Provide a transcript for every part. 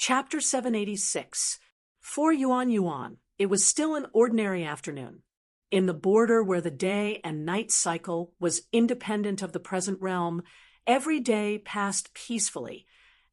Chapter 786. For Yuan Yuan, it was still an ordinary afternoon. In the border where the day and night cycle was independent of the present realm, every day passed peacefully,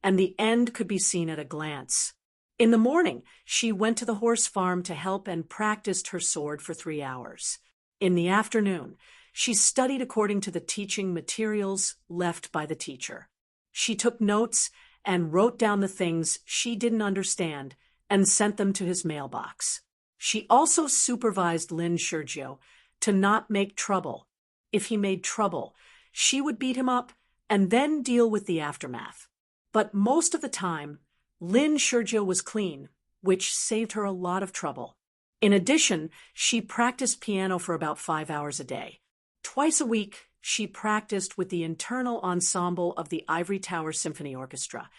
and the end could be seen at a glance. In the morning, she went to the horse farm to help and practiced her sword for 3 hours. In the afternoon, she studied according to the teaching materials left by the teacher. She took notes and wrote down the things she didn't understand and sent them to his mailbox. She also supervised Lin Sergio to not make trouble. If he made trouble, she would beat him up and then deal with the aftermath. But most of the time, Lin Sergio was clean, which saved her a lot of trouble. In addition, she practiced piano for about 5 hours a day. Twice a week, she practiced with the internal ensemble of the Ivory Tower Symphony Orchestra,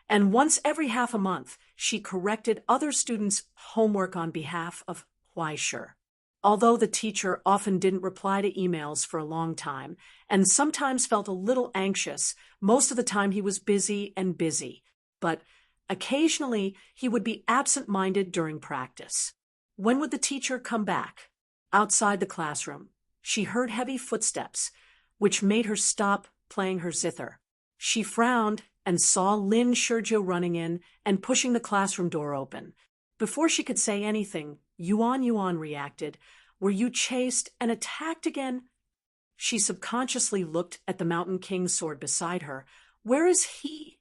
and once every half a month, she corrected other students' homework on behalf of Huaisher. Although the teacher often didn't reply to emails for a long time, and sometimes felt a little anxious, most of the time he was busy. But occasionally, he would be absent-minded during practice. When would the teacher come back? Outside the classroom, she heard heavy footsteps, which made her stop playing her zither. She frowned and saw Lin Sergio running in and pushing the classroom door open. Before she could say anything, Yuan Yuan reacted. Were you chased and attacked again? She subconsciously looked at the Mountain King's sword beside her. Where is he?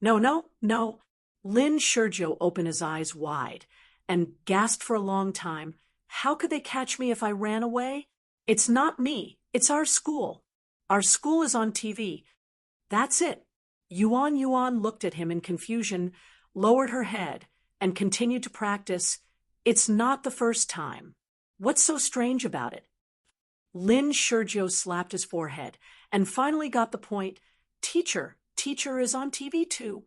No. Lin Sergio opened his eyes wide and gasped for a long time. How could they catch me if I ran away? It's not me. It's our school. Our school is on TV. That's it. Yuan Yuan looked at him in confusion, lowered her head, and continued to practice. It's not the first time. What's so strange about it? Lin Sergio slapped his forehead and finally got the point. Teacher is on TV too.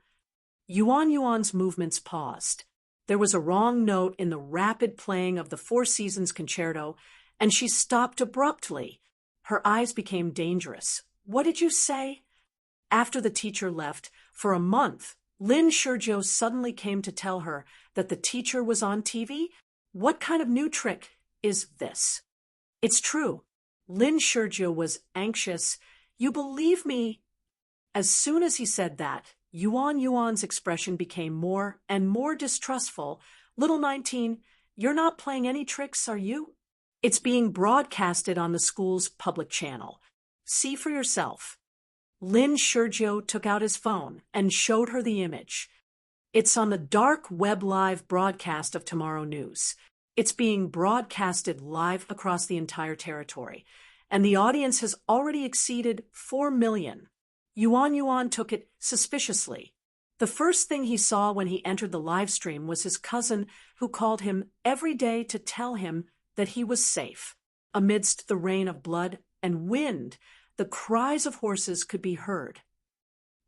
Yuan Yuan's movements paused. There was a wrong note in the rapid playing of the Four Seasons concerto, and she stopped abruptly. Her eyes became dangerous. What did you say? After the teacher left, for a month, Lin Sergio suddenly came to tell her that the teacher was on TV? What kind of new trick is this? It's true. Lin Sergio was anxious. You believe me? As soon as he said that, Yuan Yuan's expression became more and more distrustful. Little 19, you're not playing any tricks, are you? It's being broadcasted on the school's public channel. See for yourself. Lin Sergio took out his phone and showed her the image. It's on the dark web live broadcast of Tomorrow News. It's being broadcasted live across the entire territory, and the audience has already exceeded 4 million. Yuan Yuan took it suspiciously. The first thing he saw when he entered the live stream was his cousin, who called him every day to tell him that he was safe. Amidst the rain of blood and wind, the cries of horses could be heard.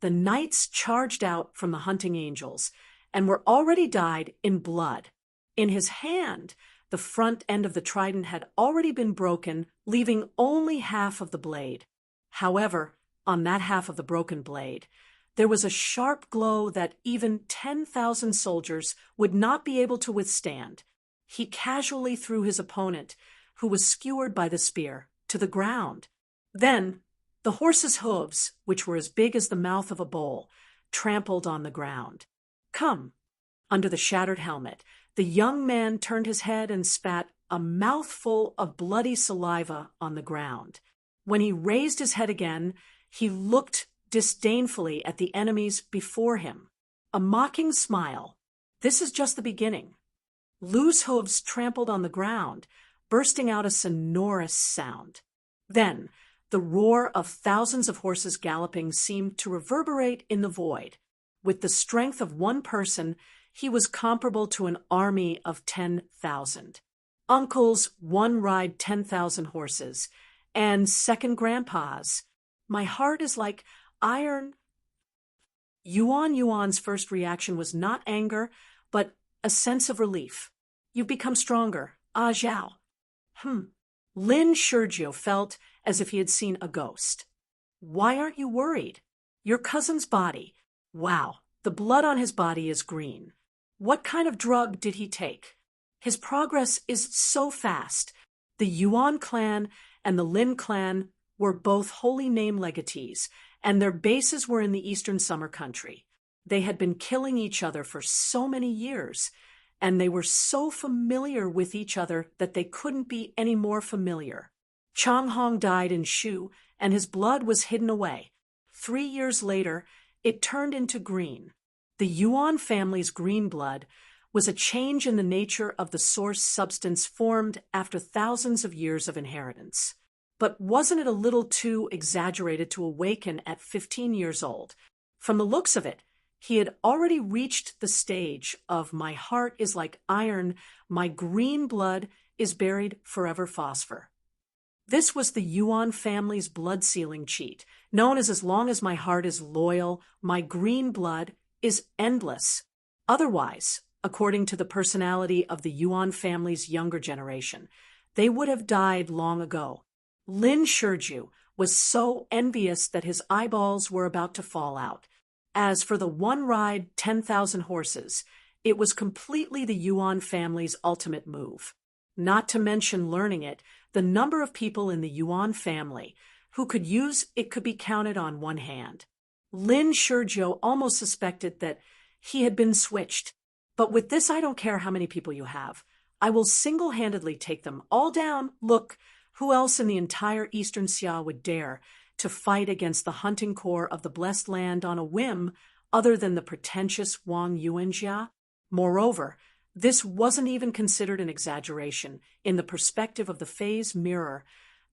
The knights charged out from the hunting angels and were already dyed in blood. In his hand, the front end of the trident had already been broken, leaving only half of the blade. However, on that half of the broken blade, there was a sharp glow that even 10,000 soldiers would not be able to withstand. He casually threw his opponent, who was skewered by the spear, to the ground. Then, the horse's hooves, which were as big as the mouth of a bowl, trampled on the ground. Come. Under the shattered helmet, the young man turned his head and spat a mouthful of bloody saliva on the ground. When he raised his head again, he looked disdainfully at the enemies before him. A mocking smile. This is just the beginning. Lu's hooves trampled on the ground, bursting out a sonorous sound. Then, the roar of thousands of horses galloping seemed to reverberate in the void. With the strength of one person, he was comparable to an army of 10,000. Uncle's one ride 10,000 horses, and second grandpa's. My heart is like iron. Yuan Yuan's first reaction was not anger, but a sense of relief. You've become stronger. Ah, Zhao. Lin Sergio felt as if he had seen a ghost. Why aren't you worried? Your cousin's body. Wow, The blood on his body is green. What kind of drug did he take? His progress is so fast. The Yuan clan and the Lin clan were both holy name legatees, and their bases were in the eastern summer country. They had been killing each other for so many years, and they were so familiar with each other that they couldn't be any more familiar. Chang Hong died in Shu, and his blood was hidden away. 3 years later, it turned into green. The Yuan family's green blood was a change in the nature of the source substance formed after thousands of years of inheritance. But wasn't it a little too exaggerated to awaken at 15 years old? From the looks of it, he had already reached the stage of "my heart is like iron, my green blood is buried forever phosphor." This was the Yuan family's blood-sealing cheat, known as long as my heart is loyal, my green blood is endless. Otherwise, according to the personality of the Yuan family's younger generation, they would have died long ago. Lin Shiju was so envious that his eyeballs were about to fall out. As for the one-ride 10,000 horses, it was completely the Yuan family's ultimate move. Not to mention learning it, the number of people in the Yuan family who could use it could be counted on one hand. Lin Shiju almost suspected that he had been switched. But with this, I don't care how many people you have. I will single-handedly take them all down. Look, who else in the entire Eastern Xia would dare to fight against the hunting corps of the Blessed Land on a whim other than the pretentious Wang Yuanjia? Moreover, this wasn't even considered an exaggeration. In the perspective of the phase mirror,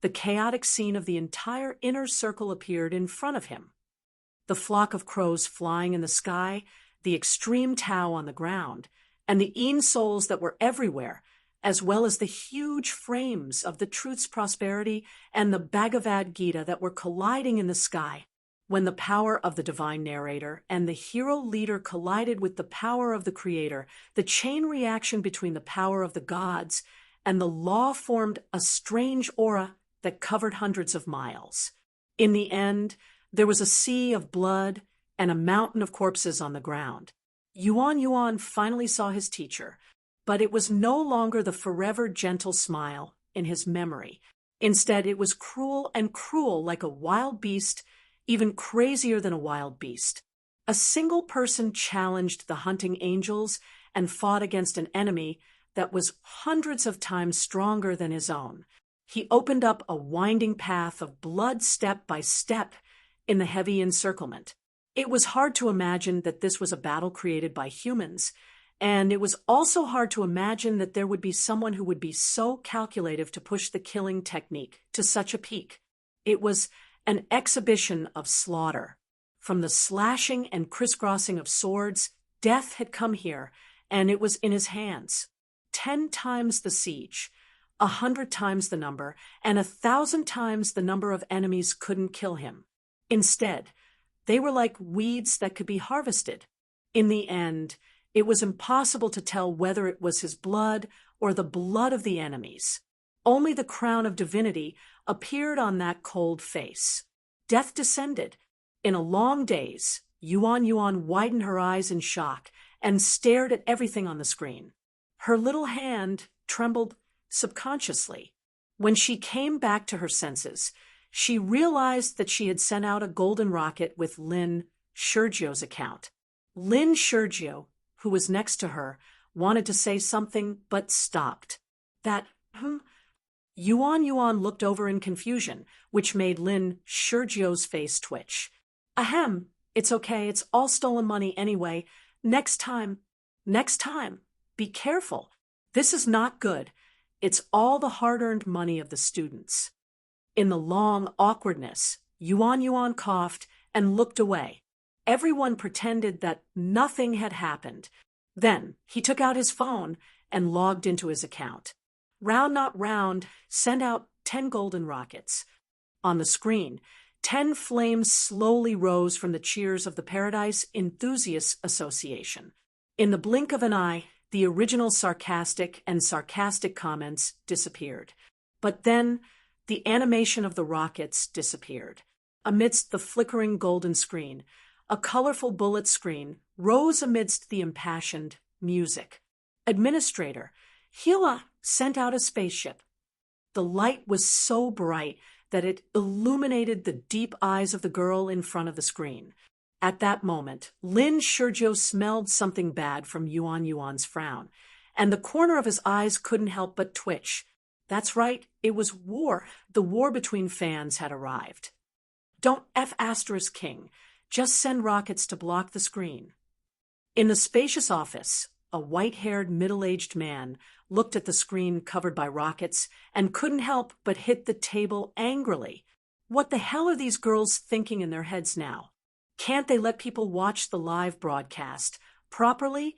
the chaotic scene of the entire inner circle appeared in front of him. The flock of crows flying in the sky, the extreme Tao on the ground, and the Yin souls that were everywhere, as well as the huge frames of the Truth's Prosperity and the Bhagavad Gita that were colliding in the sky. When the power of the divine narrator and the hero leader collided with the power of the creator, the chain reaction between the power of the gods and the law formed a strange aura that covered hundreds of miles. In the end, there was a sea of blood and a mountain of corpses on the ground. Yuan finally saw his teacher, but it was no longer the forever gentle smile in his memory. Instead, it was cruel like a wild beast, even crazier than a wild beast. A single person challenged the hunting angels and fought against an enemy that was hundreds of times stronger than his own. He opened up a winding path of blood step by step in the heavy encirclement. It was hard to imagine that this was a battle created by humans, and it was also hard to imagine that there would be someone who would be so calculative to push the killing technique to such a peak. It was an exhibition of slaughter. From the slashing and crisscrossing of swords, death had come here, and it was in his hands. 10 times the siege, 100 times the number, and 1,000 times the number of enemies couldn't kill him. Instead, they were like weeds that could be harvested. In the end, it was impossible to tell whether it was his blood or the blood of the enemies. Only the crown of divinity appeared on that cold face. Death descended. In a long daze, Yuan widened her eyes in shock and stared at everything on the screen. Her little hand trembled subconsciously. When she came back to her senses, she realized that she had sent out a golden rocket with Lin Shiju's account. Lin Shiju, who was next to her, wanted to say something but stopped. Yuan looked over in confusion, which made Lin Shiju's face twitch. Ahem, it's okay, it's all stolen money anyway. Next time, be careful. This is not good. It's all the hard-earned money of the students. In the long awkwardness, Yuan coughed and looked away. Everyone pretended that nothing had happened. Then he took out his phone and logged into his account. Round Not Round sent out 10 golden rockets. On the screen, 10 flames slowly rose from the cheers of the Paradise Enthusiasts Association. In the blink of an eye, the original sarcastic comments disappeared. But then, the animation of the rockets disappeared. Amidst the flickering golden screen, a colorful bullet screen rose amidst the impassioned music. Administrator, Hila sent out a spaceship. The light was so bright that it illuminated the deep eyes of the girl in front of the screen. At that moment, Lin Shurjo smelled something bad from Yuan Yuan's frown, and the corner of his eyes couldn't help but twitch. That's right, it was war. The war between fans had arrived. Don't F***king. Just send rockets to block the screen. In the spacious office, a white-haired, middle-aged man looked at the screen covered by rockets and couldn't help but hit the table angrily. What the hell are these girls thinking in their heads now? Can't they let people watch the live broadcast properly?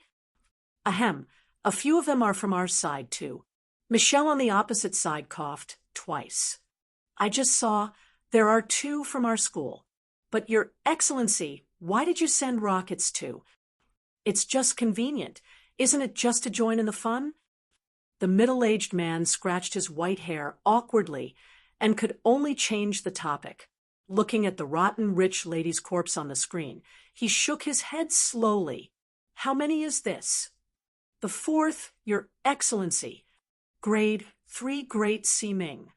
Ahem, a few of them are from our side, too. Michelle on the opposite side coughed twice. I just saw there are 2 from our school. But Your Excellency, why did you send rockets to? It's just convenient. Isn't it just to join in the fun? The middle-aged man scratched his white hair awkwardly and could only change the topic. Looking at the rotten rich lady's corpse on the screen, he shook his head slowly. How many is this? The 4th, Your Excellency. Grade 3 Great Siming.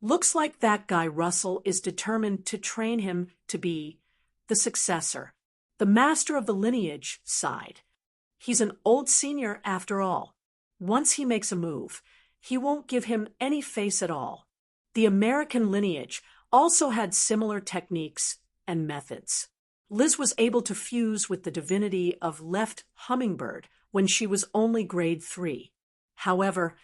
Looks like that guy Russell is determined to train him to be the successor, the master of the lineage side. He's an old senior after all. Once he makes a move, he won't give him any face at all. The American lineage also had similar techniques and methods. Liz was able to fuse with the divinity of Left Hummingbird when she was only grade 3. However,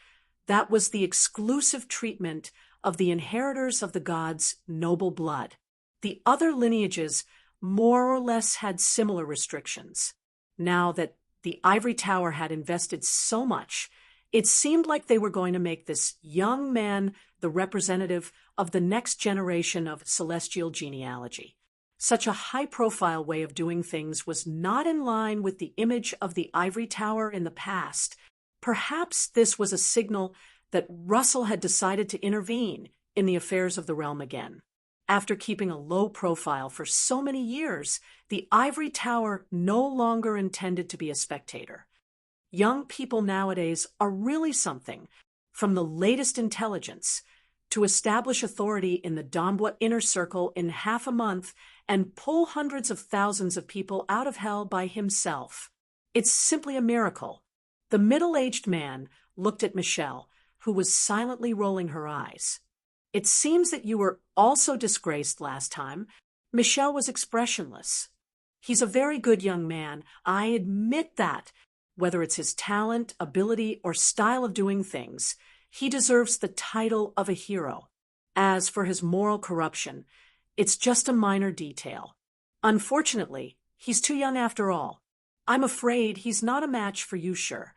that was the exclusive treatment of the inheritors of the gods' noble blood. The other lineages more or less had similar restrictions. Now that the Ivory Tower had invested so much, it seemed like they were going to make this young man the representative of the next generation of celestial genealogy. Such a high-profile way of doing things was not in line with the image of the Ivory Tower in the past. Perhaps this was a signal that Russell had decided to intervene in the affairs of the realm again. After keeping a low profile for so many years, the Ivory Tower no longer intended to be a spectator. Young people nowadays are really something, from the latest intelligence, to establish authority in the Donbwa inner circle in half a month and pull hundreds of thousands of people out of hell by himself. It's simply a miracle. The middle-aged man looked at Michelle, who was silently rolling her eyes. It seems that you were also disgraced last time. Michelle was expressionless. He's a very good young man, I admit that. Whether it's his talent, ability, or style of doing things, he deserves the title of a hero. As for his moral corruption, it's just a minor detail. Unfortunately, he's too young after all. I'm afraid he's not a match for you, sure.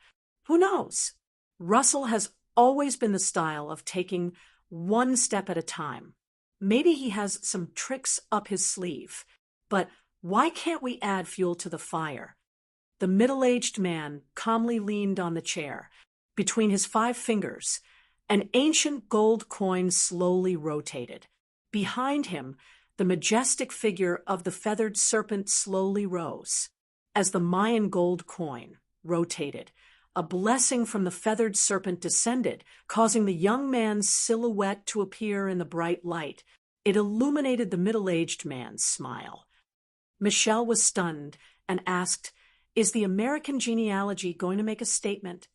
Who knows? Russell has always been the style of taking one step at a time. Maybe he has some tricks up his sleeve. But why can't we add fuel to the fire? The middle-aged man calmly leaned on the chair. Between his 5 fingers, an ancient gold coin slowly rotated. Behind him, the majestic figure of the feathered serpent slowly rose. As the Mayan gold coin rotated, a blessing from the feathered serpent descended, causing the young man's silhouette to appear in the bright light. It illuminated the middle-aged man's smile. Michelle was stunned and asked, "Is the American genealogy going to make a statement?"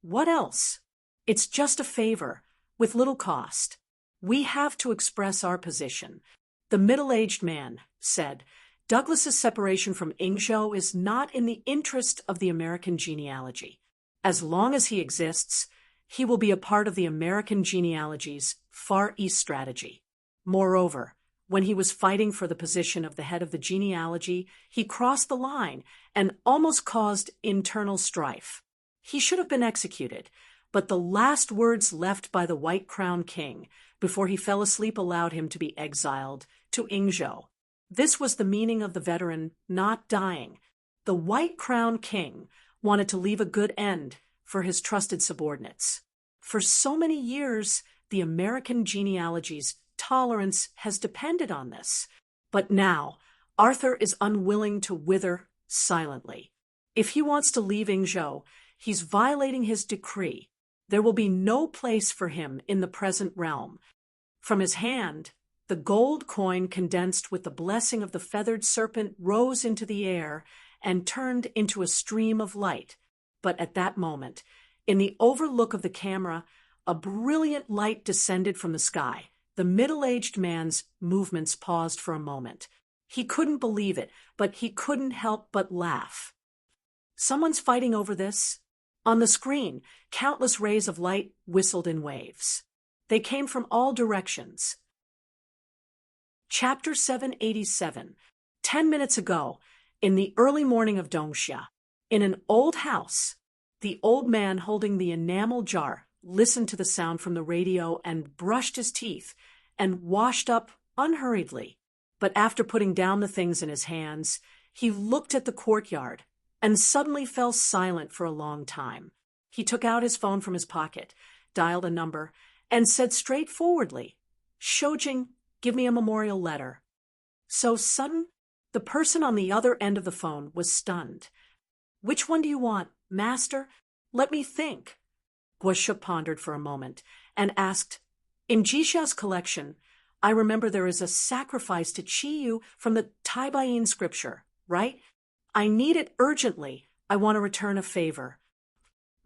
"What else? It's just a favor, with little cost. We have to express our position." The middle-aged man said, "Douglas's separation from Ingzhou is not in the interest of the American genealogy. As long as he exists, he will be a part of the American genealogy's Far East strategy. Moreover, when he was fighting for the position of the head of the genealogy, he crossed the line and almost caused internal strife. He should have been executed, but the last words left by the White Crown King before he fell asleep allowed him to be exiled to Ingzhou. This was the meaning of the veteran not dying. The White Crown King wanted to leave a good end for his trusted subordinates. For so many years, the American genealogy's tolerance has depended on this. But now, Arthur is unwilling to wither silently. If he wants to leave Ingzhou, he's violating his decree. There will be no place for him in the present realm. From his hand, the gold coin condensed with the blessing of the feathered serpent rose into the air and turned into a stream of light. But at that moment, in the overlook of the camera, a brilliant light descended from the sky. The middle-aged man's movements paused for a moment. He couldn't believe it, but he couldn't help but laugh. Someone's fighting over this? On the screen, countless rays of light whistled in waves. They came from all directions. Chapter 787. 10 minutes ago, in the early morning of Dongsha, in an old house, the old man holding the enamel jar listened to the sound from the radio and brushed his teeth and washed up unhurriedly. But after putting down the things in his hands, he looked at the courtyard and suddenly fell silent for a long time. He took out his phone from his pocket, dialed a number, and said straightforwardly, "Shojing, give me a memorial letter." So sudden, the person on the other end of the phone was stunned. "Which one do you want, master? Let me think." Guashuk pondered for a moment and asked, "In Jisha's collection, I remember there is a sacrifice to Chiyu from the Taibayin scripture, right? I need it urgently. I want to return a favor."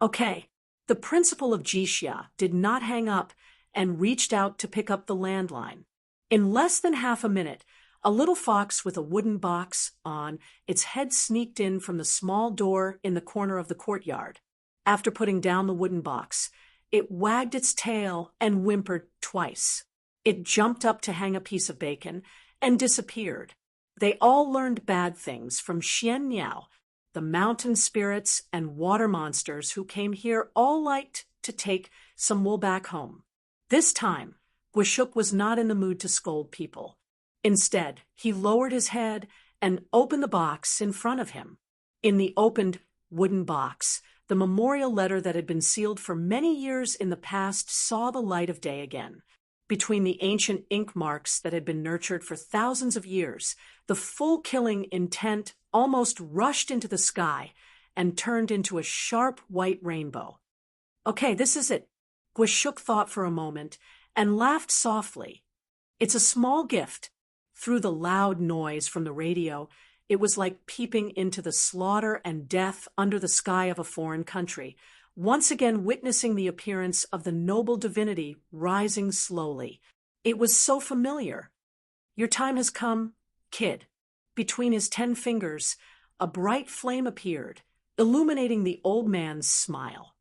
Okay. The principal of Jisha did not hang up and reached out to pick up the landline. In less than half a minute, a little fox with a wooden box on its head sneaked in from the small door in the corner of the courtyard. After putting down the wooden box, it wagged its tail and whimpered twice. It jumped up to hang a piece of bacon and disappeared. They all learned bad things from Xian Niao. The mountain spirits and water monsters who came here all liked to take some wool back home. This time, Guashuk was not in the mood to scold people. Instead, he lowered his head and opened the box in front of him. In the opened wooden box, the memorial letter that had been sealed for many years in the past saw the light of day again. Between the ancient ink marks that had been nurtured for thousands of years, the full-killing intent almost rushed into the sky and turned into a sharp white rainbow. Okay, this is it. Guashuk thought for a moment and laughed softly. It's a small gift. Through the loud noise from the radio, it was like peeping into the slaughter and death under the sky of a foreign country, once again witnessing the appearance of the noble divinity rising slowly. It was so familiar. Your time has come, kid. Between his 10 fingers, a bright flame appeared, illuminating the old man's smile.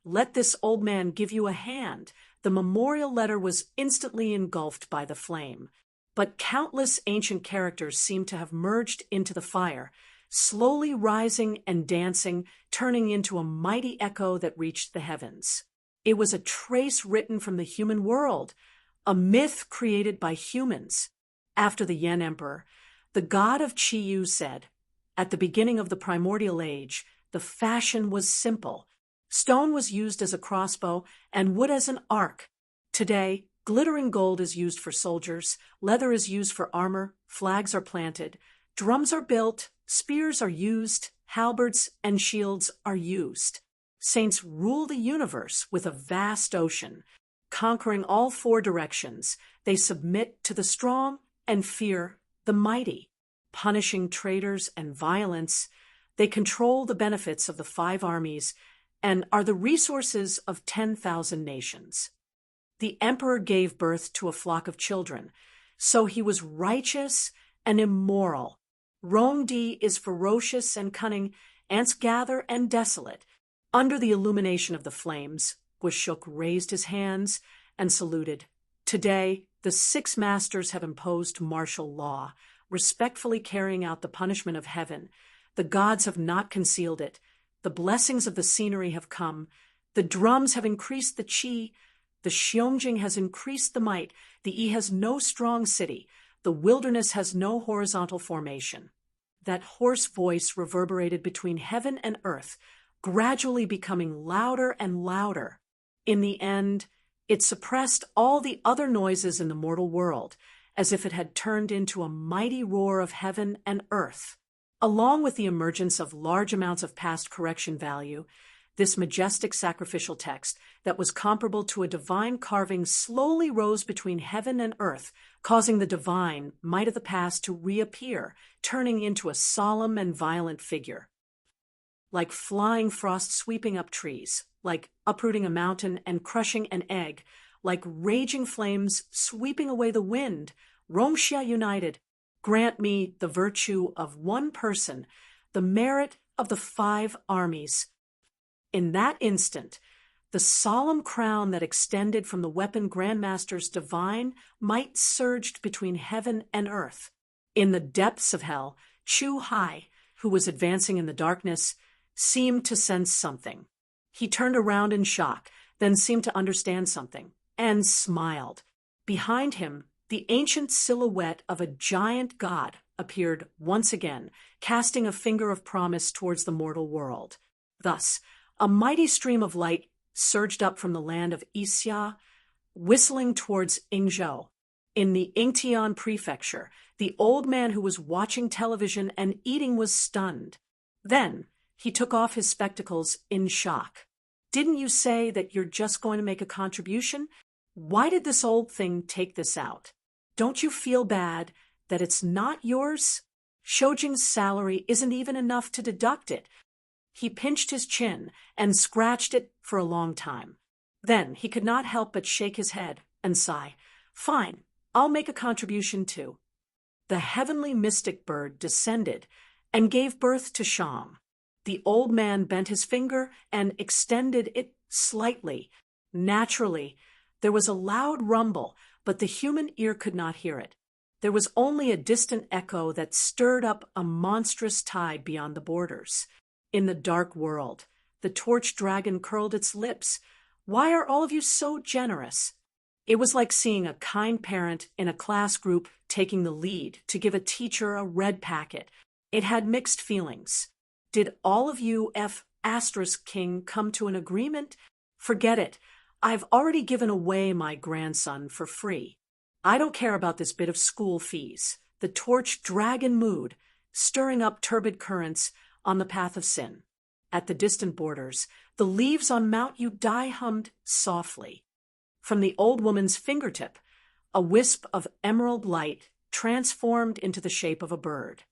Let this old man give you a hand. The memorial letter was instantly engulfed by the flame. But countless ancient characters seemed to have merged into the fire, slowly rising and dancing, turning into a mighty echo that reached the heavens. It was a trace written from the human world, a myth created by humans. After the Yen Emperor, the god of Chiyu said, "At the beginning of the primordial age, the fashion was simple. Stone was used as a crossbow and wood as an arc. Today, glittering gold is used for soldiers, leather is used for armor, flags are planted, drums are built, spears are used, halberds and shields are used. Saints rule the universe with a vast ocean. Conquering all 4 directions, they submit to the strong and fear the mighty. Punishing traitors and violence, they control the benefits of the 5 armies and are the resources of 10,000 nations. The emperor gave birth to a flock of children, so he was righteous and immoral. Rongdi is ferocious and cunning, ants gather and desolate. Under the illumination of the flames, Guashuk raised his hands and saluted. Today, the 6 masters have imposed martial law, respectfully carrying out the punishment of heaven. The gods have not concealed it. The blessings of the scenery have come. The drums have increased the chi. The Xiongjing has increased the might. The Yi has no strong city. The wilderness has no horizontal formation. That hoarse voice reverberated between heaven and earth, gradually becoming louder and louder. In the end, it suppressed all the other noises in the mortal world, as if it had turned into a mighty roar of heaven and earth. Along with the emergence of large amounts of past correction value, this majestic sacrificial text that was comparable to a divine carving slowly rose between heaven and earth, causing the divine might of the past to reappear, turning into a solemn and violent figure. Like flying frost sweeping up trees, like uprooting a mountain and crushing an egg, like raging flames sweeping away the wind, Romshia united, grant me the virtue of one person, the merit of the 5 armies. In that instant, the solemn crown that extended from the weapon Grandmaster's divine might surged between heaven and earth. In the depths of hell, Chu Hai, who was advancing in the darkness, seemed to sense something. He turned around in shock, then seemed to understand something, and smiled. Behind him, the ancient silhouette of a giant god appeared once again, casting a finger of promise towards the mortal world. Thus, a mighty stream of light surged up from the land of Isya, whistling towards Yingzhou. In the Yingtian prefecture, the old man who was watching television and eating was stunned. Then, he took off his spectacles in shock. Didn't you say that you're just going to make a contribution? Why did this old thing take this out? Don't you feel bad that it's not yours? Shoujing's salary isn't even enough to deduct it. He pinched his chin and scratched it for a long time. Then he could not help but shake his head and sigh. Fine, I'll make a contribution too. The heavenly mystic bird descended and gave birth to Sham. The old man bent his finger and extended it slightly. Naturally, there was a loud rumble, but the human ear could not hear it. There was only a distant echo that stirred up a monstrous tide beyond the borders. In the dark world, the torch dragon curled its lips. Why are all of you so generous? It was like seeing a kind parent in a class group taking the lead to give a teacher a red packet. It had mixed feelings. Did all of you King come to an agreement? Forget it. I've already given away my grandson for free. I don't care about this bit of school fees. The torch dragon mood, stirring up turbid currents on the path of sin. At the distant borders, the leaves on Mount Udai hummed softly. From the old woman's fingertip, a wisp of emerald light transformed into the shape of a bird.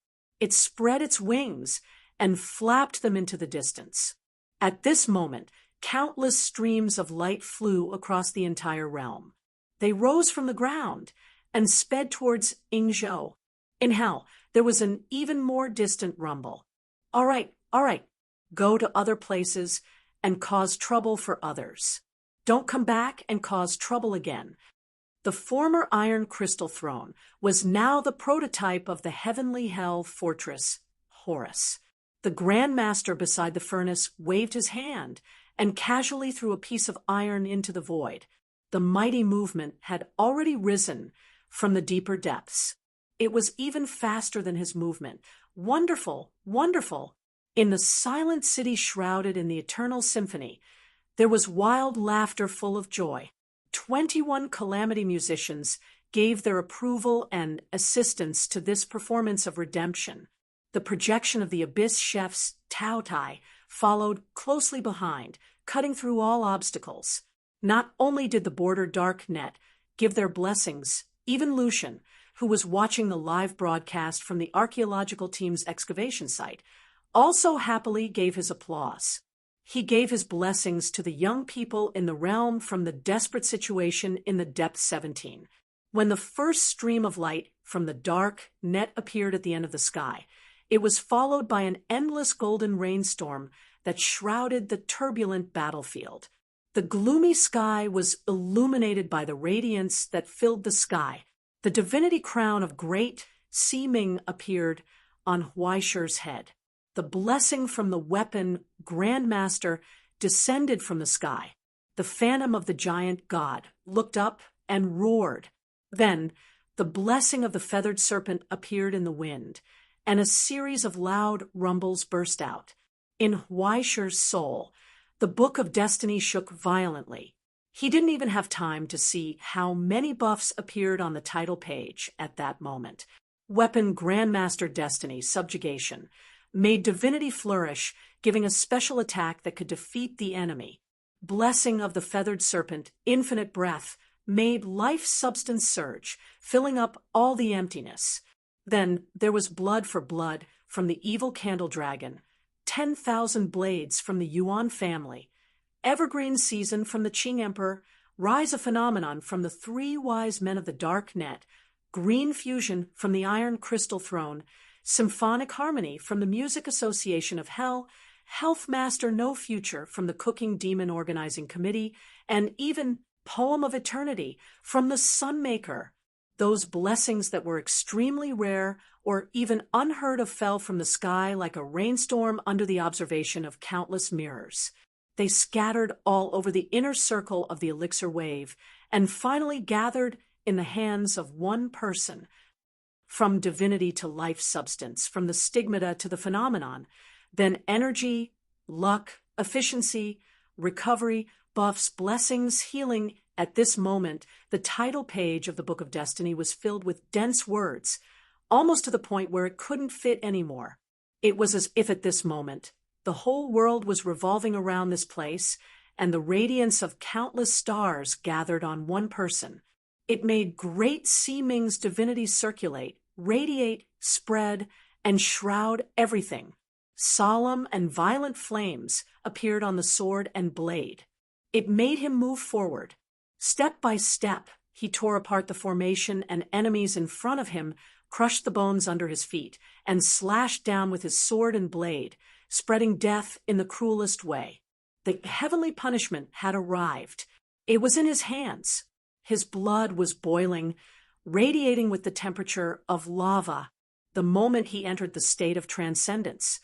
It spread its wings and flapped them into the distance. At this moment, countless streams of light flew across the entire realm. They rose from the ground and sped towards Yingzhou. In hell, there was an even more distant rumble. All right, go to other places and cause trouble for others. Don't come back and cause trouble again. The former iron crystal throne was now the prototype of the heavenly hell fortress, Horus. The Grand Master beside the furnace waved his hand and casually threw a piece of iron into the void. The mighty movement had already risen from the deeper depths. It was even faster than his movement. Wonderful, wonderful. In the silent city shrouded in the eternal symphony, there was wild laughter full of joy. 21 calamity musicians gave their approval and assistance to this performance of redemption. The projection of the Abyss chef's Tao Tai followed closely behind, cutting through all obstacles. Not only did the border dark net give their blessings, even Lucian, who was watching the live broadcast from the archaeological team's excavation site, also happily gave his applause. He gave his blessings to the young people in the realm from the desperate situation in the depth 17. When the first stream of light from the dark net appeared at the end of the sky, it was followed by an endless golden rainstorm that shrouded the turbulent battlefield. The gloomy sky was illuminated by the radiance that filled the sky. The divinity crown of great Siming appeared on Huaishir's head. The blessing from the weapon Grandmaster descended from the sky. The phantom of the giant god looked up and roared. Then the blessing of the feathered serpent appeared in the wind, and a series of loud rumbles burst out. In Huaishir's soul, the book of destiny shook violently. He didn't even have time to see how many buffs appeared on the title page at that moment. weapon Grandmaster Destiny, subjugation, made divinity flourish, giving a special attack that could defeat the enemy. Blessing of the feathered serpent, infinite breath, made life substance surge, filling up all the emptiness. Then there was blood for blood from the evil candle dragon, 10,000 blades from the Yuan family, evergreen season from the Qing Emperor, rise of phenomenon from the three wise men of the dark net, green fusion from the iron crystal throne, symphonic harmony from the music association of hell, health master no future from the cooking demon organizing committee, and even poem of eternity from the sunmaker. Those blessings that were extremely rare or even unheard of fell from the sky like a rainstorm under the observation of countless mirrors. They scattered all over the inner circle of the elixir wave and finally gathered in the hands of one person. From divinity to life substance, from the stigmata to the phenomenon, then energy, luck, efficiency, recovery, buffs, blessings, healing. At this moment, the title page of the Book of Destiny was filled with dense words, almost to the point where it couldn't fit anymore. It was as if at this moment, the whole world was revolving around this place, and the radiance of countless stars gathered on one person. It made great Seeming's divinity circulate, radiate, spread, and shroud everything. Solemn and violent flames appeared on the sword and blade. It made him move forward. Step by step, he tore apart the formation, and enemies in front of him crushed the bones under his feet and slashed down with his sword and blade, spreading death in the cruelest way. The heavenly punishment had arrived. It was in his hands. His blood was boiling, radiating with the temperature of lava. The moment he entered the state of transcendence,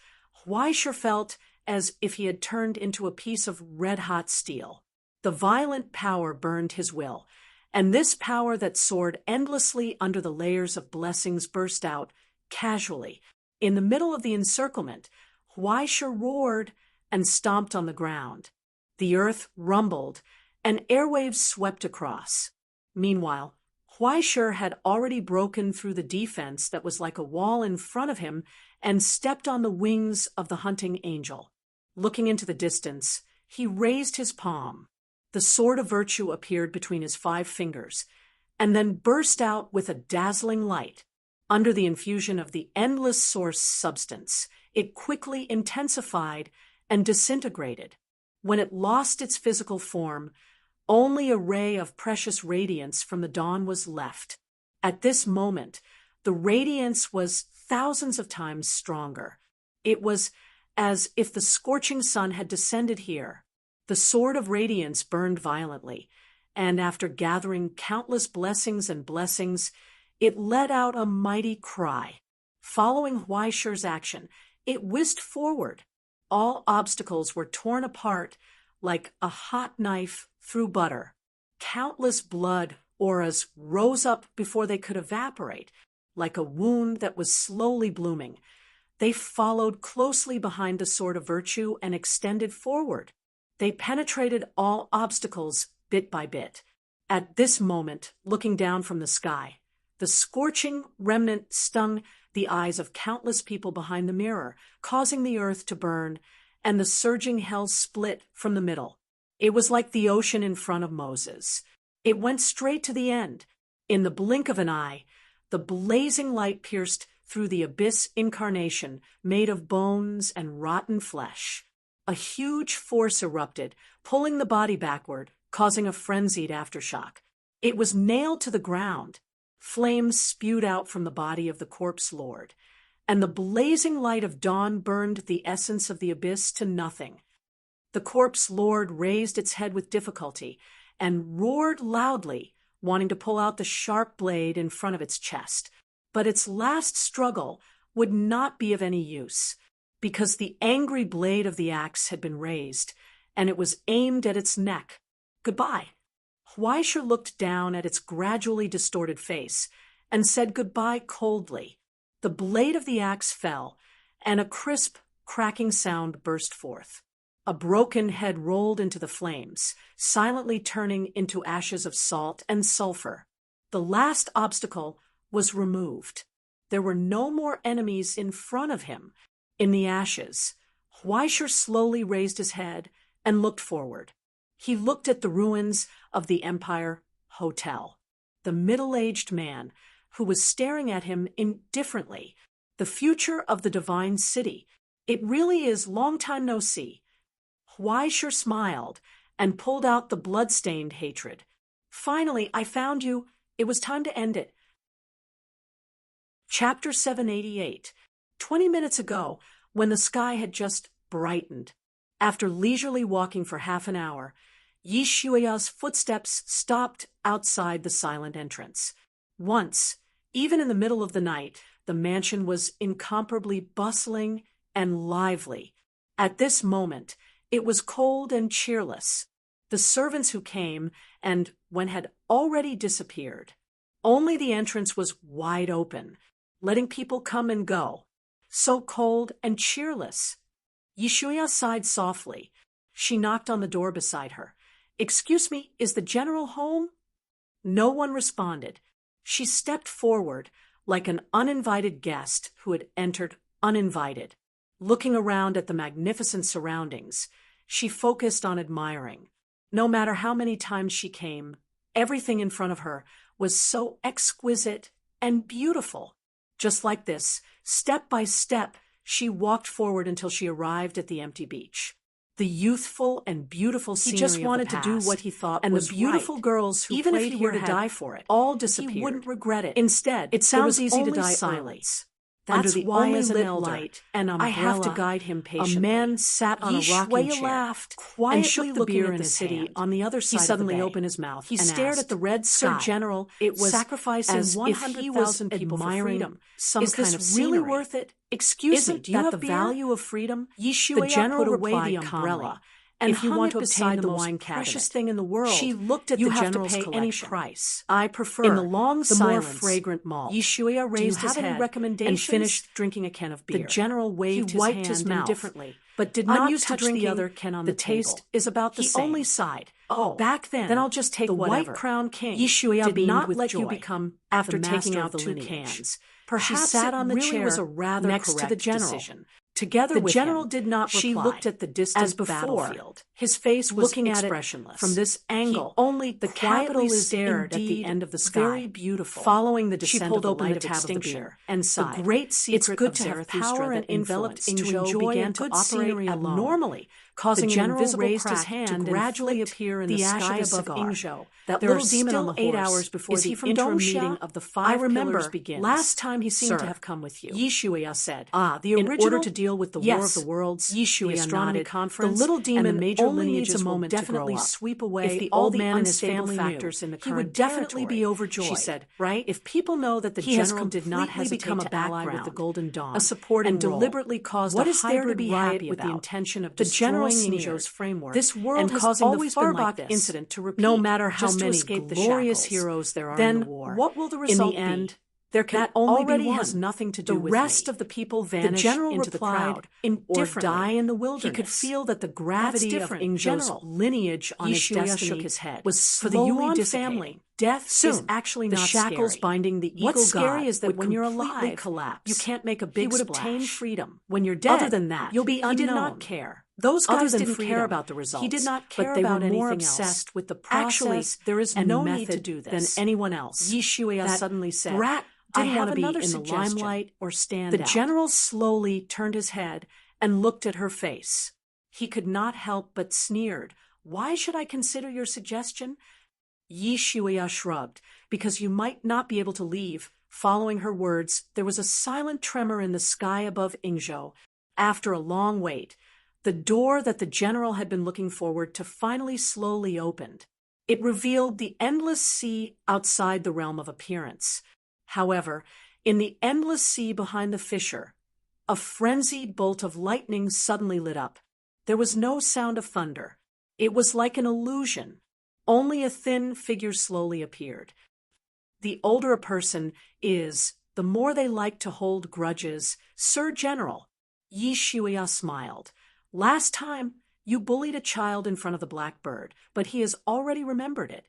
Huaisher felt as if he had turned into a piece of red-hot steel. The violent power burned his will, and this power that soared endlessly under the layers of blessings burst out, casually. In the middle of the encirclement, Huaisher roared and stomped on the ground. The earth rumbled, and airwaves swept across. Meanwhile, Huaisher had already broken through the defense that was like a wall in front of him and stepped on the wings of the hunting angel. Looking into the distance, he raised his palm. The sword of virtue appeared between his 5 fingers, and then burst out with a dazzling light. Under the infusion of the endless source substance, it quickly intensified and disintegrated. When it lost its physical form, only a ray of precious radiance from the dawn was left. At this moment, the radiance was thousands of times stronger. It was as if the scorching sun had descended here. The sword of radiance burned violently, and after gathering countless blessings and blessings, it let out a mighty cry. Following Huaisher's action, it whisked forward. All obstacles were torn apart like a hot knife through butter. Countless blood auras rose up before they could evaporate, like a wound that was slowly blooming. They followed closely behind the sword of virtue and extended forward. They penetrated all obstacles bit by bit. At this moment, looking down from the sky, the scorching remnant stung the eyes of countless people behind the mirror, causing the earth to burn, and the surging hell split from the middle. It was like the ocean in front of Moses. It went straight to the end. In the blink of an eye, the blazing light pierced through the abyss incarnation made of bones and rotten flesh. A huge force erupted, pulling the body backward, causing a frenzied aftershock. It was nailed to the ground. Flames spewed out from the body of the corpse lord, and the blazing light of dawn burned the essence of the abyss to nothing. The corpse lord raised its head with difficulty and roared loudly, wanting to pull out the sharp blade in front of its chest. But its last struggle would not be of any use, because the angry blade of the axe had been raised, and it was aimed at its neck. Goodbye. Huaisher looked down at its gradually distorted face and said goodbye coldly. The blade of the axe fell, and a crisp, cracking sound burst forth. A broken head rolled into the flames, silently turning into ashes of salt and sulfur. The last obstacle was removed. There were no more enemies in front of him. In the ashes, Huaishir slowly raised his head and looked forward. He looked at the ruins of the Empire Hotel. The middle-aged man, who was staring at him indifferently. The future of the divine city. It really is long time no see. Huaishir smiled and pulled out the blood-stained hatred. Finally, I found you. It was time to end it. Chapter 788. 20 minutes ago, when the sky had just brightened, after leisurely walking for half an hour, Yi Shuiya's footsteps stopped outside the silent entrance. Once, even in the middle of the night, the mansion was incomparably bustling and lively. At this moment, it was cold and cheerless. The servants who came and went had already disappeared. Only the entrance was wide open, letting people come and go. So cold and cheerless. Yi Shuiya sighed softly. She knocked on the door beside her. "Excuse me, is the general home?" No one responded. She stepped forward like an uninvited guest who had entered uninvited. Looking around at the magnificent surroundings, she focused on admiring. No matter how many times she came, everything in front of her was so exquisite and beautiful. Just like this, step by step, she walked forward until she arrived at the empty beach. The youthful and beautiful scenery He just wanted to do what he thought was right. And the beautiful girls who Even if played he here were to had die for it, all disappeared. he wouldn't regret it. Instead, It sounds was easy to only die silence. That's Under the why only as an lit elder, light and umbrella, I have to guide him patiently. A man sat on a rocking Yi Shuiya chair, laughed, quietly and shook the looking beer at in the his city hand. on the other side He suddenly of the bay. opened his mouth He and stared asked, at the red "Sir sky. General, It was sacrificing as if he was 100,000 people for admiring freedom. some Is this kind of really scenery. worth it? Excuse me, Isn't do you that have the beer? value of freedom?" Yi Shuiya The general put away replied the umbrella calmly, and "If you hung want it to obtain beside the the most wine precious cabinet. thing in the world, She looked at you the have to general's pay any collection. price. I prefer, In the long the more silence, fragrant malt. Yi Shuiya Do you raised his have any head recommendations? and finished drinking a can of beer. The general waved He wiped his his hand mouth indifferently, but did I'm not used to touch drinking. the other can on the taste table. is about the He same. only sighed. Oh, Back then I'll just take the whatever. White Crown King Yi Shuiya did beamed not with let you joy become after the taking master out of the 2 lineage. cans. Perhaps She sat it on the really chair was a rather next to the correct general. decision. Together The with general him, did not she reply. looked at the distant As before, battlefield. His face was looking at it expressionless. from this angle, He only the quietly capital is stared at the indeed end of the sky, very beautiful. following the She descent pulled of the open light the of tab of the extinction, beer and sighed. The great secret It's good of to have Zarathustra power and that enveloped influence. To Ingzhou enjoy began a to good operate scenery abnormally, causing the an general invisible raised his crack hand to and gradually flicked appear in the the ash sky of a above cigar. Ingzhou. That There little are demon on still the 8 horse. hours before Is the he from interim Doomsday? meeting of the I 5 remember pillars begins. last time he seemed Sir, to have come with you. Yi Shuiya said. The In original order to deal with the War of the Worlds, Yi the Shuiya astronomy nodded. conference, the little demon and the major only lineages needs a will moment to definitely grow up. sweep away If the all old the man and his unstable family factors knew, in the he current would definitely territory. be overjoyed. She said, right? If people know that the He has general did not completely hesitate become a to ally with background, the Golden Dawn, a supporting and role. deliberately caused What a is there to hybrid be riot happy with the about? intention of The general destroying sneered. Ingzhou's framework This world and has causing the always been like Farbach this. incident to repeat, No matter how just to many escape the glorious shackles, heroes there are then in the war, what will the in result the end, be? there can That only be already one. has nothing to do The with rest me. of the people The vanish general into the replied crowd or indifferently. die in the wilderness. He could feel that the gravity of different. Ingzhou's General, lineage on Yi his Shuiya destiny shook his head. was For the slowly Yuan dissipating. family, death Soon, is actually the not shackles scary. binding the What's eagle scary god is that would when you're completely alive, collapse. you can't make a He big would splash. obtain freedom. When you're dead, Other than that, you'll be unknown. he did not care. Those Other guys than didn't freedom, care about the results. He did not care but they about were more anything obsessed else. with the Actually, process there is and no method need to do this than anyone else. Yi Shuiya That suddenly said, brat I didn't want have to be another in the suggestion. limelight or stand The out. general slowly turned his head and looked at her face. He could not help but sneered. Why should I consider your suggestion? Yi Shuiya shrugged. Because you might not be able to leave. Following her words, there was a silent tremor in the sky above Ingzhou. After a long wait, the door that the general had been looking forward to finally slowly opened. It revealed the endless sea outside the realm of appearance. However, in the endless sea behind the fissure, a frenzied bolt of lightning suddenly lit up. There was no sound of thunder. It was like an illusion. Only a thin figure slowly appeared. The older a person is, the more they like to hold grudges. Sir General, Yi Shuiya smiled. Last time, you bullied a child in front of the Black Bird, but he has already remembered it.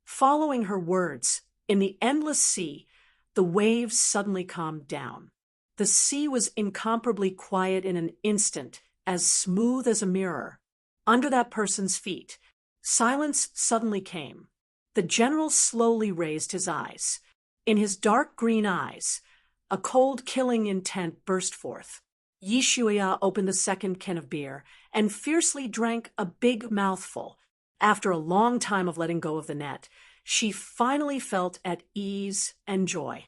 Following her words, in the endless sea, the waves suddenly calmed down. The sea was incomparably quiet in an instant, as smooth as a mirror. Under that person's feet, silence suddenly came. The general slowly raised his eyes. In his dark green eyes, a cold, killing intent burst forth. Yi Shuya opened the second can of beer and fiercely drank a big mouthful. After a long time of letting go of the net, she finally felt at ease and joy.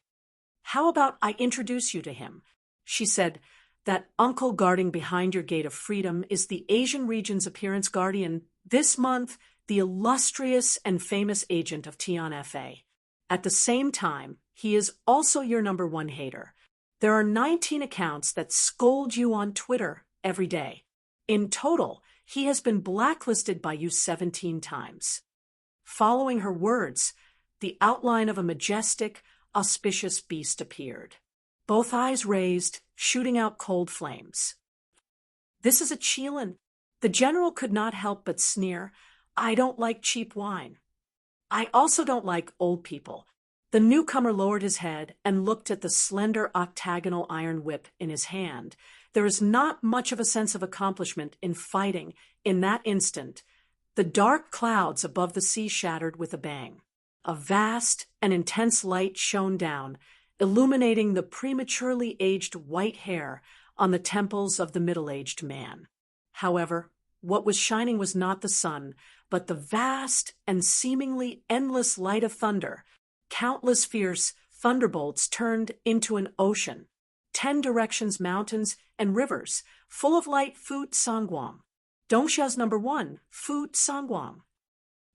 "How about I introduce you to him?" She said. "That uncle guarding behind your gate of freedom is the Asian region's appearance guardian, this month the illustrious and famous agent of Tian Fa. At the same time, he is also your #1 hater. There are 19 accounts that scold you on Twitter every day. In total, he has been blacklisted by you 17 times. Following her words, the outline of a majestic, auspicious beast appeared. Both eyes raised, shooting out cold flames. "This is a Chelan." The general could not help but sneer. "I don't like cheap wine. I also don't like old people." The newcomer lowered his head and looked at the slender octagonal iron whip in his hand. There is not much of a sense of accomplishment in fighting in that instant. The dark clouds above the sea shattered with a bang. A vast and intense light shone down, illuminating the prematurely aged white hair on the temples of the middle-aged man. However, what was shining was not the sun, but the vast and seemingly endless light of thunder. Countless fierce thunderbolts turned into an ocean. 10 directions, mountains, and rivers, full of light. Fu Sangguang. Dongxia's #1, Fu Sangguang.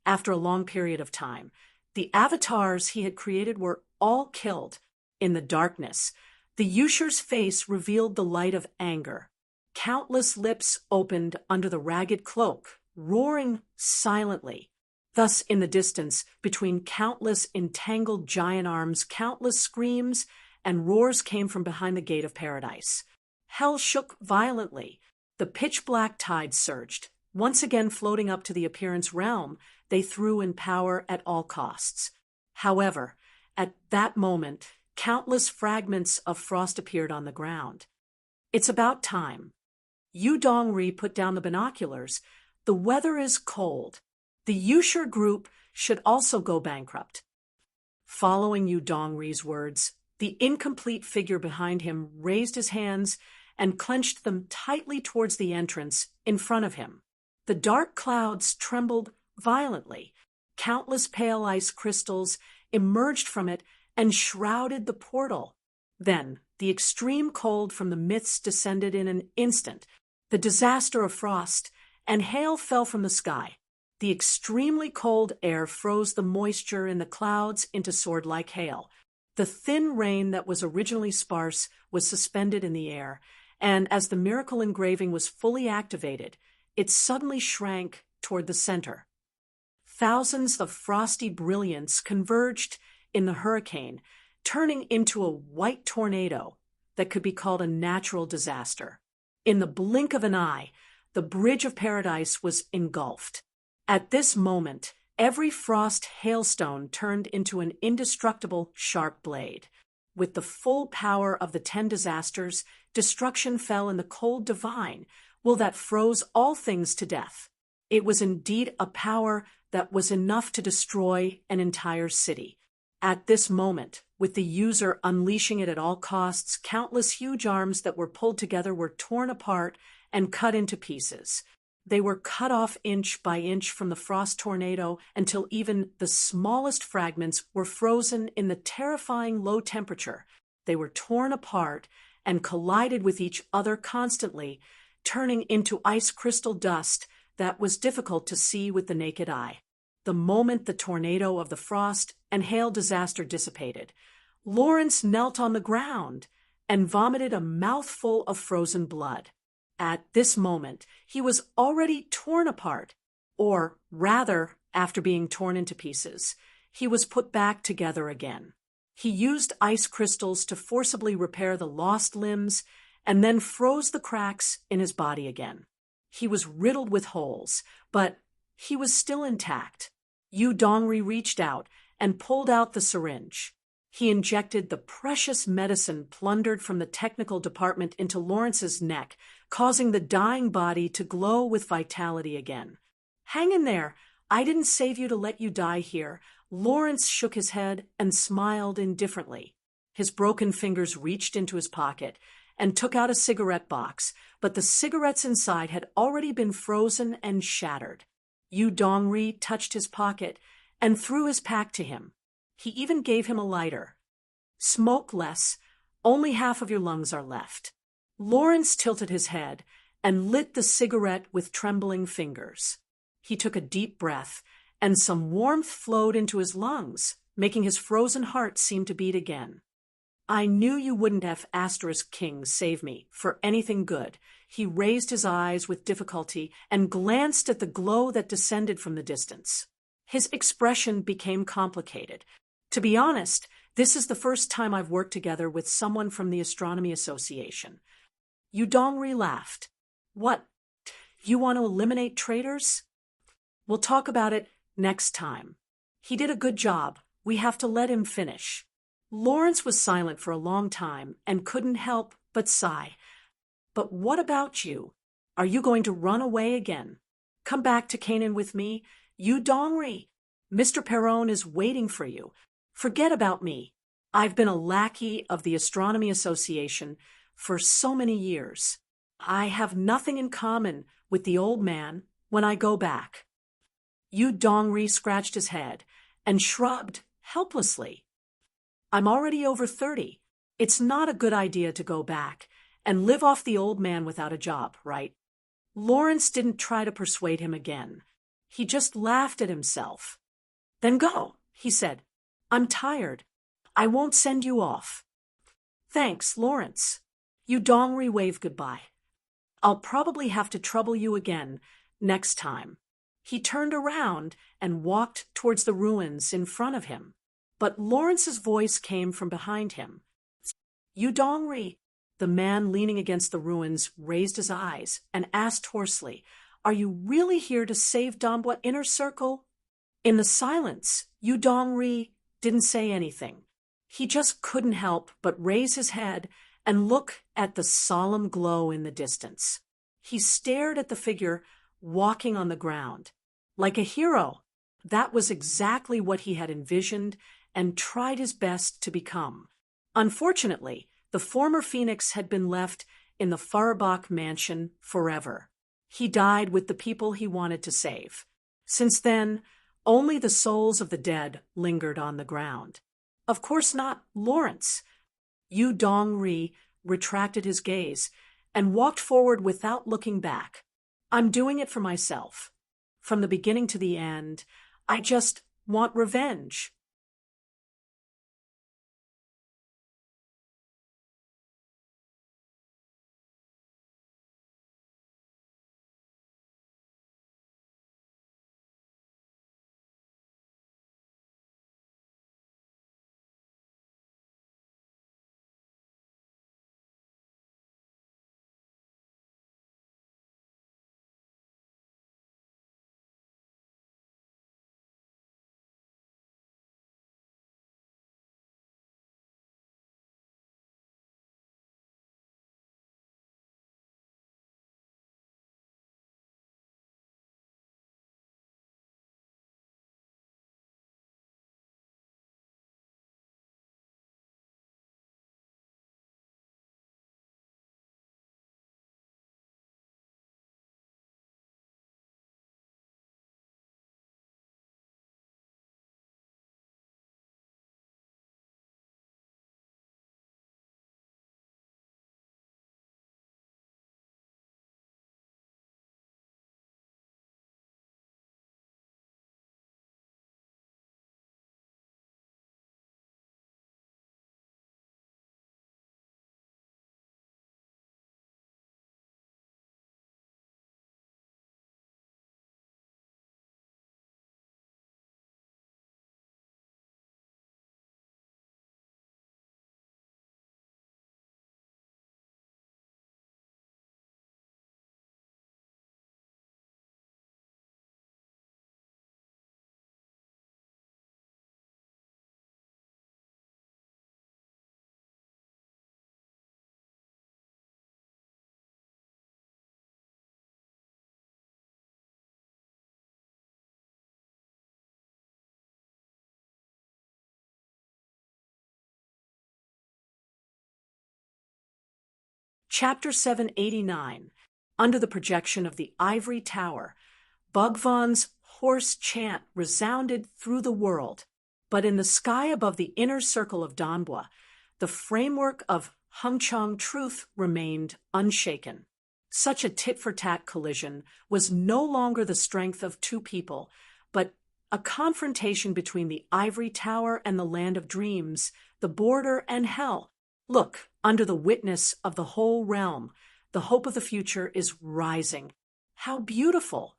After a long period of time, the avatars he had created were all killed. In the darkness, the Yusher's face revealed the light of anger. Countless lips opened under the ragged cloak, roaring silently. Thus, in the distance, between countless entangled giant arms, countless screams and roars came from behind the gate of paradise. Hell shook violently. The pitch-black tide surged. Once again floating up to the appearance realm, they threw in power at all costs. However, at that moment, countless fragments of frost appeared on the ground. "It's about time." Yu Dongri put down the binoculars. "The weather is cold. The Yusher group should also go bankrupt." Following Yu Dongri's words, the incomplete figure behind him raised his hands and clenched them tightly towards the entrance in front of him. The dark clouds trembled violently. Countless pale ice crystals emerged from it and shrouded the portal. Then, the extreme cold from the myths descended in an instant. The disaster of frost and hail fell from the sky. The extremely cold air froze the moisture in the clouds into sword-like hail. The thin rain that was originally sparse was suspended in the air, and as the miracle engraving was fully activated, it suddenly shrank toward the center. Thousands of frosty brilliance converged in the hurricane, turning into a white tornado that could be called a natural disaster. In the blink of an eye, the bridge of paradise was engulfed. At this moment, every frost hailstone turned into an indestructible sharp blade. With the full power of the 10 disasters, destruction fell in the cold divine, that froze all things to death. It was indeed a power that was enough to destroy an entire city. At this moment, with the user unleashing it at all costs, countless huge arms that were pulled together were torn apart and cut into pieces. They were cut off inch by inch from the frost tornado until even the smallest fragments were frozen in the terrifying low temperature. They were torn apart and collided with each other constantly, turning into ice crystal dust that was difficult to see with the naked eye. The moment the tornado of the frost and hail disaster dissipated, Lawrence knelt on the ground and vomited a mouthful of frozen blood. At this moment, he was already torn apart, or rather, after being torn into pieces, he was put back together again. He used ice crystals to forcibly repair the lost limbs and then froze the cracks in his body again. He was riddled with holes, but he was still intact. Yu Dongri reached out and pulled out the syringe. He injected the precious medicine plundered from the technical department into Lawrence's neck, causing the dying body to glow with vitality again. Hang in there. I didn't save you to let you die here. Lawrence shook his head and smiled indifferently. His broken fingers reached into his pocket and took out a cigarette box, but the cigarettes inside had already been frozen and shattered. Yu Dongri touched his pocket and threw his pack to him. He even gave him a lighter. Smoke less, only half of your lungs are left. Lawrence tilted his head and lit the cigarette with trembling fingers. He took a deep breath, and some warmth flowed into his lungs, making his frozen heart seem to beat again. I knew you wouldn't have *King save me for anything good. He raised his eyes with difficulty and glanced at the glow that descended from the distance. His expression became complicated. To be honest, this is the first time I've worked together with someone from the Astronomy Association. Yu Dongri laughed. What? You want to eliminate traitors? We'll talk about it next time. He did a good job. We have to let him finish. Lawrence was silent for a long time and couldn't help but sigh. But what about you? Are you going to run away again? Come back to Canaan with me? Yu Dongri, Mr. Perron is waiting for you. Forget about me. I've been a lackey of the Astronomy Association for so many years. I have nothing in common with the old man when I go back. Yu Dongri scratched his head and shrugged helplessly. I'm already over 30. It's not a good idea to go back and live off the old man without a job, right? Lawrence didn't try to persuade him again. He just laughed at himself. Then go, he said. I'm tired. I won't send you off. Thanks, Lawrence. Yu Dongri waved goodbye. I'll probably have to trouble you again next time. He turned around and walked towards the ruins in front of him. But Lawrence's voice came from behind him. Yu Dongri. The man leaning against the ruins raised his eyes and asked hoarsely, Are you really here to save Dambwa Inner Circle? In the silence, Yu Dongri didn't say anything. He just couldn't help but raise his head and look at the solemn glow in the distance. He stared at the figure walking on the ground. Like a hero, that was exactly what he had envisioned and tried his best to become. Unfortunately, the former Phoenix had been left in the Farbach mansion forever. He died with the people he wanted to save. Since then, only the souls of the dead lingered on the ground. Of course not Lawrence. Yu Dongri retracted his gaze and walked forward without looking back. I'm doing it for myself. From the beginning to the end, I just want revenge. Chapter 789. Under the projection of the ivory tower, Bhagwan's hoarse chant resounded through the world, but in the sky above the inner circle of Danbwa, the framework of Hengchang truth remained unshaken. Such a tit-for-tat collision was no longer the strength of two people, but a confrontation between the ivory tower and the land of dreams, the border and hell. Look, under the witness of the whole realm, the hope of the future is rising. How beautiful!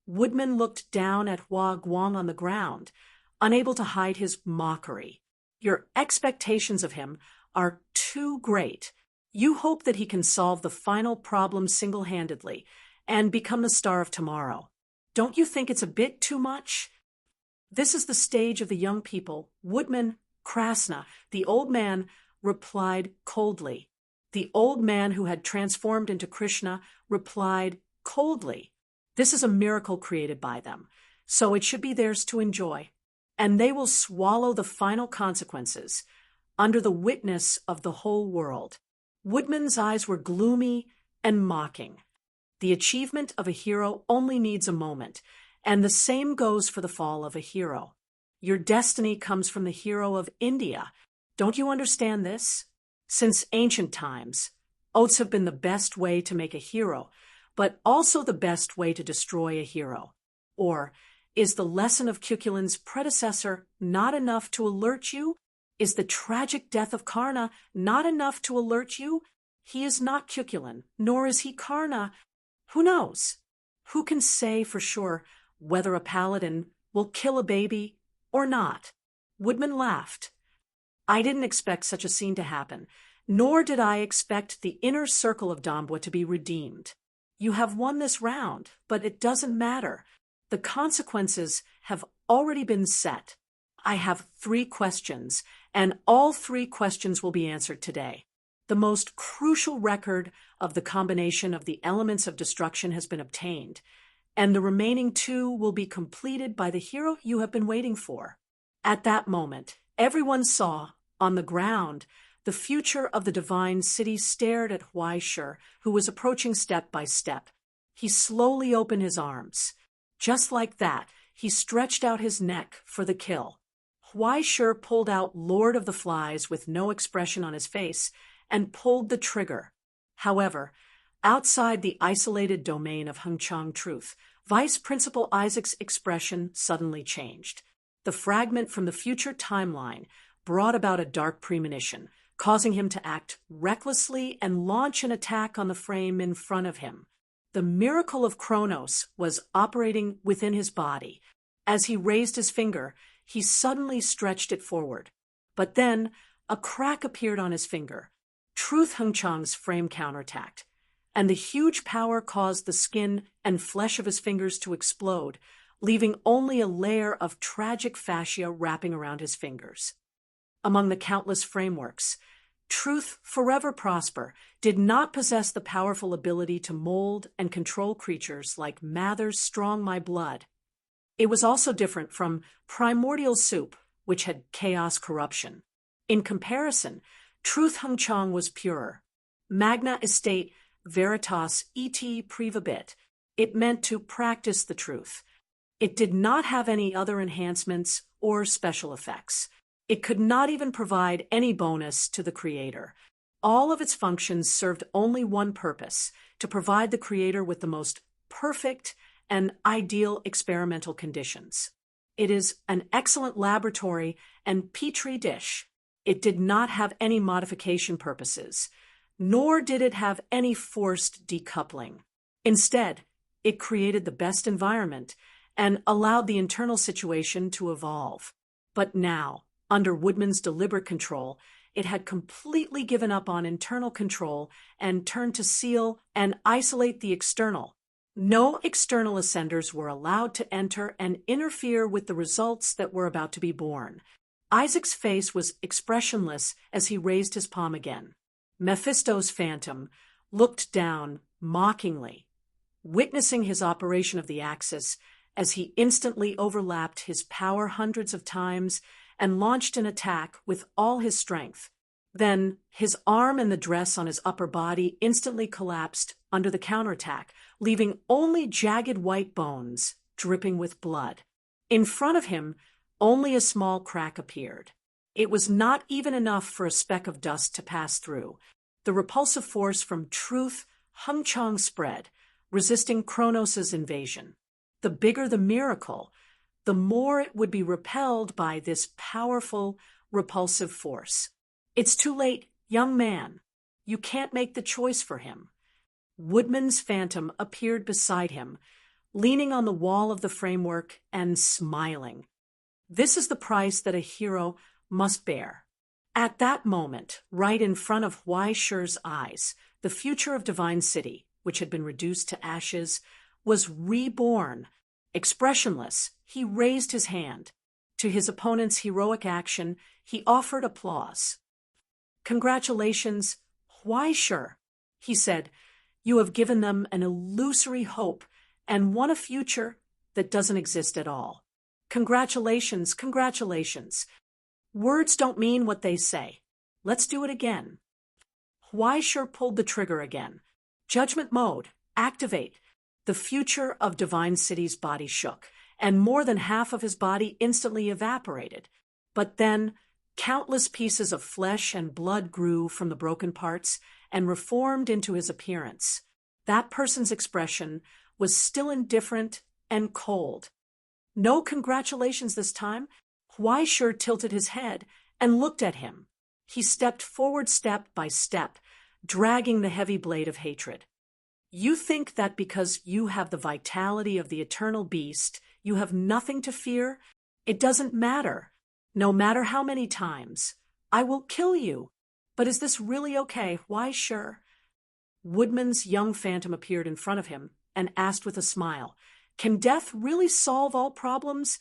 Woodman looked down at Hua Guang on the ground, unable to hide his mockery. Your expectations of him are too great. You hope that he can solve the final problem single-handedly and become the star of tomorrow. Don't you think it's a bit too much? This is the stage of the young people. Woodman Krasna, the old man, replied coldly. The old man who had transformed into Krishna replied coldly. This is a miracle created by them, so it should be theirs to enjoy, and they will swallow the final consequences under the witness of the whole world. Woodman's eyes were gloomy and mocking. The achievement of a hero only needs a moment, and the same goes for the fall of a hero. Your destiny comes from the hero of India. Don't you understand this? Since ancient times, oaths have been the best way to make a hero, but also the best way to destroy a hero. Or, is the lesson of Cuculin's predecessor not enough to alert you? Is the tragic death of Karna not enough to alert you? He is not Cuculin, nor is he Karna. Who knows? Who can say for sure whether a paladin will kill a baby or not? Woodman laughed. I didn't expect such a scene to happen, nor did I expect the inner circle of Danbwa to be redeemed. You have won this round, but it doesn't matter. The consequences have already been set. I have 3 questions, and all 3 questions will be answered today. The most crucial record of the combination of the elements of destruction has been obtained, and the remaining 2 will be completed by the hero you have been waiting for. At that moment, everyone saw, on the ground, the future of the divine city stared at Huai Shi, who was approaching step by step. He slowly opened his arms. Just like that, he stretched out his neck for the kill. Huai Shi pulled out Lord of the Flies with no expression on his face and pulled the trigger. However, outside the isolated domain of Hengchang truth, Vice Principal Isaac's expression suddenly changed. The fragment from the future timeline brought about a dark premonition, causing him to act recklessly and launch an attack on the frame in front of him. The miracle of Kronos was operating within his body. As he raised his finger, he suddenly stretched it forward. But then, a crack appeared on his finger. Truth Hengchang's frame counterattacked, and the huge power caused the skin and flesh of his fingers to explode, leaving only a layer of tragic fascia wrapping around his fingers. Among the countless frameworks, Truth Forever Prosper did not possess the powerful ability to mold and control creatures like Mather's Strong My Blood. It was also different from Primordial Soup, which had chaos corruption. In comparison, Truth Hengchang was purer. Magna Estate Veritas et Prevabit. It meant to practice the truth. It did not have any other enhancements or special effects. It could not even provide any bonus to the creator. All of its functions served only one purpose: to provide the creator with the most perfect and ideal experimental conditions. It is an excellent laboratory and petri dish. It did not have any modification purposes, nor did it have any forced decoupling. Instead, it created the best environment and allowed the internal situation to evolve. But now, under Woodman's deliberate control, it had completely given up on internal control and turned to seal and isolate the external. No external ascenders were allowed to enter and interfere with the results that were about to be born. Isaac's face was expressionless as he raised his palm again. Mephisto's phantom looked down mockingly, witnessing his operation of the axis as he instantly overlapped his power hundreds of times and launched an attack with all his strength. Then his arm and the dress on his upper body instantly collapsed under the counterattack, leaving only jagged white bones dripping with blood. In front of him, only a small crack appeared. It was not even enough for a speck of dust to pass through. The repulsive force from truth hung spread, resisting Kronos' invasion. The bigger the miracle, the more it would be repelled by this powerful, repulsive force. It's too late, young man. You can't make the choice for him. Woodman's phantom appeared beside him, leaning on the wall of the framework and smiling. This is the price that a hero must bear. At that moment, right in front of Huaishir's eyes, the future of Divine City, which had been reduced to ashes, was reborn. Expressionless, he raised his hand. To his opponent's heroic action, he offered applause. "Congratulations, Huaishir," he said. "You have given them an illusory hope and won a future that doesn't exist at all. Congratulations, congratulations. Words don't mean what they say. Let's do it again." Huaishir pulled the trigger again. Judgment mode, activate. The future of Divine City's body shook, and more than half of his body instantly evaporated. But then, countless pieces of flesh and blood grew from the broken parts and reformed into his appearance. That person's expression was still indifferent and cold. No congratulations this time. Huaishir tilted his head and looked at him. He stepped forward step by step, dragging the heavy blade of hatred. "You think that because you have the vitality of the eternal beast, you have nothing to fear? It doesn't matter. No matter how many times. I will kill you. But is this really okay? Huaishir?" Woodman's young phantom appeared in front of him and asked with a smile, "Can death really solve all problems?"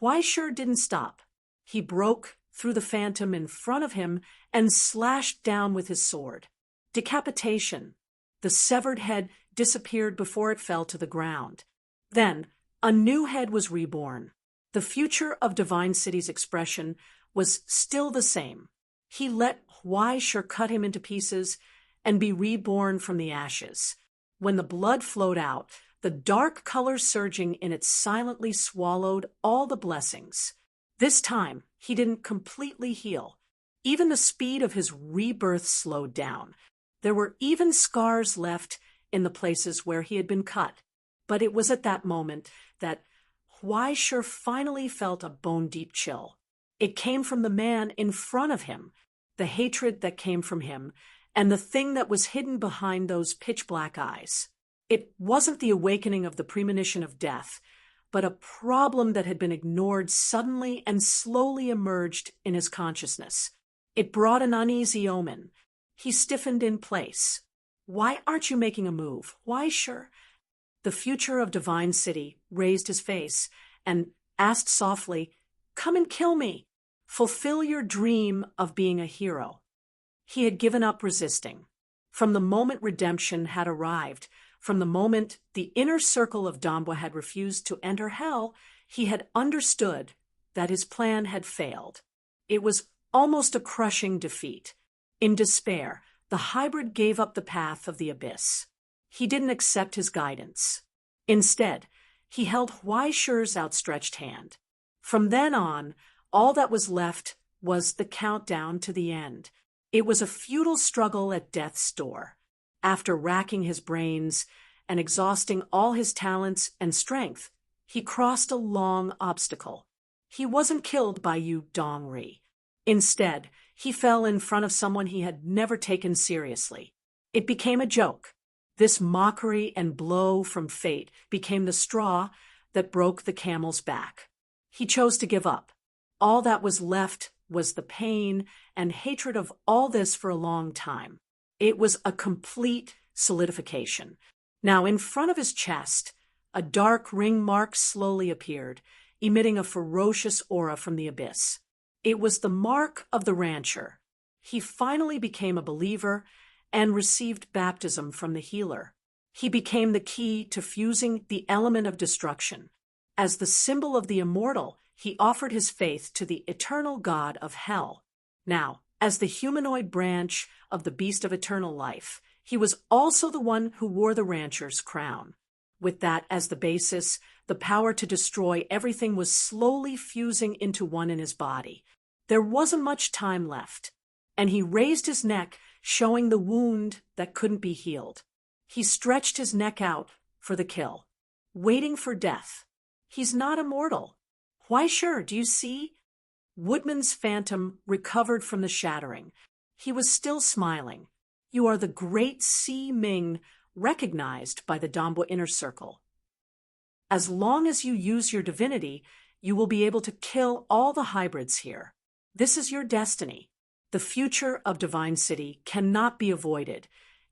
Huaishir didn't stop. He broke through the phantom in front of him and slashed down with his sword. Decapitation. The severed head disappeared before it fell to the ground. Then, a new head was reborn. The future of Divine City's expression was still the same. He let Huaishir cut him into pieces and be reborn from the ashes. When the blood flowed out, the dark color surging in it silently swallowed all the blessings. This time, he didn't completely heal. Even the speed of his rebirth slowed down. There were even scars left in the places where he had been cut. But it was at that moment that Huaishir finally felt a bone-deep chill. It came from the man in front of him, the hatred that came from him, and the thing that was hidden behind those pitch-black eyes. It wasn't the awakening of the premonition of death, but a problem that had been ignored suddenly and slowly emerged in his consciousness. It brought an uneasy omen. He stiffened in place. "Why aren't you making a move? Huaishir?" The future of Divine City raised his face and asked softly, "Come and kill me. Fulfill your dream of being a hero." He had given up resisting. From the moment redemption had arrived, from the moment the inner circle of Dambwa had refused to enter hell, he had understood that his plan had failed. It was almost a crushing defeat. In despair, the hybrid gave up the path of the abyss. He didn't accept his guidance. Instead, he held Huaishir's outstretched hand. From then on, all that was left was the countdown to the end. It was a futile struggle at death's door. After racking his brains and exhausting all his talents and strength, he crossed a long obstacle. He wasn't killed by Yu Dongri. Instead, he fell in front of someone he had never taken seriously. It became a joke. This mockery and blow from fate became the straw that broke the camel's back. He chose to give up. All that was left was the pain and hatred of all this for a long time. It was a complete solidification. Now, in front of his chest, a dark ring mark slowly appeared, emitting a ferocious aura from the abyss. It was the mark of the rancher. He finally became a believer and received baptism from the healer. He became the key to fusing the element of destruction. As the symbol of the immortal, he offered his faith to the eternal god of hell. Now, As the humanoid branch of the beast of eternal life, he was also the one who wore the rancher's crown. With that as the basis, the power to destroy everything was slowly fusing into one in his body. There wasn't much time left, and he raised his neck, showing the wound that couldn't be healed. He stretched his neck out for the kill, waiting for death. He's not immortal. Why sure, do you see? Woodman's phantom recovered from the shattering. He was still smiling. You are the great Si Ming, recognized by the Dambwa inner circle. As long as you use your divinity, you will be able to kill all the hybrids here. This is your destiny. The future of Divine City cannot be avoided,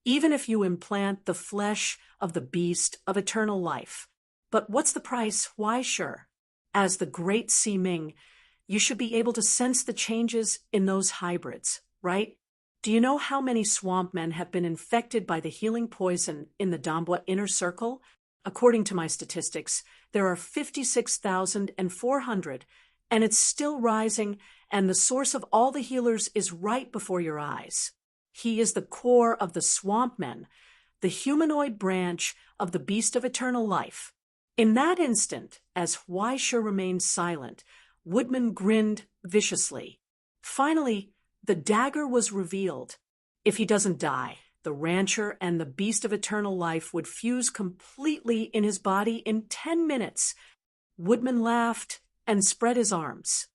even if you implant the flesh of the beast of eternal life. But what's the price? Why sure. As the great Si Ming, you should be able to sense the changes in those hybrids, right? Do you know how many swamp men have been infected by the healing poison in the Dambwa inner circle? According to my statistics, there are 56,400, and it's still rising, and the source of all the healers is right before your eyes. He is the core of the swamp men, the humanoid branch of the beast of eternal life. In that instant, as Huaisha remained silent, Woodman grinned viciously. Finally, the dagger was revealed. If he doesn't die, the rancher and the beast of eternal life would fuse completely in his body in 10 minutes. Woodman laughed and spread his arms.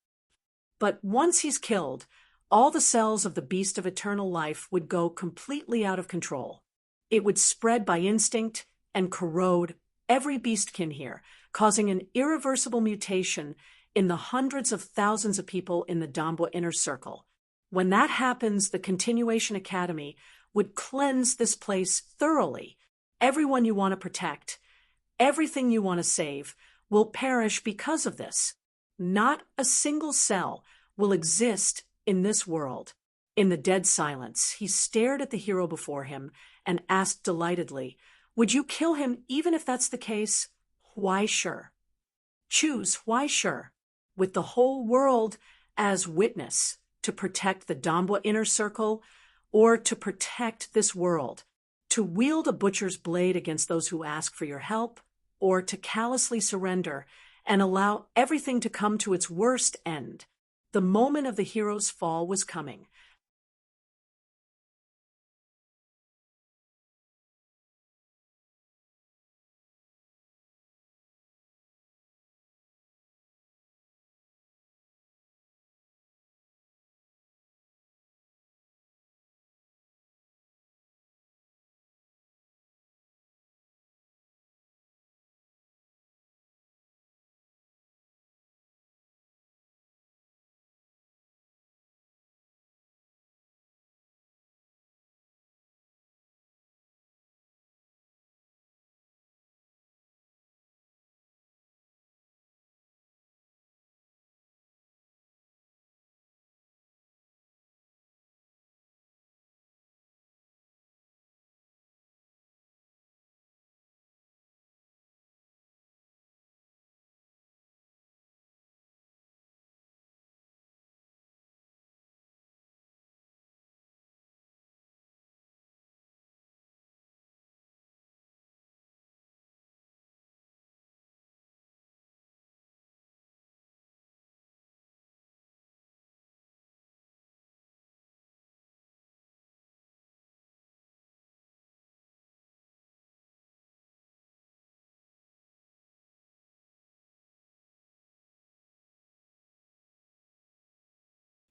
But once he's killed, all the cells of the beast of eternal life would go completely out of control. It would spread by instinct and corrode every beastkin here, causing an irreversible mutation in the hundreds of thousands of people in the Dambwa inner circle. When that happens, the Continuation Academy would cleanse this place thoroughly. Everyone you want to protect, everything you want to save, will perish because of this. Not a single cell will exist in this world. In the dead silence, he stared at the hero before him and asked delightedly, "Would you kill him even if that's the case?" Why sure. Choose why sure, with the whole world as witness, to protect the Dambwa inner circle or to protect this world, to wield a butcher's blade against those who ask for your help, or to callously surrender and allow everything to come to its worst end. The moment of the hero's fall was coming.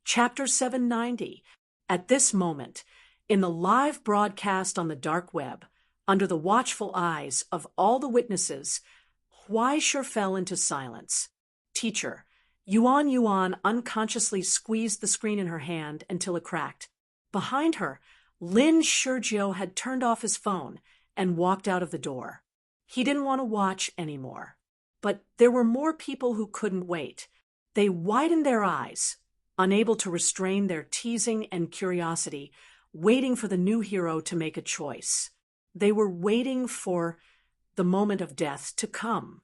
Chapter 790. At this moment, in the live broadcast on the dark web, under the watchful eyes of all the witnesses, Huaisha fell into silence. Teacher, Yuan unconsciously squeezed the screen in her hand until it cracked. Behind her, Lin Shurgio had turned off his phone and walked out of the door. He didn't want to watch anymore. But there were more people who couldn't wait. They widened their eyes, unable to restrain their teasing and curiosity, waiting for the new hero to make a choice. They were waiting for the moment of death to come.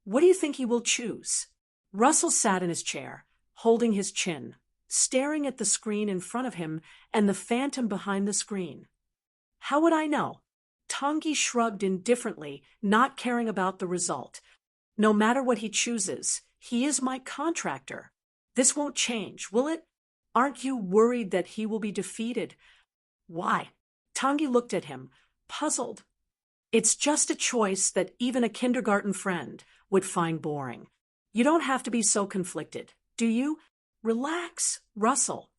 What do you think he will choose? Russell sat in his chair, holding his chin, staring at the screen in front of him and the phantom behind the screen. How would I know? Tangi shrugged indifferently, not caring about the result. No matter what he chooses, he is my contractor. This won't change, will it? Aren't you worried that he will be defeated? Why? Tangi looked at him, puzzled. It's just a choice that even a kindergarten friend would find boring. You don't have to be so conflicted, do you? Relax, Russell,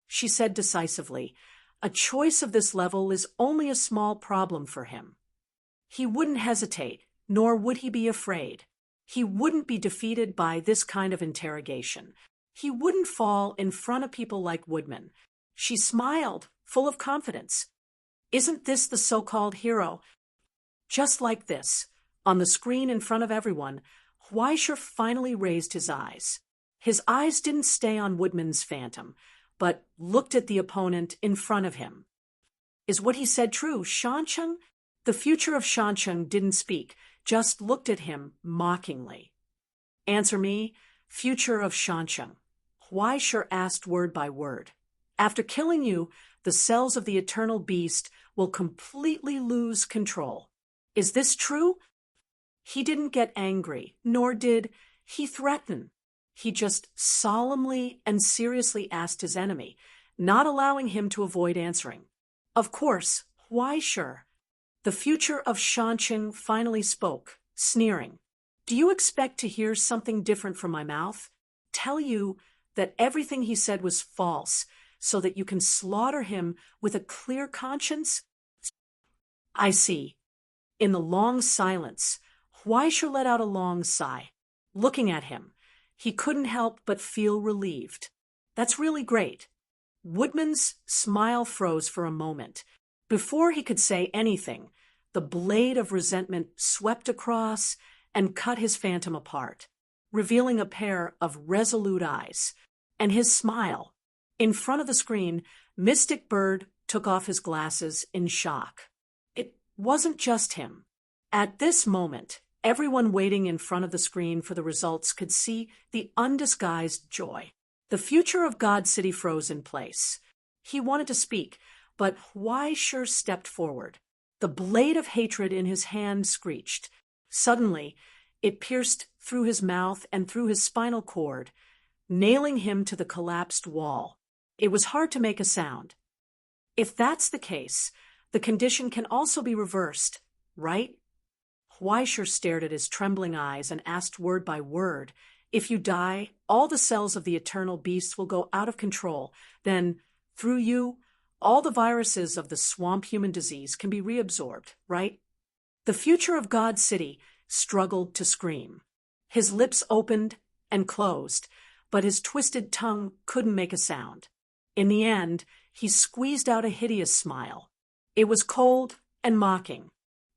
she said decisively. A choice of this level is only a small problem for him. He wouldn't hesitate, nor would he be afraid. He wouldn't be defeated by this kind of interrogation. He wouldn't fall in front of people like Woodman. She smiled, full of confidence. Isn't this the so-called hero? Just like this, on the screen in front of everyone, Weischer finally raised his eyes. His eyes didn't stay on Woodman's phantom, but looked at the opponent in front of him. Is what he said true, Shancheng? The future of Shancheng didn't speak, just looked at him mockingly. Answer me, future of Shancheng. Weischer asked word by word. After killing you, the cells of the eternal beast will completely lose control. Is this true? He didn't get angry, nor did he threaten. He just solemnly and seriously asked his enemy, not allowing him to avoid answering. Of course, Weischer. The future of Shancheng finally spoke, sneering. Do you expect to hear something different from my mouth? Tell you that everything he said was false, so that you can slaughter him with a clear conscience? I see. In the long silence, Weischer let out a long sigh. Looking at him, he couldn't help but feel relieved. That's really great. Woodman's smile froze for a moment. Before he could say anything, the blade of resentment swept across and cut his phantom apart, revealing a pair of resolute eyes. And his smile. In front of the screen, Mystic Bird took off his glasses in shock. It wasn't just him. At this moment, everyone waiting in front of the screen for the results could see the undisguised joy. The future of God City froze in place. He wanted to speak, but Weischer stepped forward. The blade of hatred in his hand screeched. Suddenly, it pierced through his mouth and through his spinal cord, nailing him to the collapsed wall. It was hard to make a sound. If that's the case, the condition can also be reversed, right? Weischer stared at his trembling eyes and asked word by word, if you die, all the cells of the eternal beast will go out of control. Then, through you, all the viruses of the swamp human disease can be reabsorbed, right? The future of God City struggled to scream. His lips opened and closed, but his twisted tongue couldn't make a sound. In the end, he squeezed out a hideous smile. It was cold and mocking.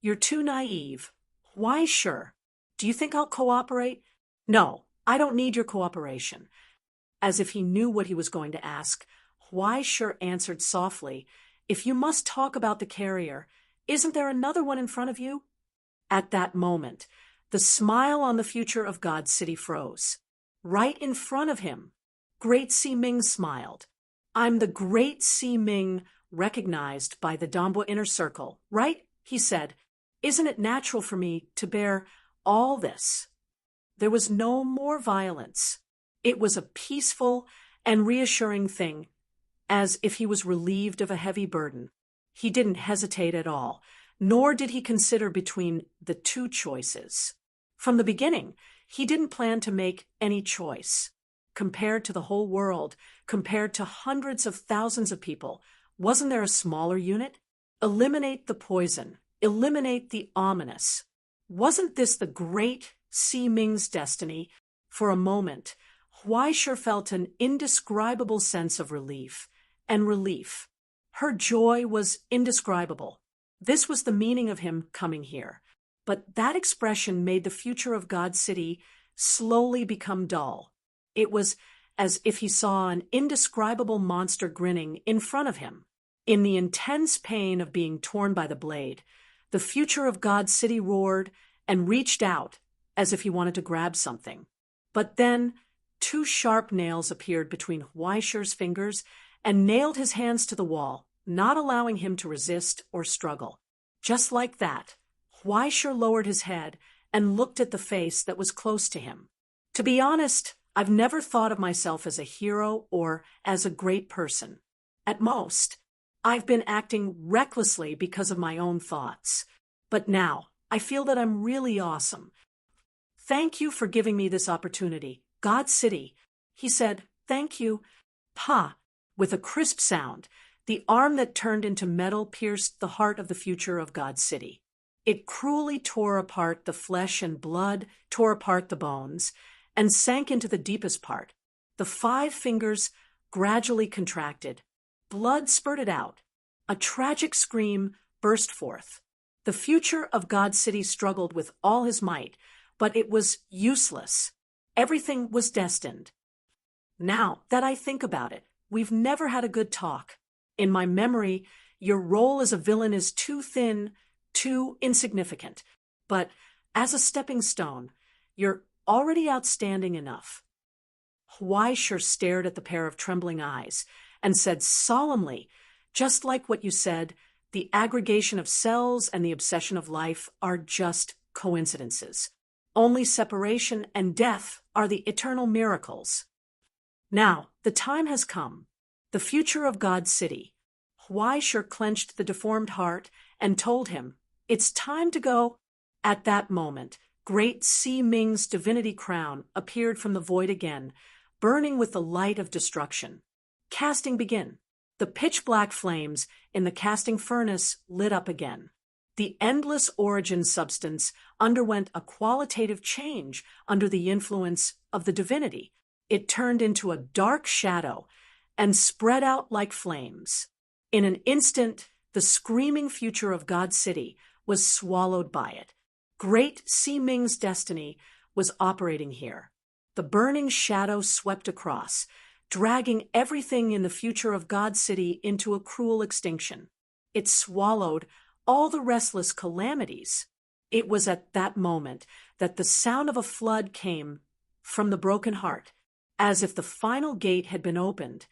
You're too naive. Why sure? Do you think I'll cooperate? No, I don't need your cooperation. As if he knew what he was going to ask, Weischer answered softly, if you must talk about the carrier, isn't there another one in front of you? At that moment, the smile on the future of God City froze. Right in front of him, Great Si Ming smiled. I'm the Great Si Ming recognized by the Dambwa Inner Circle, right? He said. Isn't it natural for me to bear all this? There was no more violence. It was a peaceful and reassuring thing, as if he was relieved of a heavy burden. He didn't hesitate at all, nor did he consider between the two choices. From the beginning, he didn't plan to make any choice. Compared to the whole world, compared to hundreds of thousands of people, wasn't there a smaller unit? Eliminate the poison, eliminate the ominous. Wasn't this the Great Si Ming's destiny? For a moment, Weischer felt an indescribable sense of relief. And relief. Her joy was indescribable. This was the meaning of him coming here. But that expression made the future of God City slowly become dull. It was as if he saw an indescribable monster grinning in front of him. In the intense pain of being torn by the blade, the future of God City roared and reached out as if he wanted to grab something. But then 2 sharp nails appeared between Huaisher's fingers and nailed his hands to the wall, not allowing him to resist or struggle. Just like that, Huaisher lowered his head and looked at the face that was close to him. To be honest, I've never thought of myself as a hero or as a great person. At most, I've been acting recklessly because of my own thoughts. But now, I feel that I'm really awesome. Thank you for giving me this opportunity, God City. He said, thank you. Pa. With a crisp sound, the arm that turned into metal pierced the heart of the future of God City. It cruelly tore apart the flesh and blood, tore apart the bones, and sank into the deepest part. The 5 fingers gradually contracted. Blood spurted out. A tragic scream burst forth. The future of God City struggled with all his might, but it was useless. Everything was destined. Now that I think about it, we've never had a good talk. In my memory, your role as a villain is too thin, too insignificant. But as a stepping stone, you're already outstanding enough. Huaisher stared at the pair of trembling eyes and said solemnly, just like what you said, the aggregation of cells and the obsession of life are just coincidences. Only separation and death are the eternal miracles. Now, the time has come. The future of God City. Huaisher clenched the deformed heart and told him, it's time to go. At that moment, great Si Ming's divinity crown appeared from the void again, burning with the light of destruction. Casting begin. The pitch-black flames in the casting furnace lit up again. The endless origin substance underwent a qualitative change under the influence of the divinity. It turned into a dark shadow and spread out like flames. In an instant, the screaming future of God City was swallowed by it. Great Si Ming's destiny was operating here. The burning shadow swept across, dragging everything in the future of God City into a cruel extinction. It swallowed all the restless calamities. It was at that moment that the sound of a flood came from the broken heart, as if the final gate had been opened.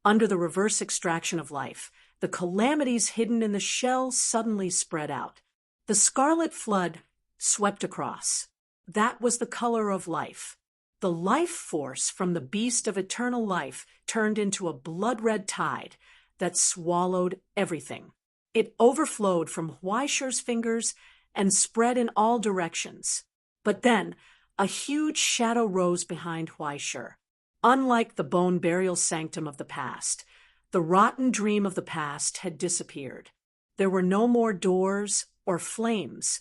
Under the reverse extraction of life, the calamities hidden in the shell suddenly spread out. The scarlet flood swept across. That was the color of life. The life force from the beast of eternal life turned into a blood-red tide that swallowed everything. It overflowed from Huaisher's fingers and spread in all directions. But then, a huge shadow rose behind Huaisher. Unlike the bone burial sanctum of the past, the rotten dream of the past had disappeared. There were no more doors or flames,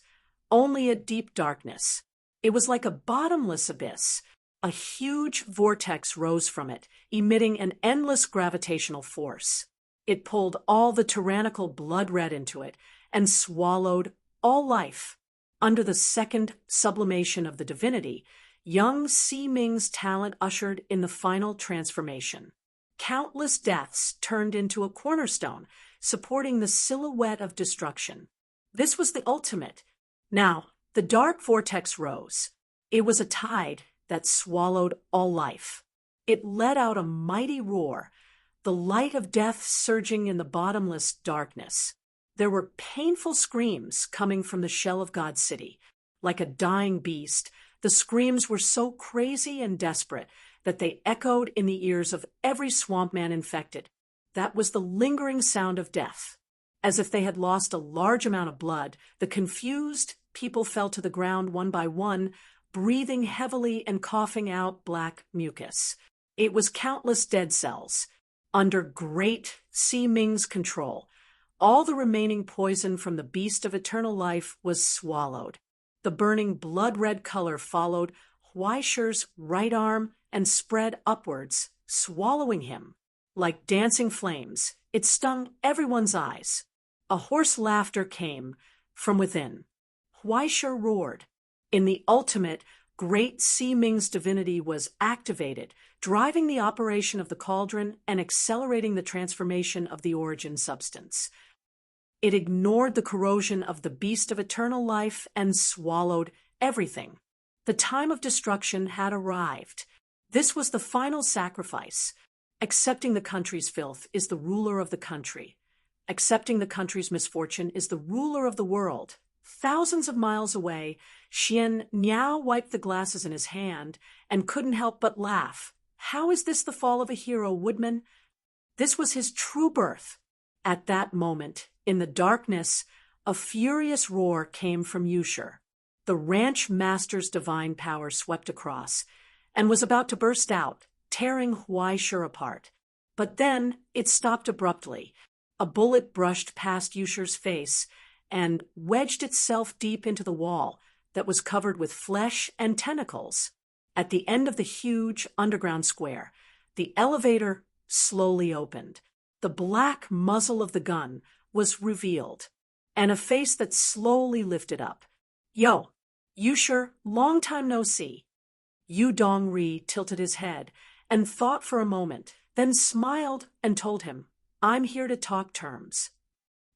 only a deep darkness. It was like a bottomless abyss. A huge vortex rose from it, emitting an endless gravitational force. It pulled all the tyrannical blood red into it and swallowed all life. Under the second sublimation of the divinity, young Si Ming's talent ushered in the final transformation. Countless deaths turned into a cornerstone, supporting the silhouette of destruction. This was the ultimate. Now, the dark vortex rose. It was a tide that swallowed all life. It let out a mighty roar, the light of death surging in the bottomless darkness. There were painful screams coming from the shell of God City. Like a dying beast, the screams were so crazy and desperate that they echoed in the ears of every swamp man infected. That was the lingering sound of death. As if they had lost a large amount of blood, the confused people fell to the ground one by one, breathing heavily and coughing out black mucus. It was countless dead cells. Under great Si Ming's control, all the remaining poison from the beast of eternal life was swallowed. The burning blood-red color followed Huaisher's right arm and spread upwards, swallowing him. Like dancing flames, it stung everyone's eyes. A hoarse laughter came from within. Huaisher roared. In the ultimate, great Si Ming's divinity was activated, driving the operation of the cauldron and accelerating the transformation of the origin substance. It ignored the corrosion of the beast of eternal life and swallowed everything. The time of destruction had arrived. This was the final sacrifice. Accepting the country's filth is the ruler of the country. Accepting the country's misfortune is the ruler of the world. Thousands of miles away, Xian Niao wiped the glasses in his hand and couldn't help but laugh. How is this the fall of a hero, Woodman? This was his true birth. At that moment, in the darkness, a furious roar came from Yusher. The ranch master's divine power swept across and was about to burst out, tearing Huaisher apart. But then it stopped abruptly. A bullet brushed past Yusher's face and wedged itself deep into the wall that was covered with flesh and tentacles. At the end of the huge underground square, the elevator slowly opened. The black muzzle of the gun was revealed, and a face that slowly lifted up. "Yo, Yusher, long time no see." Yu Dongri tilted his head and thought for a moment, then smiled and told him, "I'm here to talk terms."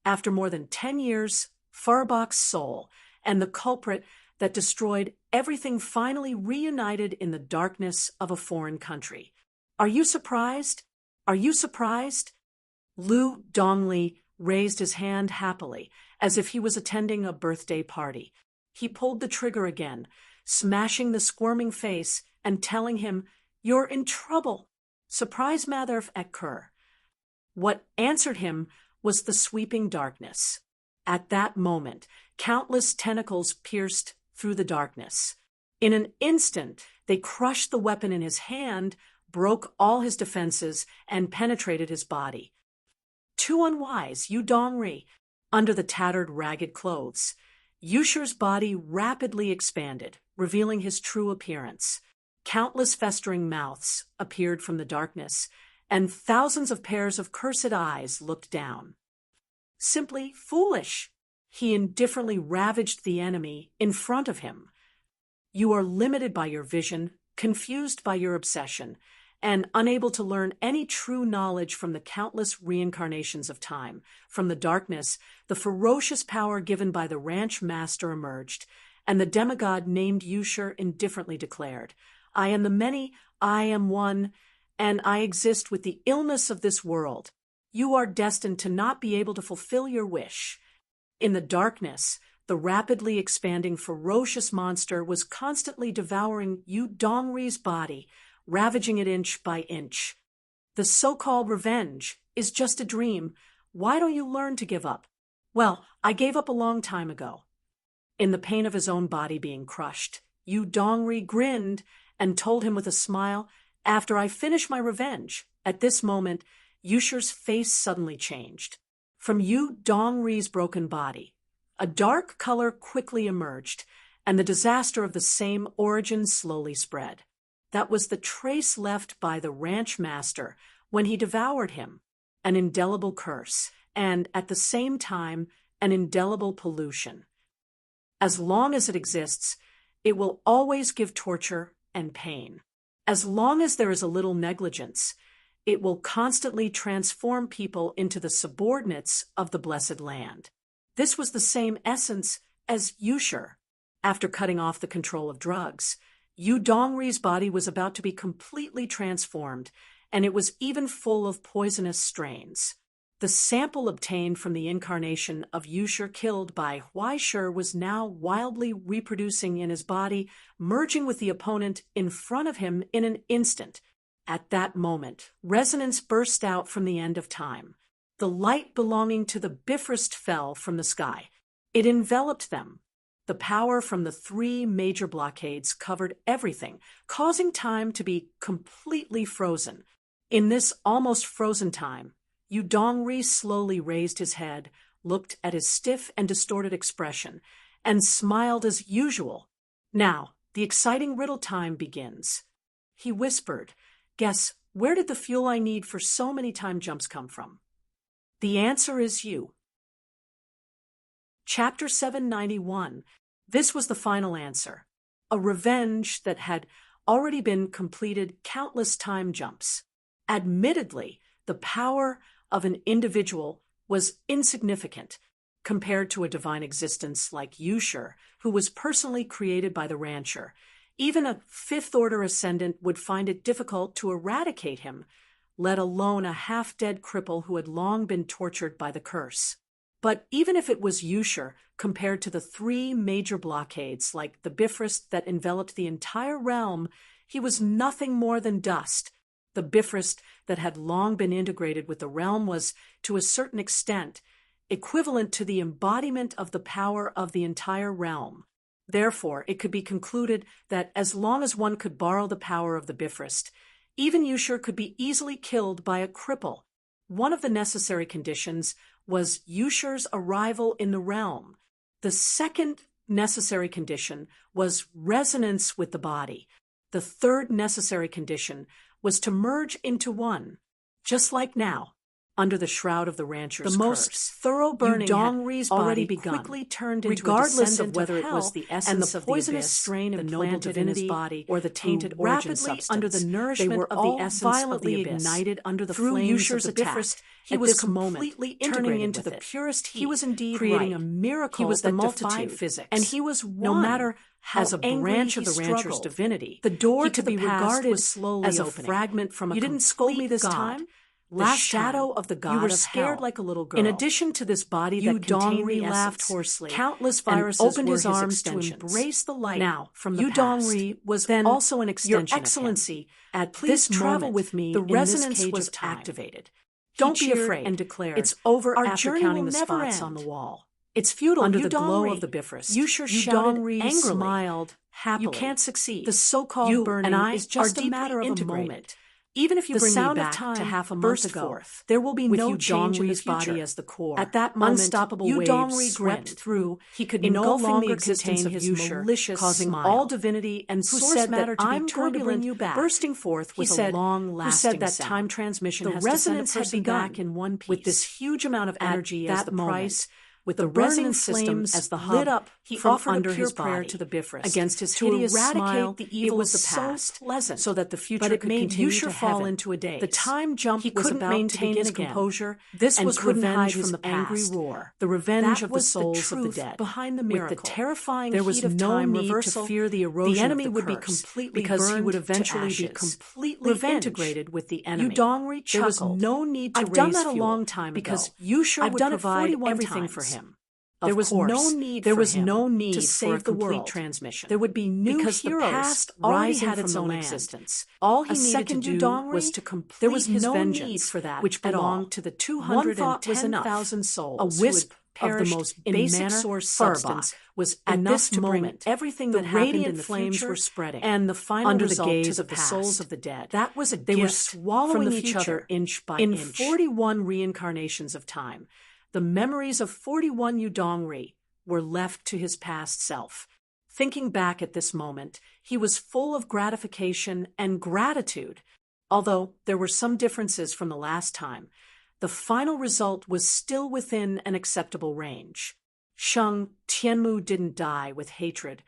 After more than 10 years, Farbach's soul and the culprit that destroyed everything finally reunited in the darkness of a foreign country. Are you surprised? Are you surprised? Lu Dongli raised his hand happily, as if he was attending a birthday party. He pulled the trigger again, smashing the squirming face and telling him, "You're in trouble. Surprise Matherf at Kur." What answered him was the sweeping darkness. At that moment, countless tentacles pierced through the darkness. In an instant, they crushed the weapon in his hand, broke all his defenses, and penetrated his body. Too unwise, Yu Dongri, under the tattered, ragged clothes. Yusher's body rapidly expanded, revealing his true appearance. Countless festering mouths appeared from the darkness, and thousands of pairs of cursed eyes looked down. Simply foolish. He indifferently ravaged the enemy in front of him. You are limited by your vision, confused by your obsession, and unable to learn any true knowledge from the countless reincarnations of time. From the darkness, the ferocious power given by the ranch master emerged, and the demigod named Yusher indifferently declared, "I am the many, I am one, and I exist with the illness of this world. You are destined to not be able to fulfill your wish." In the darkness, the rapidly expanding ferocious monster was constantly devouring Yu Dongri's body, ravaging it inch by inch. The so-called revenge is just a dream. Why don't you learn to give up? Well, I gave up a long time ago. In the pain of his own body being crushed, Yu Dongri grinned and told him with a smile, "After I finish my revenge." At this moment, Yusher's face suddenly changed. From Yu Dongri's broken body, a dark color quickly emerged, and the disaster of the same origin slowly spread. That was the trace left by the ranch master when he devoured him, an indelible curse, and at the same time, an indelible pollution. As long as it exists, it will always give torture and pain. As long as there is a little negligence, it will constantly transform people into the subordinates of the blessed land. This was the same essence as Yusher. After cutting off the control of drugs, Yu Dongri's body was about to be completely transformed, and it was even full of poisonous strains. The sample obtained from the incarnation of Yusher killed by Huaisher was now wildly reproducing in his body, merging with the opponent in front of him in an instant. At that moment, resonance burst out from the end of time. The light belonging to the Bifrost fell from the sky. It enveloped them. The power from the 3 major blockades covered everything, causing time to be completely frozen. In this almost frozen time, Yu Dongri slowly raised his head, looked at his stiff and distorted expression, and smiled as usual. Now, the exciting riddle time begins. He whispered, "Guess, where did the fuel I need for so many time jumps come from?" The answer is you. Chapter 791. This was the final answer. A revenge that had already been completed countless time jumps. Admittedly, the power of an individual was insignificant compared to a divine existence like Yusher, who was personally created by the rancher. Even a fifth-order ascendant would find it difficult to eradicate him, let alone a half-dead cripple who had long been tortured by the curse. But even if it was Ushur, compared to the 3 major blockades like the Bifrost that enveloped the entire realm, he was nothing more than dust. The Bifrost that had long been integrated with the realm was, to a certain extent, equivalent to the embodiment of the power of the entire realm. Therefore, it could be concluded that as long as one could borrow the power of the Bifrost, even Ushur could be easily killed by a cripple. One of the necessary conditions was Ushur's arrival in the realm. The second necessary condition was resonance with the body. The third necessary condition was to merge into one, just like now, under the shroud of the rancher's curse. The most thorough burning Udongri's had already body begun, quickly turned into regardless a of whether it was hell, the and essence the of the poisonous abyss, strain the noble implanted in his divinity, body, or the tainted origin rapidly substance. under the nourishment They were of all the essence violently of the abyss. ignited under the Through flames Ushur's of the attack, Bifrost. he At was this completely moment, turning into with the it. purest heat. He was indeed creating right. a miracle He was that the multitude, defied physics. and he was No one. matter how As a angry branch of he the rancher's struggled, divinity, the door he to could the be past regarded was slowly as a opening. fragment from a You didn't scold me this God. time? The Last shadow time, of the god you were of scared hell. like a little girl. In addition to this body that contained the laughed essence, hoarsely. countless and viruses opened were his arms extensions. to embrace the light Now, from the Udongri past. was Then, also an extension Your Excellency, of him. at Please this travel moment, with me. the In this resonance cage was of time. activated. Don't He be cheered afraid and declared, It's over "Our after journey counting will the never spots end." on the wall. It's futile. Under Udongri. the glow of the Bifrost, Ushur shouted Udongri angrily. smiled happily. You can't succeed. The so-called You burning and I is just are a matter of deeply a moment. integrated. Even if you The bring sound me of back time to half a month burst ago, forth, there will be with no change in the Udongri's future. body as the core. At that moment, Unstoppable Udongri waves swept swept through. He could in no engulfing longer the existence contain of his Ushur, malicious causing smile. all divinity and Who source said that matter to I'm be going to bring turbulent, you back? bursting forth He with said, a long-lasting who said that sound. time transmission The has to send a resonance had person begun back in one piece. with this huge amount of energy At as the that moment, price, with the the burning resonance system flames as the lit hub, up he from offered a under pure his prayer body to the Bifrost. against his To hideous eradicate smile. the evil It was of the past, so pleasant, so that the future but it could made continue Ushur to fall heaven. into a daze. The time jump he was couldn't about maintain to begin his again. composure. This and was couldn't hide revenge from from the the angry past. roar. The revenge That of the was souls of the truth dead. behind the With miracle. the terrifying There was heat of no time need reversal, to fear the erosion the enemy of the would be curse, completely because he burned would to eventually be ashes. completely Revenge. integrated with the enemy. Udongri There was chuckled. no need to I've done raise that a fuel, long time because ago. Ushur I've would done it provide 41 everything times. for him. Of There was course, no need there for was him no need to for save a the complete world. transmission. There would be new because heroes the past already rising had from its the own land. existence. All he A needed to second do Udongri, was to complete there was his no vengeance, need for that which at all. belonged to the One thought was enough. 210,000 souls. A wisp who had of the perished most in basic manner source far substance back. was At enough this to bring moment, everything the that happened radiant in the flames future were spreading, and the final under the result gaze to of the the souls past. of the dead. That was a They were gift swallowing from the each future, other inch by in inch. 41 reincarnations of time. The memories of 41 Udongri were left to his past self. Thinking back at this moment, he was full of gratification and gratitude. Although there were some differences from the last time, the final result was still within an acceptable range. Sheng Tianmu didn't die with hatred.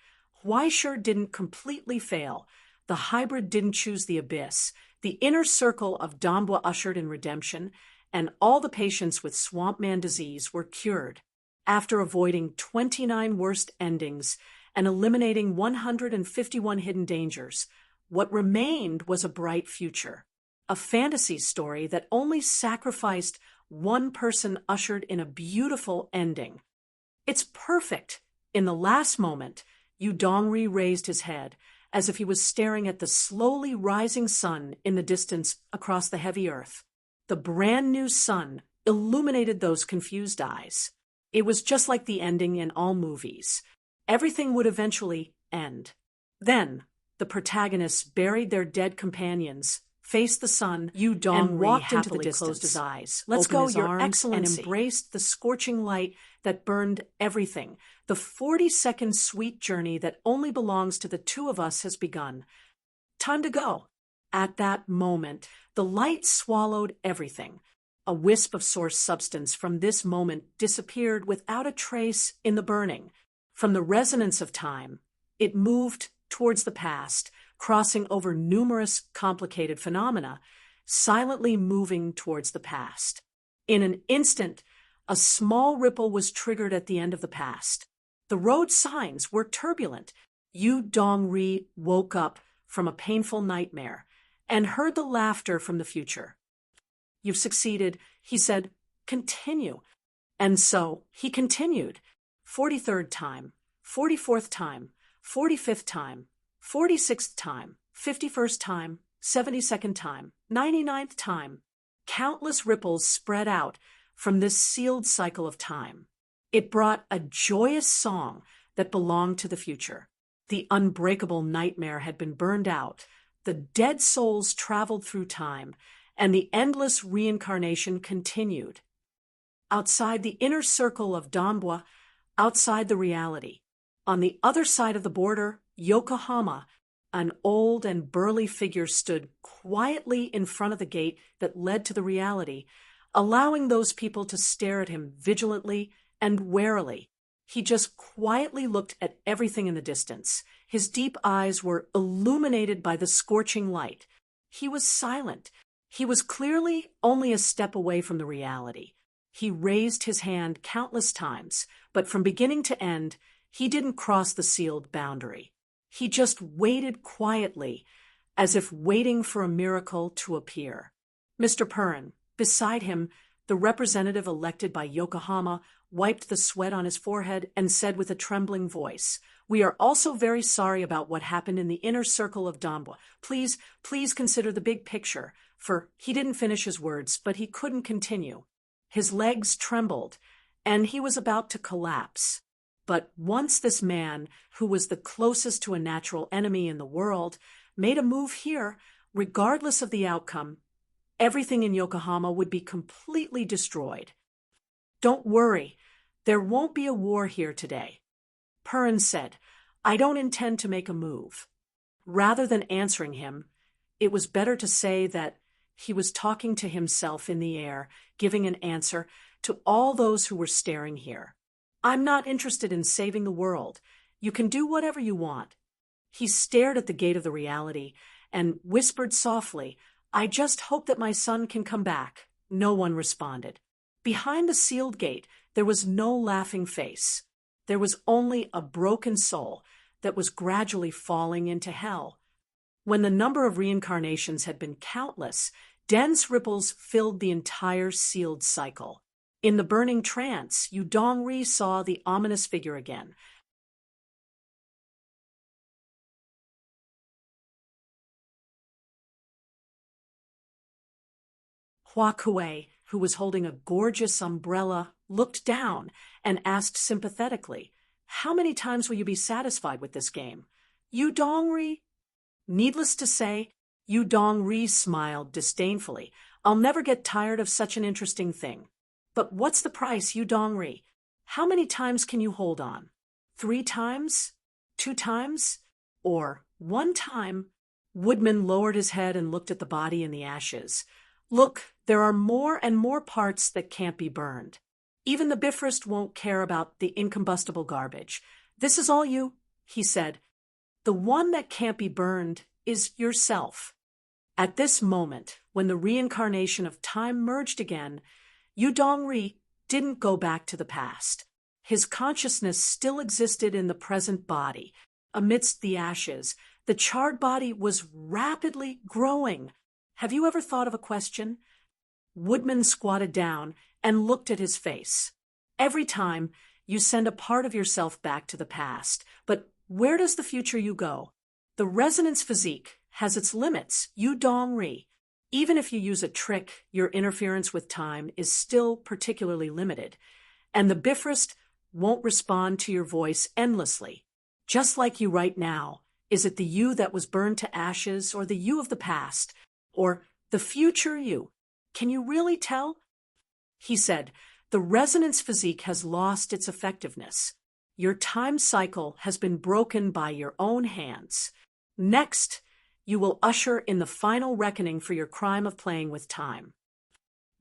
Huaishur didn't completely fail. The hybrid didn't choose the abyss. The inner circle of Dambwa ushered in redemption, and all the patients with Swampman disease were cured. After avoiding 29 worst endings and eliminating 151 hidden dangers, what remained was a bright future. A fantasy story that only sacrificed one person ushered in a beautiful ending. It's perfect. In the last moment, Udongri raised his head, as if he was staring at the slowly rising sun in the distance across the heavy earth. The brand new sun illuminated those confused eyes. It was just like the ending in all movies. Everything would eventually end. Then, the protagonists buried their dead companions, faced the sun, and walked into the distance. Closed his eyes. Let's opened go, his Your arms, Excellency. and embraced the scorching light that burned everything. The 40-second sweet journey that only belongs to the two of us has begun. Time to go. At that moment, the light swallowed everything. A wisp of source substance from this moment disappeared without a trace in the burning. From the resonance of time, it moved towards the past, crossing over numerous complicated phenomena, silently moving towards the past. In an instant, a small ripple was triggered at the end of the past. The road signs were turbulent. Yu Dongri woke up from a painful nightmare and heard the laughter from the future. "You've succeeded," he said. "Continue." And so he continued. 43rd time, 44th time, 45th time, 46th time, 51st time, 72nd time, 99th time. Countless ripples spread out from this sealed cycle of time. It brought a joyous song that belonged to the future. The unbreakable nightmare had been burned out, the dead souls traveled through time, and the endless reincarnation continued. Outside the inner circle of Donbwa, outside the reality, on the other side of the border, Yokohama, an old and burly figure stood quietly in front of the gate that led to the reality, allowing those people to stare at him vigilantly and warily. He just quietly looked at everything in the distance. His deep eyes were illuminated by the scorching light. He was silent. He was clearly only a step away from the reality. He raised his hand countless times, but from beginning to end, he didn't cross the sealed boundary. He just waited quietly, as if waiting for a miracle to appear. Mr. Purin, beside him, the representative elected by Yokohama, wiped the sweat on his forehead and said with a trembling voice, "We are also very sorry about what happened in the inner circle of Donbwa. Please consider the big picture." For he didn't finish his words, but he couldn't continue. His legs trembled, and he was about to collapse. But once this man, who was the closest to a natural enemy in the world, made a move here, regardless of the outcome, everything in Yokohama would be completely destroyed. "Don't worry, there won't be a war here today." Purin said, "I don't intend to make a move." Rather than answering him, it was better to say that he was talking to himself in the air, giving an answer to all those who were staring here. "I'm not interested in saving the world. You can do whatever you want." He stared at the gate of the reality and whispered softly, "I just hope that my son can come back." No one responded. Behind the sealed gate, there was no laughing face. There was only a broken soul that was gradually falling into hell. When the number of reincarnations had been countless, dense ripples filled the entire sealed cycle. In the burning trance, Yu Dongri saw the ominous figure again. Hua Kuei, who was holding a gorgeous umbrella, looked down and asked sympathetically, "How many times will you be satisfied with this game?" "Yu Dongri?" Needless to say, Yu Dongri smiled disdainfully. "I'll never get tired of such an interesting thing." "But what's the price, Yu Dongri? How many times can you hold on? 3 times? 2 times? Or 1 time?" Woodman lowered his head and looked at the body in the ashes. "Look, there are more and more parts that can't be burned. Even the Bifrost won't care about the incombustible garbage. This is all you," he said. "The one that can't be burned is yourself." At this moment, when the reincarnation of time merged again, Yu Dongri didn't go back to the past. His consciousness still existed in the present body. Amidst the ashes, the charred body was rapidly growing. Have you ever thought of a question? Woodman squatted down and looked at his face. Every time, you send a part of yourself back to the past. But where does the future you go? The resonance physique has its limits, Yu Dongri. Even if you use a trick, your interference with time is still particularly limited. And the Bifrost won't respond to your voice endlessly. Just like you right now, is it the you that was burned to ashes, or the you of the past, or the future you? Can you really tell? He said, "The resonance physique has lost its effectiveness. Your time cycle has been broken by your own hands. Next, you will usher in the final reckoning for your crime of playing with time."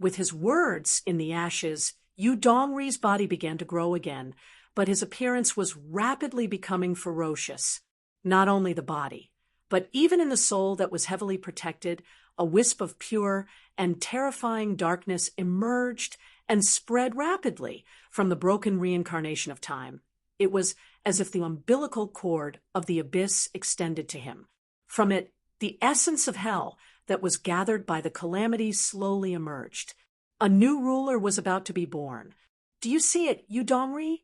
With his words in the ashes, Yu Dongri's body began to grow again, but his appearance was rapidly becoming ferocious. Not only the body, but even in the soul that was heavily protected, a wisp of pure and terrifying darkness emerged and spread rapidly from the broken reincarnation of time. It was as if the umbilical cord of the abyss extended to him. From it, the essence of hell that was gathered by the calamity slowly emerged. A new ruler was about to be born. Do you see it, Yu Dongri?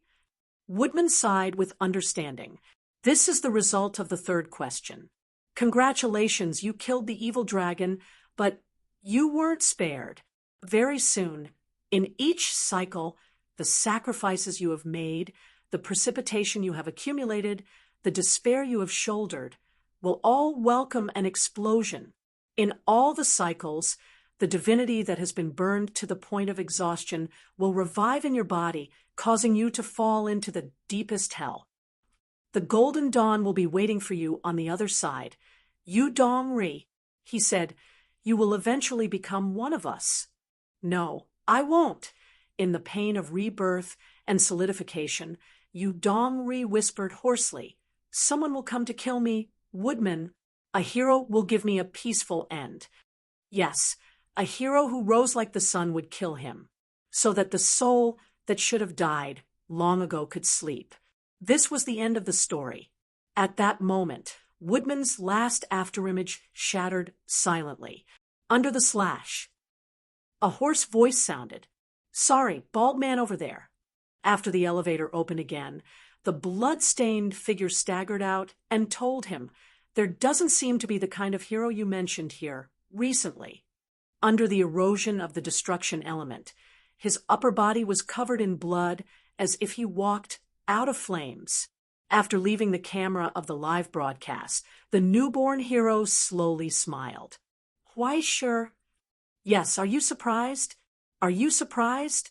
Woodman sighed with understanding. This is the result of the third question. Congratulations, you killed the evil dragon, but you weren't spared. Very soon, in each cycle, the sacrifices you have made, the precipitation you have accumulated, the despair you have shouldered, will all welcome an explosion. In all the cycles, the divinity that has been burned to the point of exhaustion will revive in your body, causing you to fall into the deepest hell. The golden dawn will be waiting for you on the other side. Yu Dongri, he said, you will eventually become one of us. No, I won't. In the pain of rebirth and solidification, Yu Dongri whispered hoarsely, someone will come to kill me, Woodman. A hero will give me a peaceful end. Yes, a hero who rose like the sun would kill him, so that the soul that should have died long ago could sleep. This was the end of the story. At that moment, Woodman's last afterimage shattered silently. Under the slash, a hoarse voice sounded. Sorry, bald man over there. After the elevator opened again, the blood-stained figure staggered out and told him, there doesn't seem to be the kind of hero you mentioned here recently. Under the erosion of the destruction element, his upper body was covered in blood as if he walked out of flames. After leaving the camera of the live broadcast, the newborn hero slowly smiled. Why, sure. Yes, are you surprised? Are you surprised?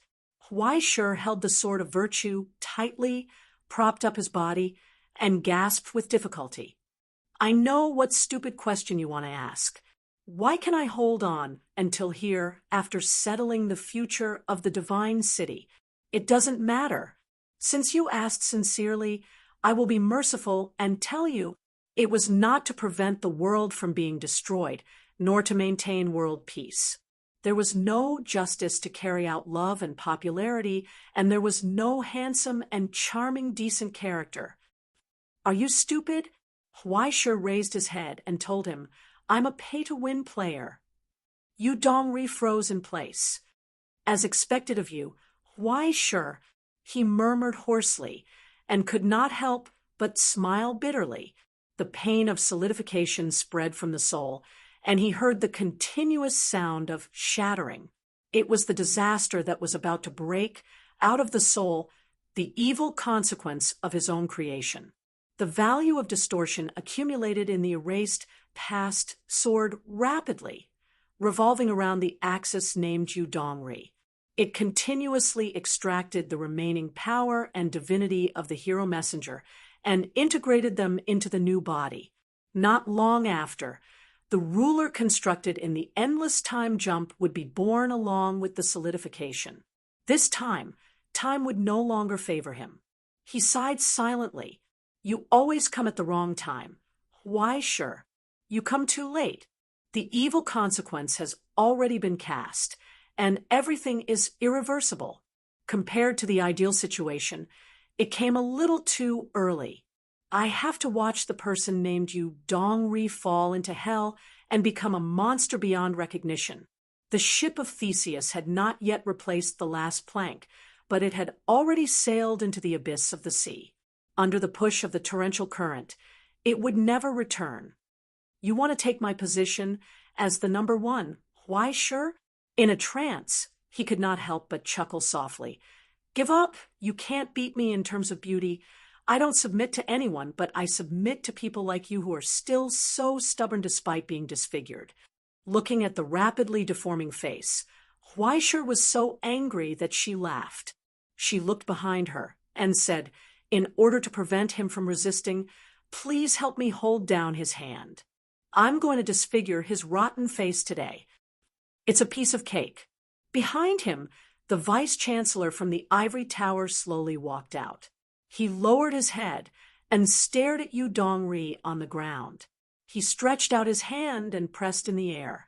Why, sure held the sword of virtue tightly, propped up his body, and gasped with difficulty. I know what stupid question you want to ask. Why can I hold on until here after settling the future of the divine city? It doesn't matter. Since you asked sincerely, I will be merciful and tell you it was not to prevent the world from being destroyed, nor to maintain world peace. There was no justice to carry out love and popularity, and there was no handsome and charming decent character. Are you stupid? Huaishe raised his head and told him, I'm a pay-to-win player. Yu Dongri froze in place. As expected of you, Huaishe, he murmured hoarsely, and could not help but smile bitterly. The pain of solidification spread from the soul, and he heard the continuous sound of shattering. It was the disaster that was about to break out of the soul, the evil consequence of his own creation. The value of distortion accumulated in the erased past soared rapidly, revolving around the axis named Yu Dongri. It continuously extracted the remaining power and divinity of the hero messenger and integrated them into the new body. Not long after, the ruler constructed in the endless time jump would be born along with the solidification. This time would no longer favor him. He sighed silently. You always come at the wrong time. Why, sure. You come too late. The evil consequence has already been cast, and everything is irreversible. Compared to the ideal situation, it came a little too early. I have to watch the person named Yu Dongri fall into hell and become a monster beyond recognition. The ship of Theseus had not yet replaced the last plank, but it had already sailed into the abyss of the sea. Under the push of the torrential current, it would never return. You want to take my position as the number one. Why, sure? In a trance, he could not help but chuckle softly. Give up. You can't beat me in terms of beauty. I don't submit to anyone, but I submit to people like you who are still so stubborn despite being disfigured. Looking at the rapidly deforming face, Huaishe was so angry that she laughed. She looked behind her and said, in order to prevent him from resisting, please help me hold down his hand. I'm going to disfigure his rotten face today. It's a piece of cake. Behind him, the vice-chancellor from the ivory tower slowly walked out. He lowered his head and stared at Yu Dongri on the ground. He stretched out his hand and pressed in the air.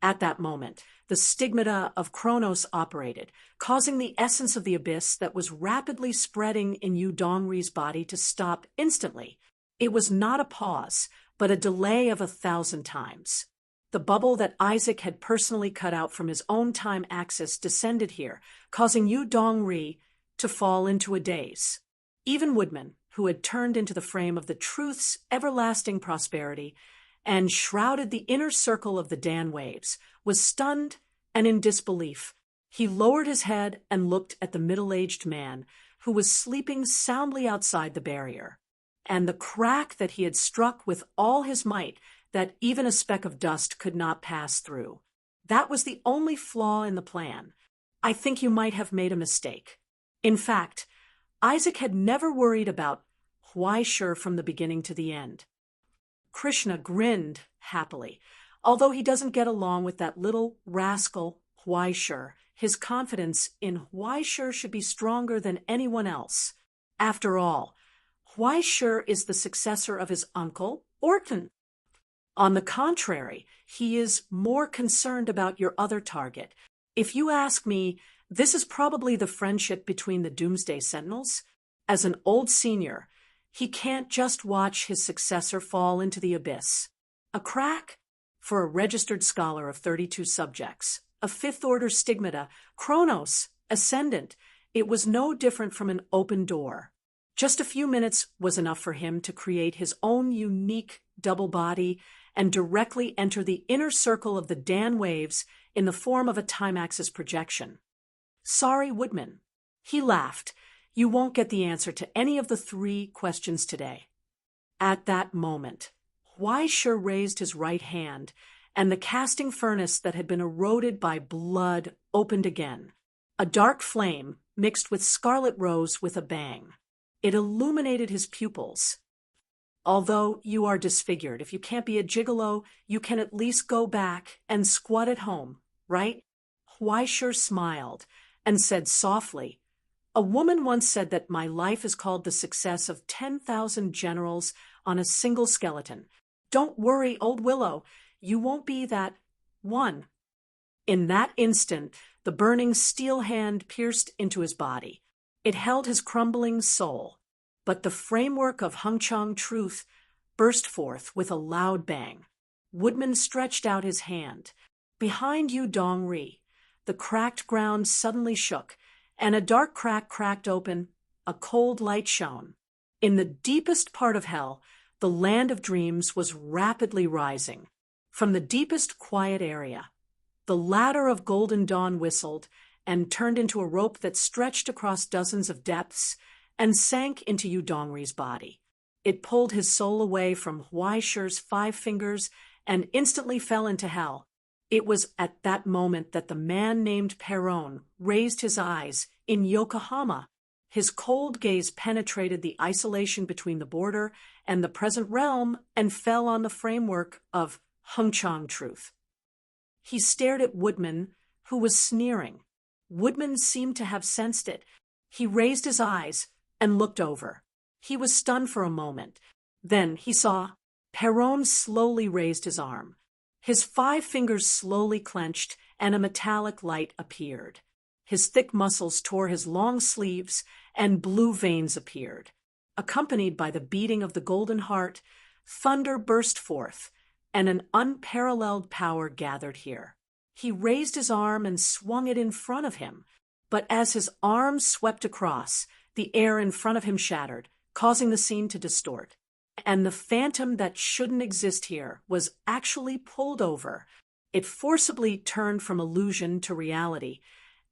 At that moment, the stigmata of Kronos operated, causing the essence of the abyss that was rapidly spreading in Yu Dongri's body to stop instantly. It was not a pause, but a delay of 1,000 times. The bubble that Isaac had personally cut out from his own time axis descended here, causing Yu Dongri to fall into a daze. Even Woodman, who had turned into the frame of the truth's everlasting prosperity and shrouded the inner circle of the Dan waves, was stunned and in disbelief. He lowered his head and looked at the middle-aged man who was sleeping soundly outside the barrier. And the crack that he had struck with all his might that even a speck of dust could not pass through. That was the only flaw in the plan. I think you might have made a mistake. In fact, Isaac had never worried about Huaishur from the beginning to the end. Krishna grinned happily. Although he doesn't get along with that little rascal Huaishur, his confidence in Huaishur should be stronger than anyone else. After all, Huaishur is the successor of his uncle, Orton. On the contrary, he is more concerned about your other target. If you ask me, this is probably the friendship between the Doomsday Sentinels. As an old senior, he can't just watch his successor fall into the abyss. A crack? For a registered scholar of 32 subjects, a fifth-order stigmata, Kronos, ascendant, it was no different from an open door. Just a few minutes was enough for him to create his own unique double body and directly enter the inner circle of the Dan waves in the form of a time-axis projection. Sorry, Woodman. He laughed. You won't get the answer to any of the 3 questions today. At that moment, Huaishur raised his right hand, and the casting furnace that had been eroded by blood opened again. A dark flame mixed with scarlet rose with a bang. It illuminated his pupils. Although you are disfigured, if you can't be a gigolo, you can at least go back and squat at home, right? Huaishur smiled and said softly, a woman once said that my life is called the success of 10,000 generals on a single skeleton. Don't worry, old willow, you won't be that one. In that instant, the burning steel hand pierced into his body. It held his crumbling soul. But the framework of Hungchang truth burst forth with a loud bang. Woodman stretched out his hand. Behind Yu Dongri, the cracked ground suddenly shook, and a dark crack cracked open. A cold light shone. In the deepest part of hell, the land of dreams was rapidly rising. From the deepest quiet area, the ladder of golden dawn whistled and turned into a rope that stretched across dozens of depths and sank into Yu Dongri's body. It pulled his soul away from Huaishur's 5 fingers and instantly fell into hell. It was at that moment that the man named Perron raised his eyes in Yokohama. His cold gaze penetrated the isolation between the border and the present realm and fell on the framework of Hungchang truth. He stared at Woodman, who was sneering. Woodman seemed to have sensed it. He raised his eyes and looked over. He was stunned for a moment. Then he saw Perron slowly raised his arm. His 5 fingers slowly clenched, and a metallic light appeared. His thick muscles tore his long sleeves, and blue veins appeared. Accompanied by the beating of the golden heart, thunder burst forth, and an unparalleled power gathered here. He raised his arm and swung it in front of him, but as his arm swept across, the air in front of him shattered, causing the scene to distort. And the phantom that shouldn't exist here was actually pulled over. It forcibly turned from illusion to reality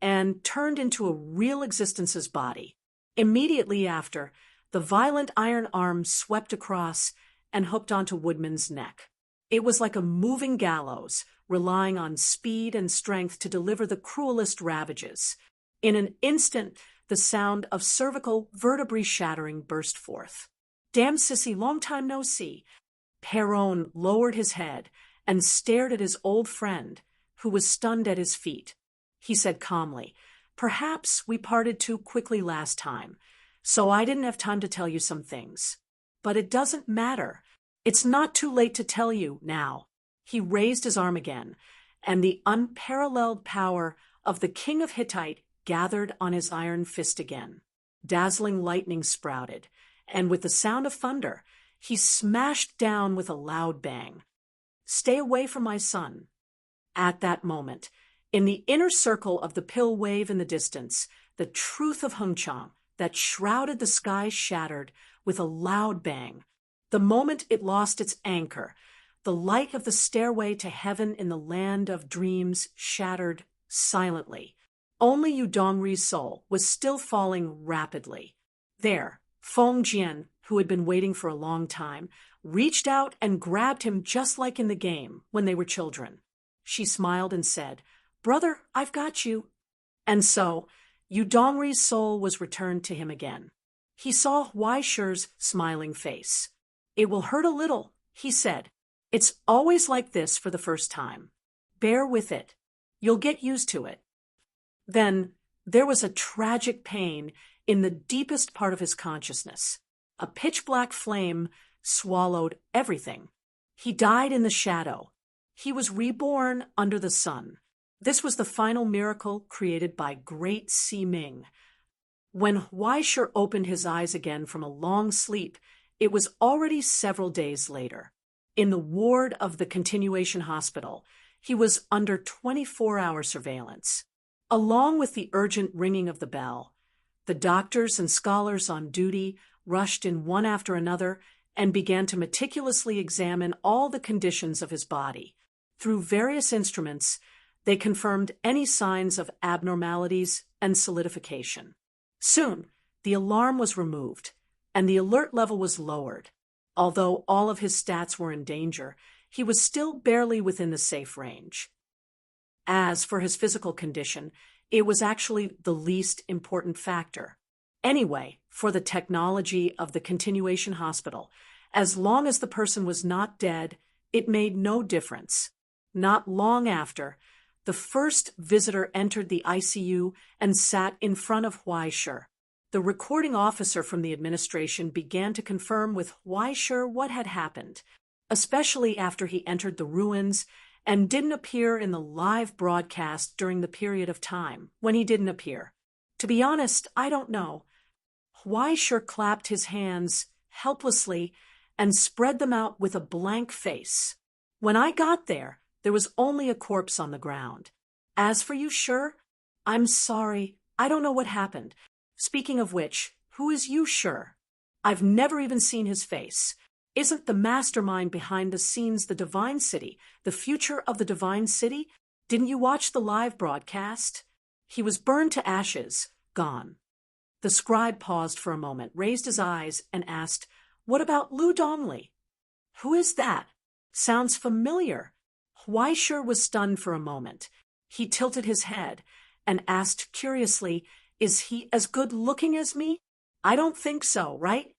and turned into a real existence's body. Immediately after, the violent iron arm swept across and hooked onto Woodman's neck. It was like a moving gallows, relying on speed and strength to deliver the cruelest ravages. In an instant, the sound of cervical vertebrae shattering burst forth. Damn sissy, long time no see. Perron lowered his head and stared at his old friend, who was stunned at his feet. He said calmly, perhaps we parted too quickly last time, so I didn't have time to tell you some things. But it doesn't matter. It's not too late to tell you now. He raised his arm again, and the unparalleled power of the king of Hittite gathered on his iron fist again. Dazzling lightning sprouted, and with the sound of thunder, he smashed down with a loud bang. "Stay away from my son." At that moment, in the inner circle of the pill wave in the distance, the truth of Hengchang that shrouded the sky shattered with a loud bang. The moment it lost its anchor, the light of the stairway to heaven in the land of dreams shattered silently. Only Yu Dongri's soul was still falling rapidly. There, Feng Jian, who had been waiting for a long time, reached out and grabbed him just like in the game when they were children. She smiled and said, "Brother, I've got you." And so, Yu Dongri's soul was returned to him again. He saw Huai Shi's smiling face. "It will hurt a little," he said. "It's always like this for the first time. Bear with it. You'll get used to it." Then there was a tragic pain in the deepest part of his consciousness. A pitch-black flame swallowed everything. He died in the shadow. He was reborn under the sun. This was the final miracle created by great Si Ming. When Huai Shi opened his eyes again from a long sleep, it was already several days later. In the ward of the continuation hospital, he was under 24-hour surveillance. Along with the urgent ringing of the bell, the doctors and scholars on duty rushed in one after another and began to meticulously examine all the conditions of his body. Through various instruments, they confirmed any signs of abnormalities and solidification. Soon, the alarm was removed, and the alert level was lowered. Although all of his stats were in danger, he was still barely within the safe range. As for his physical condition, it was actually the least important factor. Anyway, for the technology of the continuation hospital, as long as the person was not dead, it made no difference. Not long after, the first visitor entered the ICU and sat in front of Huai Shi. The recording officer from the administration began to confirm with Huai Shi what had happened, especially after he entered the ruins and didn't appear in the live broadcast during the period of time when he didn't appear. To be honest, I don't know. Huai Shi clapped his hands helplessly and spread them out with a blank face. When I got there was only a corpse on the ground. As for you, Shi, I'm sorry, I don't know what happened. Speaking of which, who is Yu Shi? I've never even seen his face. Isn't the mastermind behind the scenes the Divine City, the future of the Divine City? Didn't you watch the live broadcast? He was burned to ashes, gone. The scribe paused for a moment, raised his eyes, and asked, "What about Lu Dongli?" "Who is that? Sounds familiar." Huai Shi was stunned for a moment. He tilted his head and asked curiously, "Is he as good-looking as me?" "I don't think so, right?"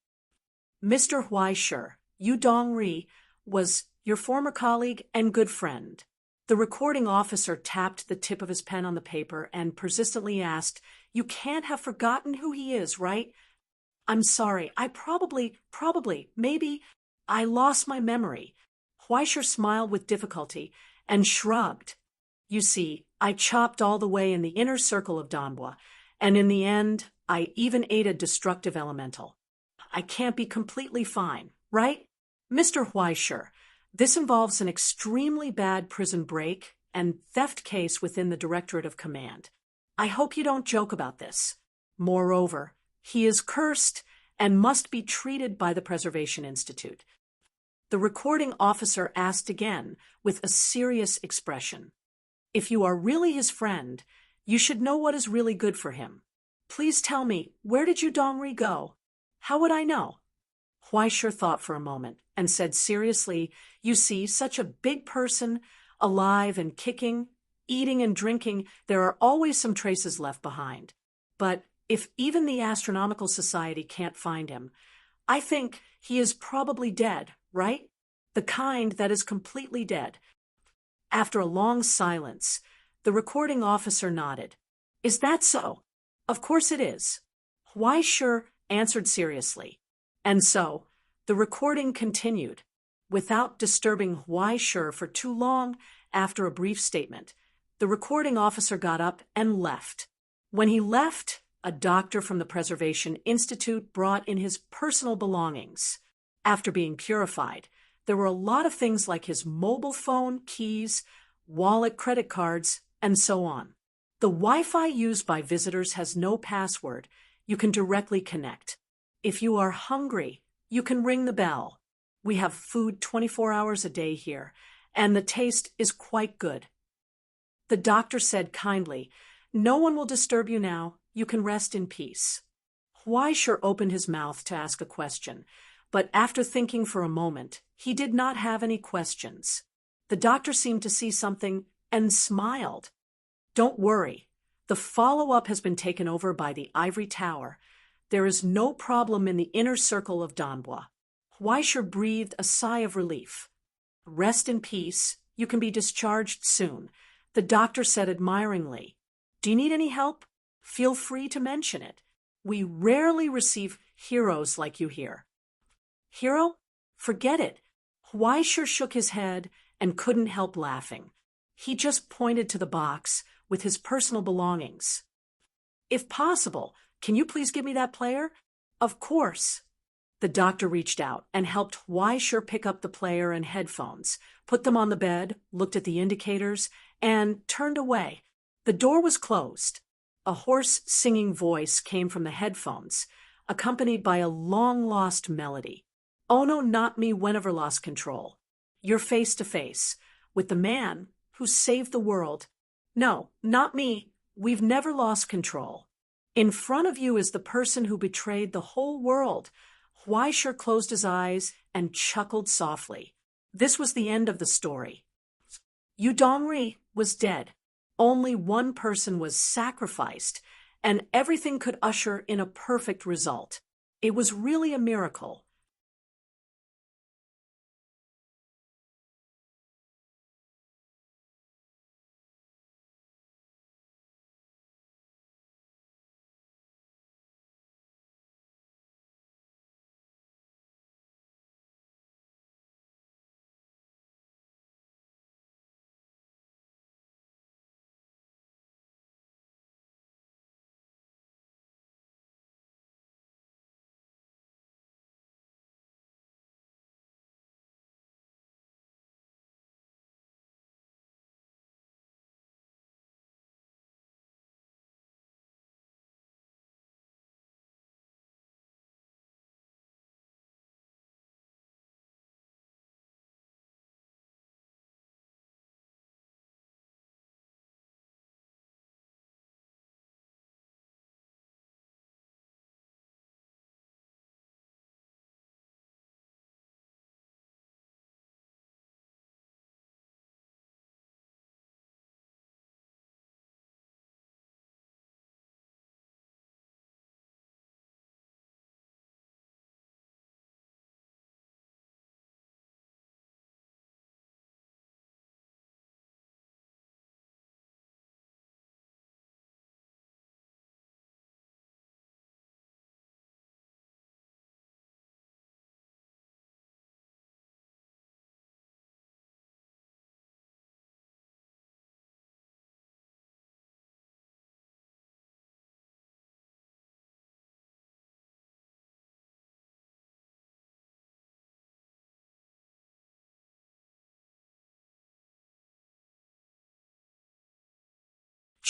"Mr. Huai Shi, Yu Dongri was your former colleague and good friend." The recording officer tapped the tip of his pen on the paper and persistently asked, "You can't have forgotten who he is, right?" "I'm sorry, I maybe, I lost my memory." Huai Shi smiled with difficulty and shrugged. "You see, I chopped all the way in the inner circle of Danbua, and in the end, I even ate a destructive elemental. I can't be completely fine, right? Mr. Huai Shi, this involves an extremely bad prison break and theft case within the Directorate of Command. I hope you don't joke about this. Moreover, he is cursed and must be treated by the Preservation Institute." The recording officer asked again with a serious expression, "If you are really his friend, you should know what is really good for him. Please tell me, where did Yu Dongri go?" "How would I know?" Huai Shi thought for a moment and said seriously, "You see, such a big person, alive and kicking, eating and drinking, there are always some traces left behind. But if even the Astronomical Society can't find him, I think he is probably dead, right? The kind that is completely dead." After a long silence, the recording officer nodded. "Is that so?" "Of course it is." Huai Shi answered seriously. And so, the recording continued, without disturbing Huai Shi for too long after a brief statement. The recording officer got up and left. When he left, a doctor from the Preservation Institute brought in his personal belongings. After being purified, there were a lot of things like his mobile phone, keys, wallet, credit cards, and so on. The Wi-Fi used by visitors has no password. You can directly connect. If you are hungry, you can ring the bell. We have food 24 hours a day here, and the taste is quite good. The doctor said kindly, "No one will disturb you now. You can rest in peace." Huaishur opened his mouth to ask a question, but after thinking for a moment, he did not have any questions. The doctor seemed to see something and smiled. "Don't worry. The follow-up has been taken over by the Ivory Tower. There is no problem in the inner circle of Danbois." Huaishur breathed a sigh of relief. "Rest in peace. You can be discharged soon," the doctor said admiringly. "Do you need any help? Feel free to mention it. We rarely receive heroes like you here." "Hero? Forget it." Huaishur shook his head and couldn't help laughing. He just pointed to the box with his personal belongings. "If possible, can you please give me that player?" "Of course." The doctor reached out and helped Huaishur pick up the player and headphones, put them on the bed, looked at the indicators, and turned away. The door was closed. A hoarse singing voice came from the headphones, accompanied by a long-lost melody. "Oh no, not me, whenever lost control. You're face to face with the man who saved the world. No, not me. We've never lost control. In front of you is the person who betrayed the whole world." Huaishur closed his eyes and chuckled softly. This was the end of the story. Yu Dongri was dead. Only one person was sacrificed, and everything could usher in a perfect result. It was really a miracle.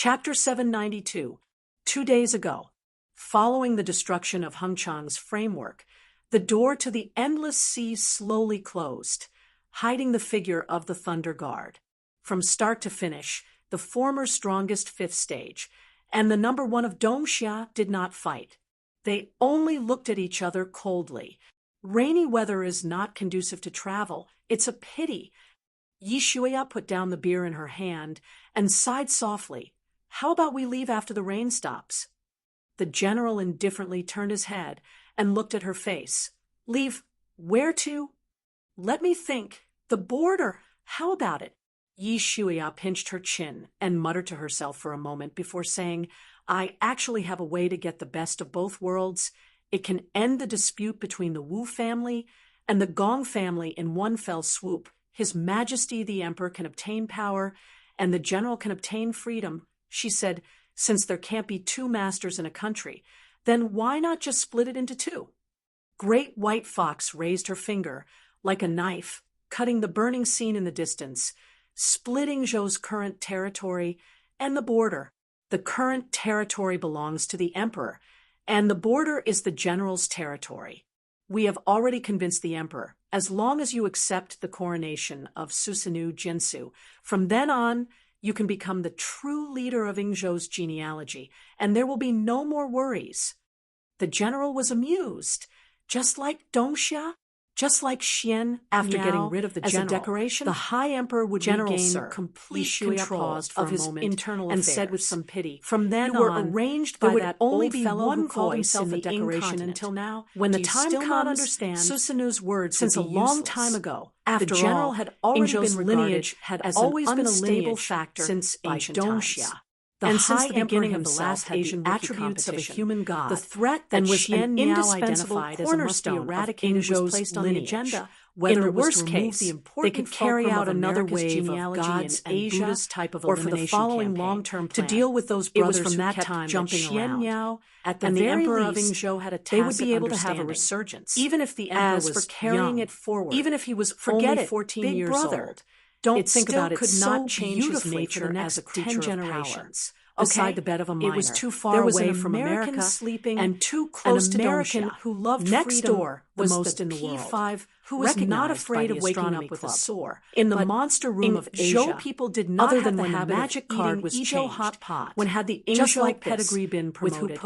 Chapter 792. 2 days ago. Following the destruction of Hengchang's framework, the door to the endless sea slowly closed, hiding the figure of the Thunder Guard. From start to finish, the former strongest fifth stage and the number one of Dongxia did not fight. They only looked at each other coldly. Rainy weather is not conducive to travel. It's a pity. Yi Shuya put down the beer in her hand and sighed softly. "How about we leave after the rain stops?" The general indifferently turned his head and looked at her face. "Leave where to?" "Let me think. The border. How about it?" Yi Shuya pinched her chin and muttered to herself for a moment before saying, "I actually have a way to get the best of both worlds. It can end the dispute between the Wu family and the Gong family in one fell swoop." His Majesty the Emperor can obtain power, and the general can obtain freedom, she said, since there can't be two masters in a country, then why not just split it into two? Great White Fox raised her finger, like a knife, cutting the burning scene in the distance, splitting Zhou's current territory and the border. The current territory belongs to the emperor, and the border is the general's territory. We have already convinced the emperor, as long as you accept the coronation of Susanoo Jinsu, from then on, you can become the true leader of Ingzhou's genealogy, and there will be no more worries. The general was amused, just like Dongxia, just like Xian. After getting rid of the general, as a decoration, the High Emperor would regain complete control of his internal affairs, and said with some pity, "From then on, arranged by that old fellow who called himself a decoration until now. When the time comes, Susanoo's words since a long time ago, after the general had already been regarded as always been a stable factor since ancient times." And since the beginning of the last Asian attributes of a human god, the threat that was an indispensable cornerstone of Ingzhou's placed on the agenda, whether it was to remove the important they could carry out another wave of gods and Asia type of or for the following long-term plan to deal with those brothers from that time jumping around. At the very least, they would be able to have a resurgence, even if the emperor was for carrying it forward, even if he was only 14 years old. Don't think about it. Could not change his nature as a creature of power. Beside the bed of a miner, it was too far away from America, sleeping, and too close to Dongxia, who loved next door the most in the world, P5, who was not afraid of waking up with a sore. In the monster room of Asia, people did not other than when the magic card was changed. Hot pot, when had the Ingzhou pedigree been promoted,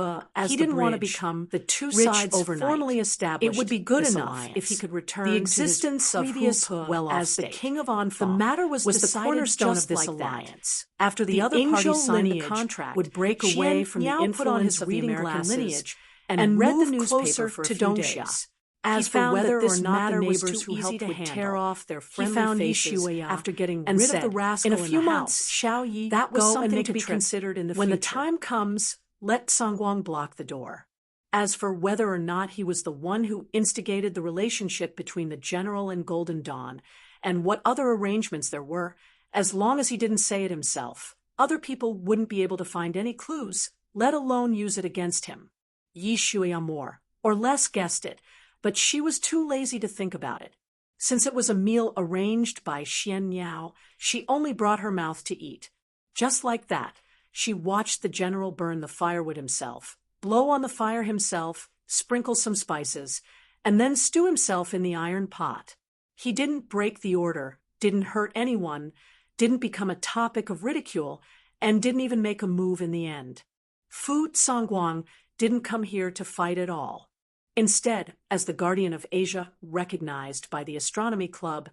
he didn't want to become the two sides formally established. It would be good enough if he could return the existence of previous as the king of Anfa. The matter was the cornerstone of this alliance. After the other parties signed the contract, would break away from the influence of the American lineage and read the newspaper for to Dongxia. As for whether or not the neighbors who helped would tear off their friendly faces after getting rid of the rascal in a few months, Xiao Yi, that was something to be considered in the future. When the time comes, let Songguang block the door. As for whether or not he was the one who instigated the relationship between the general and Golden Dawn, and what other arrangements there were, as long as he didn't say it himself, other people wouldn't be able to find any clues, let alone use it against him. Yi Shui more or less guessed it, but she was too lazy to think about it. Since it was a meal arranged by Xian Yao, she only brought her mouth to eat. Just like that, she watched the general burn the firewood himself, blow on the fire himself, sprinkle some spices, and then stew himself in the iron pot. He didn't break the order, didn't hurt anyone, didn't become a topic of ridicule, and didn't even make a move in the end. Fu Songguang didn't come here to fight at all. Instead, as the guardian of Asia recognized by the Astronomy Club,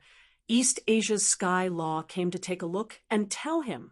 East Asia's Sky Law came to take a look and tell him,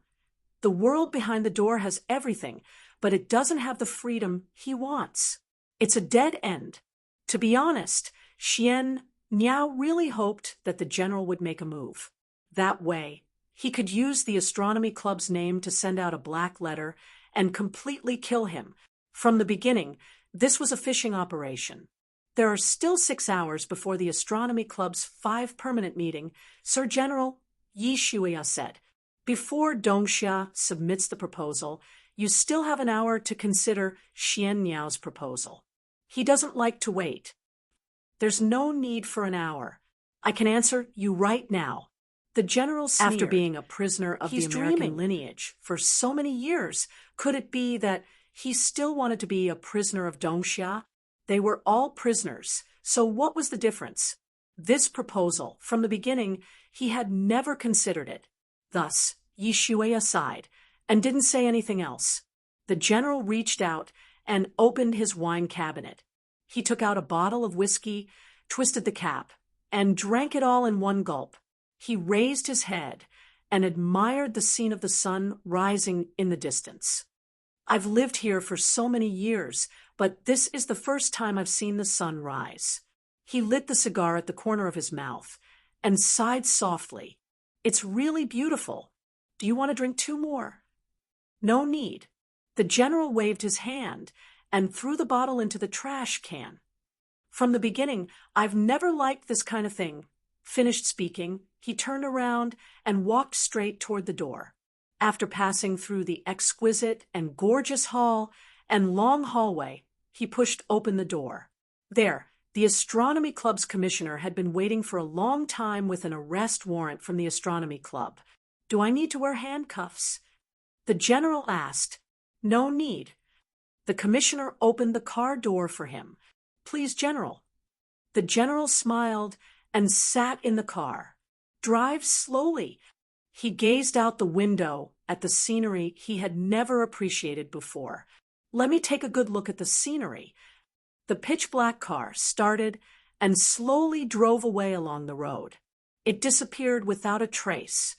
the world behind the door has everything, but it doesn't have the freedom he wants. It's a dead end. To be honest, Xian Niao really hoped that the general would make a move. That way, he could use the Astronomy Club's name to send out a black letter and completely kill him. From the beginning, this was a fishing operation. There are still 6 hours before the Astronomy Club's 5 permanent meeting, Sir General Yi Shuya said. Before Dongxia submits the proposal, you still have an hour to consider Xian Niao's proposal. He doesn't like to wait. There's no need for an hour. I can answer you right now. The general sneered. After being a prisoner of the American lineage for so many years, could it be that he still wanted to be a prisoner of Dongxia? They were all prisoners, so what was the difference? This proposal, from the beginning, he had never considered it. Thus, Yi Shui sighed, and didn't say anything else. The general reached out and opened his wine cabinet. He took out a bottle of whiskey, twisted the cap, and drank it all in one gulp. He raised his head and admired the scene of the sun rising in the distance. I've lived here for so many years, but this is the first time I've seen the sun rise. He lit the cigar at the corner of his mouth and sighed softly. It's really beautiful. Do you want to drink 2 more? No need. The general waved his hand and threw the bottle into the trash can. From the beginning, I've never liked this kind of thing. Finished speaking, He turned around and walked straight toward the door. After passing through the exquisite and gorgeous hall and long hallway, he pushed open the door. There, the Astronomy Club's commissioner had been waiting for a long time with an arrest warrant from the Astronomy Club. "Do I need to wear handcuffs?" the general asked. "No need." The commissioner opened the car door for him. "Please, General." The general smiled and sat in the car. "Drive slowly." He gazed out the window at the scenery he had never appreciated before. "Let me take a good look at the scenery." The pitch-black car started and slowly drove away along the road. It disappeared without a trace.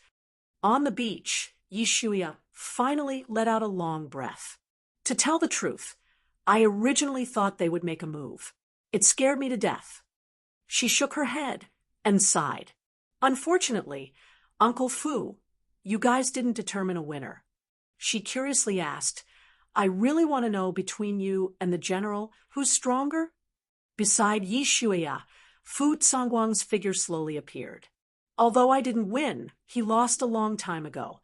On the beach, Yishuya finally let out a long breath. "To tell the truth, I originally thought they would make a move. It scared me to death." She shook her head and sighed. "Unfortunately, Uncle Fu, you guys didn't determine a winner." She curiously asked, "I really want to know between you and the general, who's stronger?" Beside Yi Shuya, Fu Tsangwang's figure slowly appeared. "Although I didn't win, he lost a long time ago."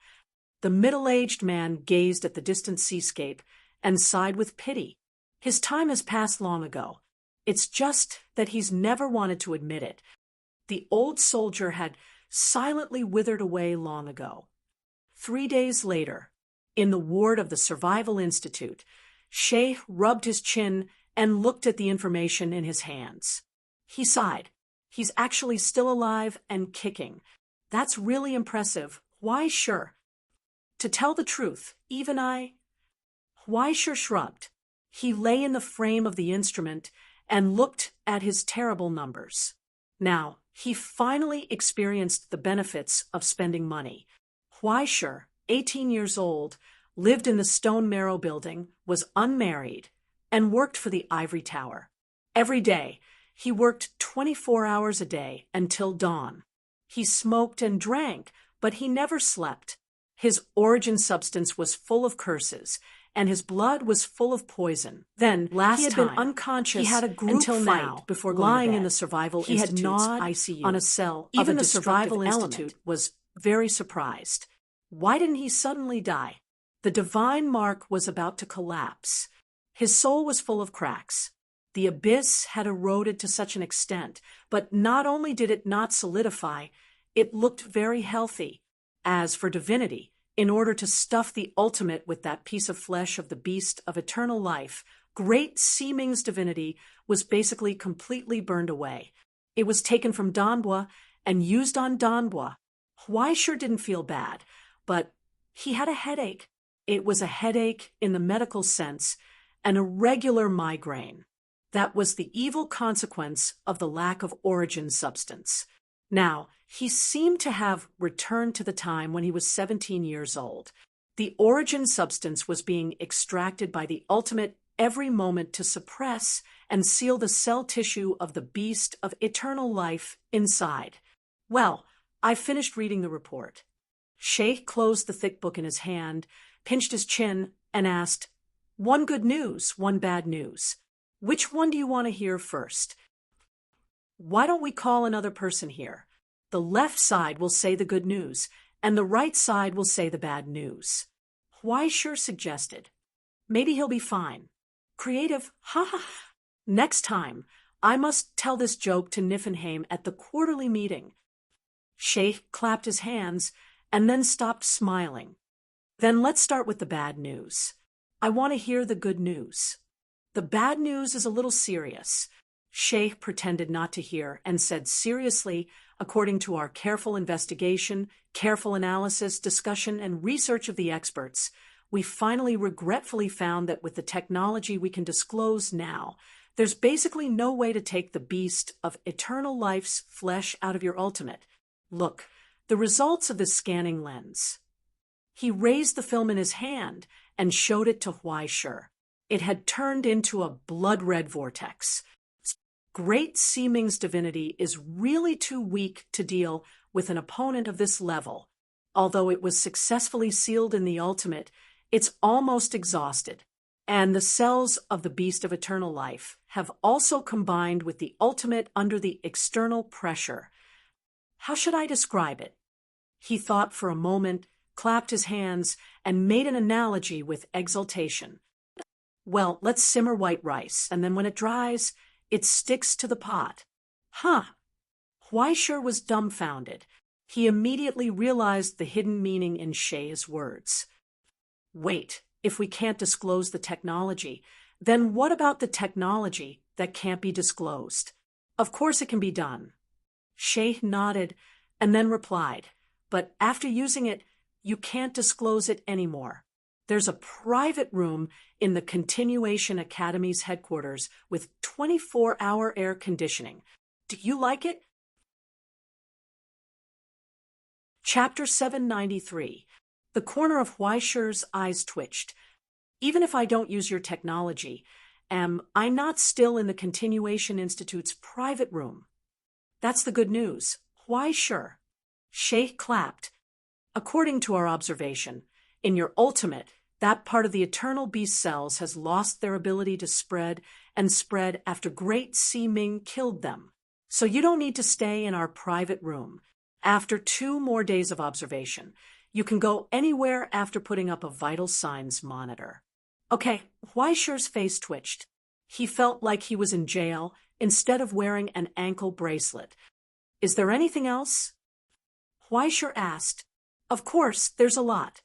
The middle-aged man gazed at the distant seascape and sighed with pity. "His time has passed long ago. It's just that he's never wanted to admit it. The old soldier had silently withered away long ago." 3 days later, in the ward of the Survival Institute, Sheikh rubbed his chin and looked at the information in his hands. He sighed. "He's actually still alive and kicking. That's really impressive. Why, sure." "To tell the truth, even I—" Why sure shrugged. He lay in the frame of the instrument and looked at his terrible numbers. Now, he finally experienced the benefits of spending money. Huaisher, 18 years old, lived in the Stone Marrow building, was unmarried, and worked for the Ivory Tower. Every day, he worked 24 hours a day until dawn. He smoked and drank, but he never slept. His origin substance was full of curses, and his blood was full of poison. Then, he had been unconscious he had a group until fight now, before lying going to bed. in the Survival He had Institute's gnawed ICU on a cell Even of a the Survival destructive Institute element. was very surprised. Why didn't he suddenly die? The divine mark was about to collapse. His soul was full of cracks. The abyss had eroded to such an extent, but not only did it not solidify, it looked very healthy. As for divinity, in order to stuff the ultimate with that piece of flesh of the beast of eternal life, great Seeming's divinity was basically completely burned away. It was taken from Danbua and used on Danbua. Huaisher didn't feel bad, but he had a headache. It was a headache in the medical sense, an irregular migraine. That was the evil consequence of the lack of origin substance. Now, he seemed to have returned to the time when he was 17 years old. The origin substance was being extracted by the ultimate every moment to suppress and seal the cell tissue of the beast of eternal life inside. Well, I finished reading the report. Sheikh closed the thick book in his hand, pinched his chin, and asked, "One good news, one bad news. Which one do you want to hear first?" "Why don't we call another person here? The left side will say the good news, and the right side will say the bad news." Huaisher suggested. "Maybe he'll be fine." Creative, ha ha. "Next time, I must tell this joke to Niffenheim at the quarterly meeting." Sheikh clapped his hands and then stopped smiling. "Then let's start with the bad news. I want to hear the good news." "The bad news is a little serious." Sheikh pretended not to hear and said seriously, "According to our careful investigation, careful analysis, discussion, and research of the experts, we finally regretfully found that with the technology we can disclose now, there's basically no way to take the beast of eternal life's flesh out of your ultimate. Look, the results of this scanning lens." He raised the film in his hand and showed it to Huaisher. It had turned into a blood-red vortex. Great Seeming's divinity is really too weak to deal with an opponent of this level. Although it was successfully sealed in the ultimate, it's almost exhausted. And the cells of the beast of eternal life have also combined with the ultimate under the external pressure. How should I describe it? He thought for a moment, clapped his hands, and made an analogy with exultation. Well, let's simmer white rice, and then when it dries, it sticks to the pot. Huh. Huaisher was dumbfounded. He immediately realized the hidden meaning in Shay's words. Wait, if we can't disclose the technology, then what about the technology that can't be disclosed? Of course it can be done. Shay nodded and then replied, but after using it, you can't disclose it anymore. There's a private room in the Continuation Academy's headquarters with 24-hour air conditioning. Do you like it? Chapter 793. The corner of Huaisher's eyes twitched. Even if I don't use your technology, am I not still in the Continuation Institute's private room? That's the good news. Huaisher. Shay clapped. According to our observation, in your ultimate, that part of the eternal beast cells has lost their ability to spread and spread after Great Si Ming killed them. So you don't need to stay in our private room. After 2 more days of observation, you can go anywhere after putting up a vital signs monitor. Okay, Huaisher's face twitched. He felt like he was in jail instead of wearing an ankle bracelet. Is there anything else? Huaisher asked. Of course, there's a lot.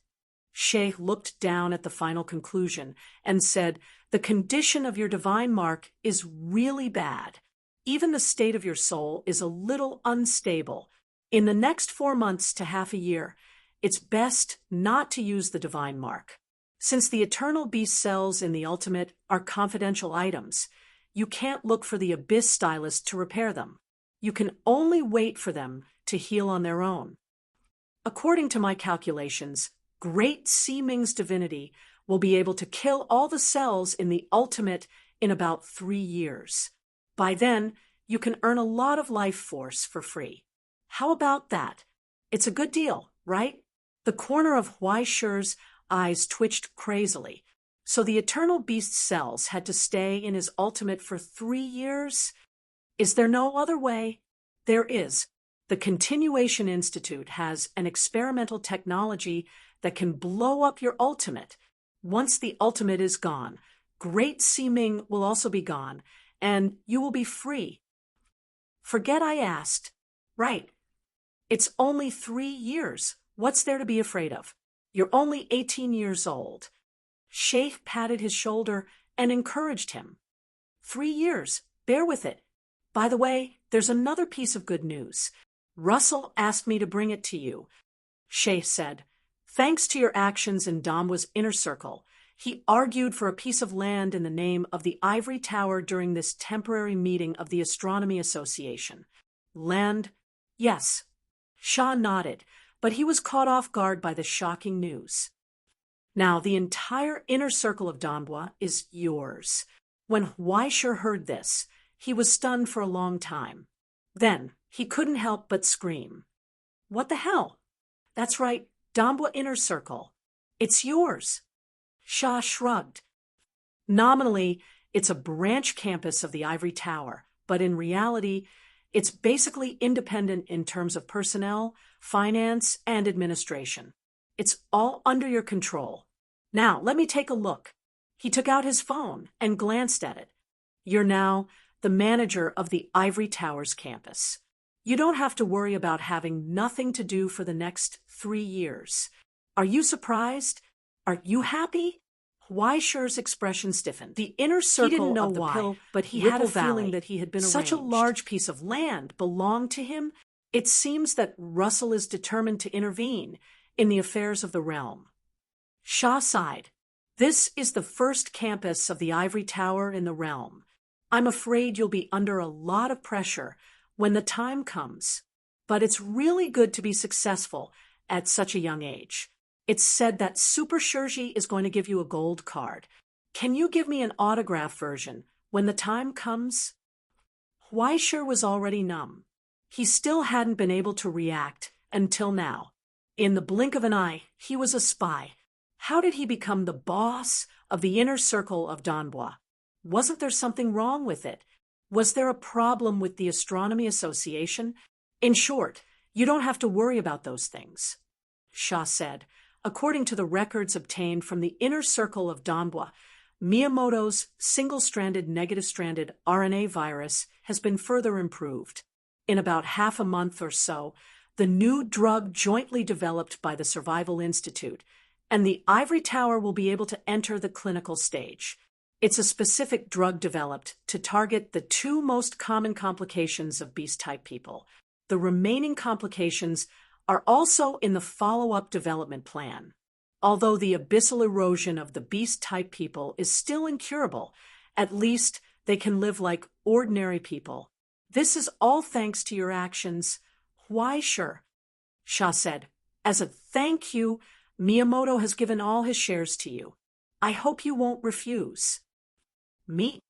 Shay looked down at the final conclusion and said, the condition of your divine mark is really bad. Even the state of your soul is a little unstable. In the next 4 months to half a year, it's best not to use the divine mark. Since the eternal beast cells in the ultimate are confidential items, you can't look for the abyss stylist to repair them. You can only wait for them to heal on their own. According to my calculations, Great Si Ming's divinity will be able to kill all the cells in the ultimate in about 3 years. By then, you can earn a lot of life force for free. How about that? It's a good deal, right? The corner of Huaisher's eyes twitched crazily. So the eternal beast cells had to stay in his ultimate for 3 years? Is there no other way? There is. The Continuation Institute has an experimental technology that can blow up your ultimate. Once the ultimate is gone, Great Si Ming will also be gone, and you will be free. Forget I asked. Right. It's only 3 years. What's there to be afraid of? You're only 18 years old. Shay patted his shoulder and encouraged him. 3 years. Bear with it. By the way, there's another piece of good news. Russell asked me to bring it to you. Shay said, thanks to your actions in Damwa's inner circle, he argued for a piece of land in the name of the Ivory Tower during this temporary meeting of the Astronomy Association. Land? Yes. Shah nodded, but he was caught off guard by the shocking news. Now, the entire inner circle of Damwa is yours. When Huaisher heard this, he was stunned for a long time. Then, he couldn't help but scream. What the hell? That's right, Damwa Inner Circle. It's yours. Shah shrugged. Nominally, it's a branch campus of the Ivory Tower, but in reality, it's basically independent in terms of personnel, finance, and administration. It's all under your control. Now, let me take a look. He took out his phone and glanced at it. You're now the manager of the Ivory Towers campus. You don't have to worry about having nothing to do for the next 3 years. Are you surprised? Are you happy? Huaisher's expression stiffened. The inner circle He didn't know of the why, pill, but he Ripple had a feeling Valley. that he had been Such a arranged. large piece of land belonged to him. It seems that Russell is determined to intervene in the affairs of the realm. Shah sighed. This is the first campus of the Ivory Tower in the realm. I'm afraid you'll be under a lot of pressure when the time comes. But it's really good to be successful at such a young age. It's said that Super Shurji is going to give you a gold card. Can you give me an autograph version when the time comes? Huaisher was already numb. He still hadn't been able to react until now. In the blink of an eye, he was a spy. How did he become the boss of the inner circle of Damwa? Wasn't there something wrong with it? Was there a problem with the Astronomy Association? In short, You don't have to worry about those things, Shah said. According to the records obtained from the inner circle of Doomsday, Miyamoto's single-stranded negative-stranded RNA virus has been further improved. In about half a month or so, the new drug jointly developed by the Survival Institute and the Ivory Tower will be able to enter the clinical stage. It's a specific drug developed to target the two most common complications of beast-type people. The remaining complications are also in the follow-up development plan. Although the abyssal erosion of the beast-type people is still incurable, at least they can live like ordinary people. This is all thanks to your actions. Why, sure, Shah said. As a thank you, Miyamoto has given all his shares to you. I hope you won't refuse. Me?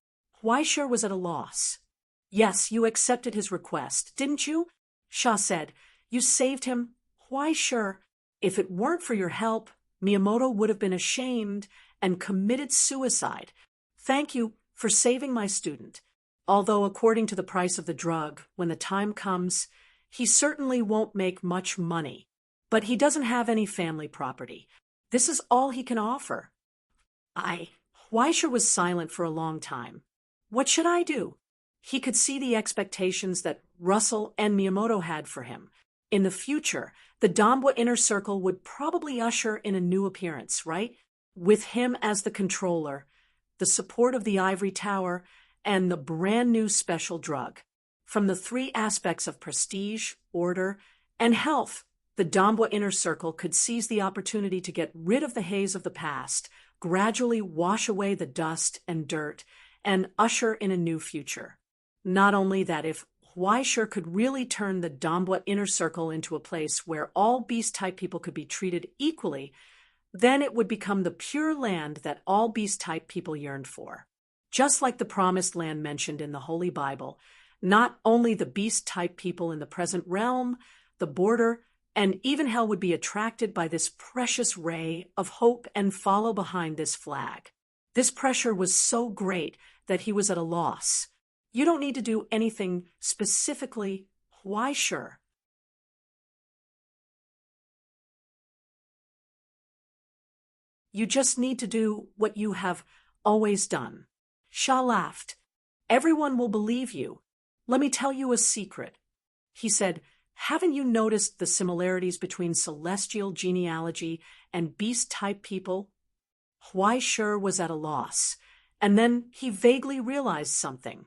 Huaisher was at a loss. Yes, you accepted his request, didn't you? Shah said. You saved him. Huaisher. If it weren't for your help, Miyamoto would have been ashamed and committed suicide. Thank you for saving my student. Although according to the price of the drug, when the time comes, he certainly won't make much money. But he doesn't have any family property. This is all he can offer. Huaisher was silent for a long time. What should I do? He could see the expectations that Russell and Miyamoto had for him. In the future, the Doomsday Inner Circle would probably usher in a new appearance, right? With him as the controller, the support of the Ivory Tower, and the brand new special drug. From the three aspects of prestige, order, and health, the Doomsday Inner Circle could seize the opportunity to get rid of the haze of the past, gradually wash away the dust and dirt, and usher in a new future. Not only that, if Huaisher could really turn the Doomsday Inner Circle into a place where all beast-type people could be treated equally, then it would become the pure land that all beast-type people yearned for. Just like the promised land mentioned in the Holy Bible, not only the beast-type people in the present realm, the border, and even hell would be attracted by this precious ray of hope and follow behind this flag. This pressure was so great that he was at a loss. You don't need to do anything specifically. Why, sure. You just need to do what you have always done. Shah laughed. Everyone will believe you. Let me tell you a secret. He said, haven't you noticed the similarities between celestial genealogy and beast-type people? Huaisher was at a loss, and then he vaguely realized something.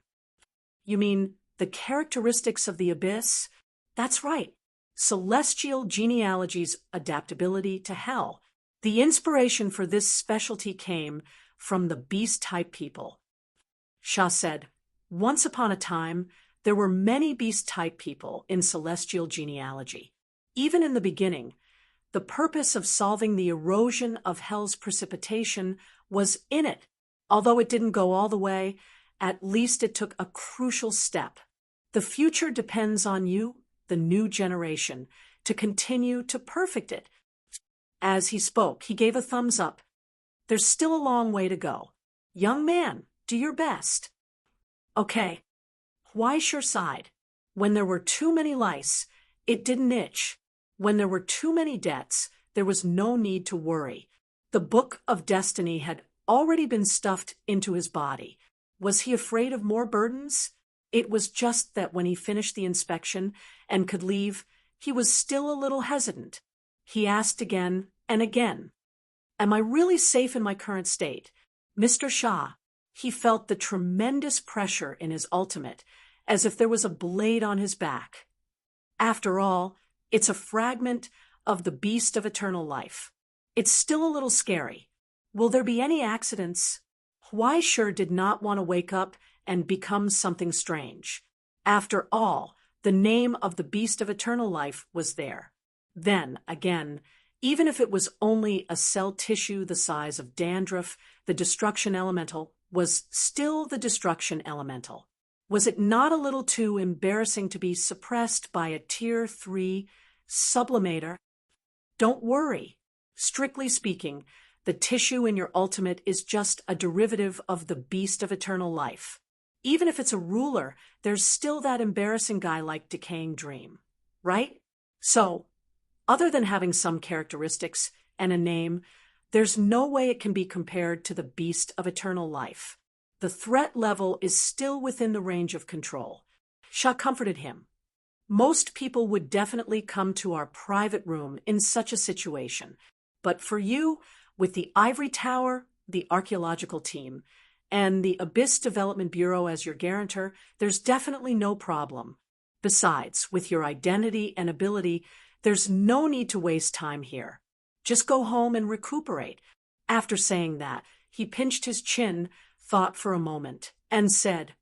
You mean the characteristics of the abyss? That's right. Celestial genealogy's adaptability to hell. The inspiration for this specialty came from the beast-type people. Shah said, once upon a time, there were many beast-type people in celestial genealogy. Even in the beginning, the purpose of solving the erosion of hell's precipitation was in it. Although it didn't go all the way, at least it took a crucial step. The future depends on you, the new generation, to continue to perfect it. As he spoke, he gave a thumbs up. There's still a long way to go. Young man, do your best. Okay. Huaisher sighed. When there were too many lice, it didn't itch. When there were too many debts, there was no need to worry. The book of destiny had already been stuffed into his body. Was he afraid of more burdens? It was just that when he finished the inspection and could leave, he was still a little hesitant. He asked again and again, am I really safe in my current state? Mr. Shah, he felt the tremendous pressure in his ultimate, as if there was a blade on his back. After all, it's a fragment of the beast of eternal life. It's still a little scary. Will there be any accidents? Huaisher did not want to wake up and become something strange. After all, the name of the beast of eternal life was there. Then, again, even if it was only a cell tissue the size of dandruff, the destruction elemental was still the destruction elemental. Was it not a little too embarrassing to be suppressed by a Tier 3 sublimator? Don't worry. Strictly speaking, the tissue in your ultimate is just a derivative of the beast of eternal life. Even if it's a ruler, there's still that embarrassing guy like Decaying Dream, right? So, other than having some characteristics and a name, there's no way it can be compared to the beast of eternal life. The threat level is still within the range of control. Shah comforted him. Most people would definitely come to our private room in such a situation. But for you, with the Ivory Tower, the archaeological team, and the Abyss Development Bureau as your guarantor, there's definitely no problem. Besides, with your identity and ability, there's no need to waste time here. Just go home and recuperate. After saying that, he pinched his chin, thought for a moment, and said,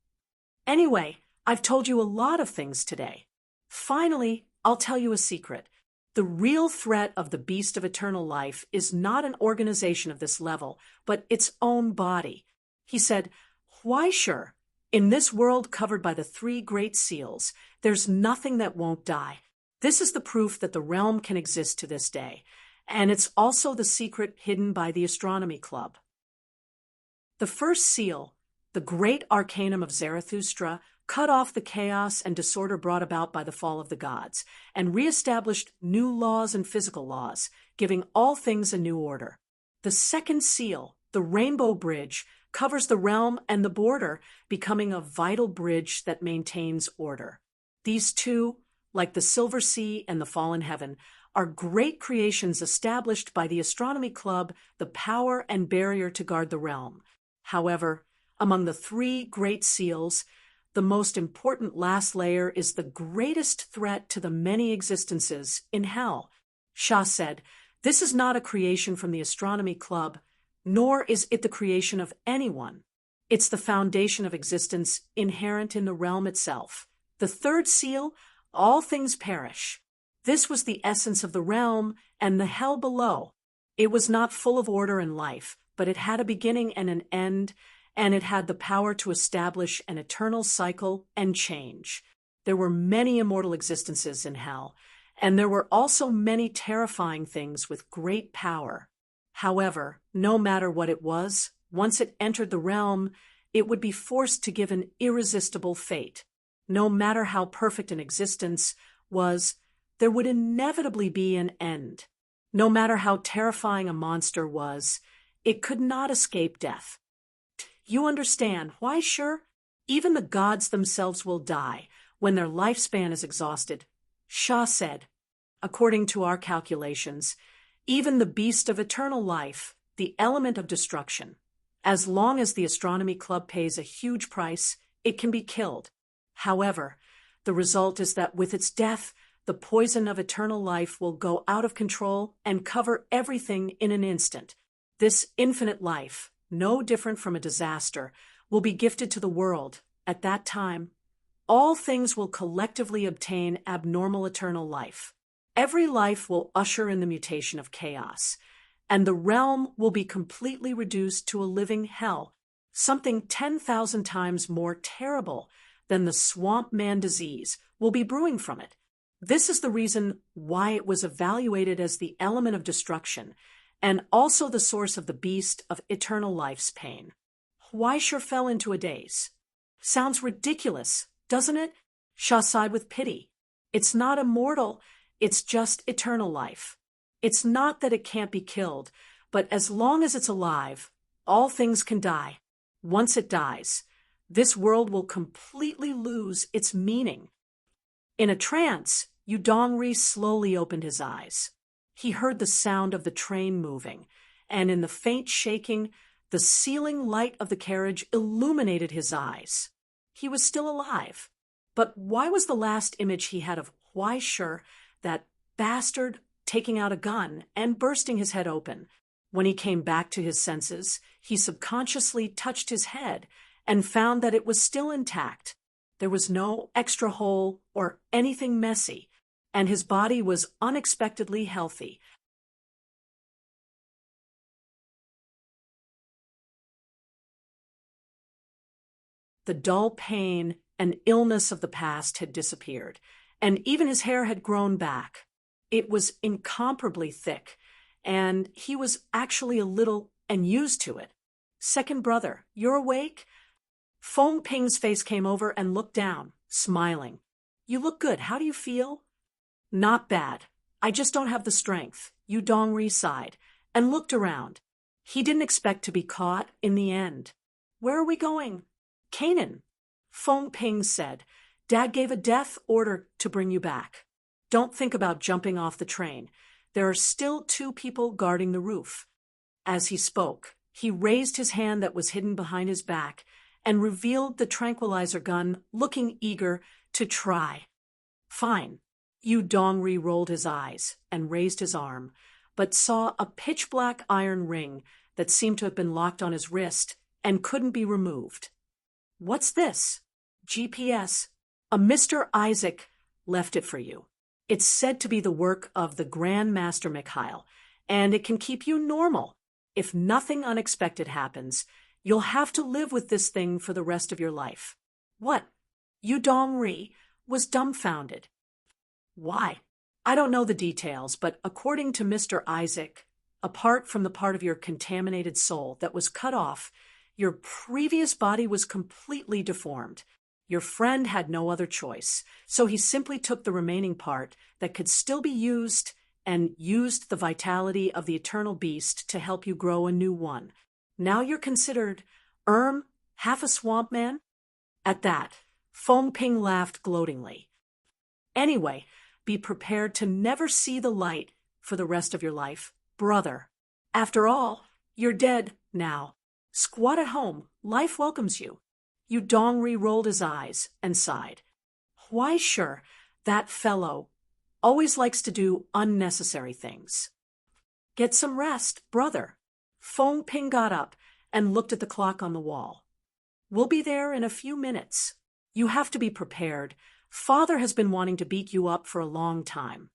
"Anyway, I've told you a lot of things today. Finally, I'll tell you a secret. The real threat of the beast of eternal life is not an organization of this level, but its own body." He said, "Why, sure. In this world covered by the 3 great seals, there's nothing that won't die. This is the proof that the realm can exist to this day, and it's also the secret hidden by the Astronomy Club." The first seal, the great arcanum of Zarathustra, cut off the chaos and disorder brought about by the fall of the gods, and re-established new laws and physical laws, giving all things a new order. The second seal, the Rainbow Bridge, covers the realm and the border, becoming a vital bridge that maintains order. These two, like the Silver Sea and the Fallen Heaven, are great creations established by the Astronomy Club, the power and barrier to guard the realm. However, among the 3 great seals, the most important last layer is the greatest threat to the many existences in hell. Shah said, "This is not a creation from the Astronomy Club, nor is it the creation of anyone. It's the foundation of existence inherent in the realm itself. The third seal, all things perish. This was the essence of the realm and the hell below. It was not full of order and life, but it had a beginning and an end, and it had the power to establish an eternal cycle and change. There were many immortal existences in hell, and there were also many terrifying things with great power. However, no matter what it was, once it entered the realm, it would be forced to give an irresistible fate. No matter how perfect an existence was, there would inevitably be an end. No matter how terrifying a monster was, it could not escape death. You understand why, sure? Even the gods themselves will die when their lifespan is exhausted." Shah said, "According to our calculations, even the beast of eternal life, the element of destruction, as long as the Astronomy Club pays a huge price, it can be killed. However, the result is that with its death, the poison of eternal life will go out of control and cover everything in an instant. This infinite life, no different from a disaster, will be gifted to the world. At that time, all things will collectively obtain abnormal eternal life. Every life will usher in the mutation of chaos, and the realm will be completely reduced to a living hell, something 10,000 times more terrible than the swamp man disease will be brewing from it. This is the reason why it was evaluated as the element of destruction, and also the source of the beast of eternal life's pain. Why sure fell into a daze. Sounds ridiculous, doesn't it?" Shah sighed with pity. "It's not immortal, it's just eternal life. It's not that it can't be killed, but as long as it's alive, all things can die. Once it dies, this world will completely lose its meaning." In a trance, Udongri slowly opened his eyes. He heard the sound of the train moving, and in the faint shaking, the ceiling light of the carriage illuminated his eyes. He was still alive. But why was the last image he had of Huaishur, that bastard, taking out a gun and bursting his head open? When he came back to his senses, he subconsciously touched his head and found that it was still intact. There was no extra hole or anything messy, and his body was unexpectedly healthy. The dull pain and illness of the past had disappeared, and even his hair had grown back. It was incomparably thick, and he was actually a little and used to it. "Second brother, you're awake?" Fong Ping's face came over and looked down, smiling. "You look good. How do you feel?" Not bad. I just don't have the strength, Yu Dongri sighed, and looked around. He didn't expect to be caught in the end. Where are we going? Canaan. Feng Ping said, Dad gave a death order to bring you back. Don't think about jumping off the train. There are still 2 people guarding the roof. As he spoke, he raised his hand that was hidden behind his back and revealed the tranquilizer gun, looking eager to try. Fine. Yu Dongri rolled his eyes and raised his arm, but saw a pitch-black iron ring that seemed to have been locked on his wrist and couldn't be removed. What's this? GPS. A Mr. Isaac left it for you. It's said to be the work of the Grand Master Mikhail, and it can keep you normal. If nothing unexpected happens, you'll have to live with this thing for the rest of your life. What? Yu Dongri was dumbfounded. Why? I don't know the details, but according to Mr. Isaac, apart from the part of your contaminated soul that was cut off, your previous body was completely deformed. Your friend had no other choice, so he simply took the remaining part that could still be used and used the vitality of the eternal beast to help you grow a new one. Now you're considered, half a swamp man? At that, Feng Ping laughed gloatingly. Anyway, be prepared to never see the light for the rest of your life, brother. After all, you're dead now. Squat at home, life welcomes you. Yu Dongri rolled his eyes and sighed. Why sure, that fellow always likes to do unnecessary things. Get some rest, brother. Feng Ping got up and looked at the clock on the wall. We'll be there in a few minutes. You have to be prepared. Father has been wanting to beat you up for a long time.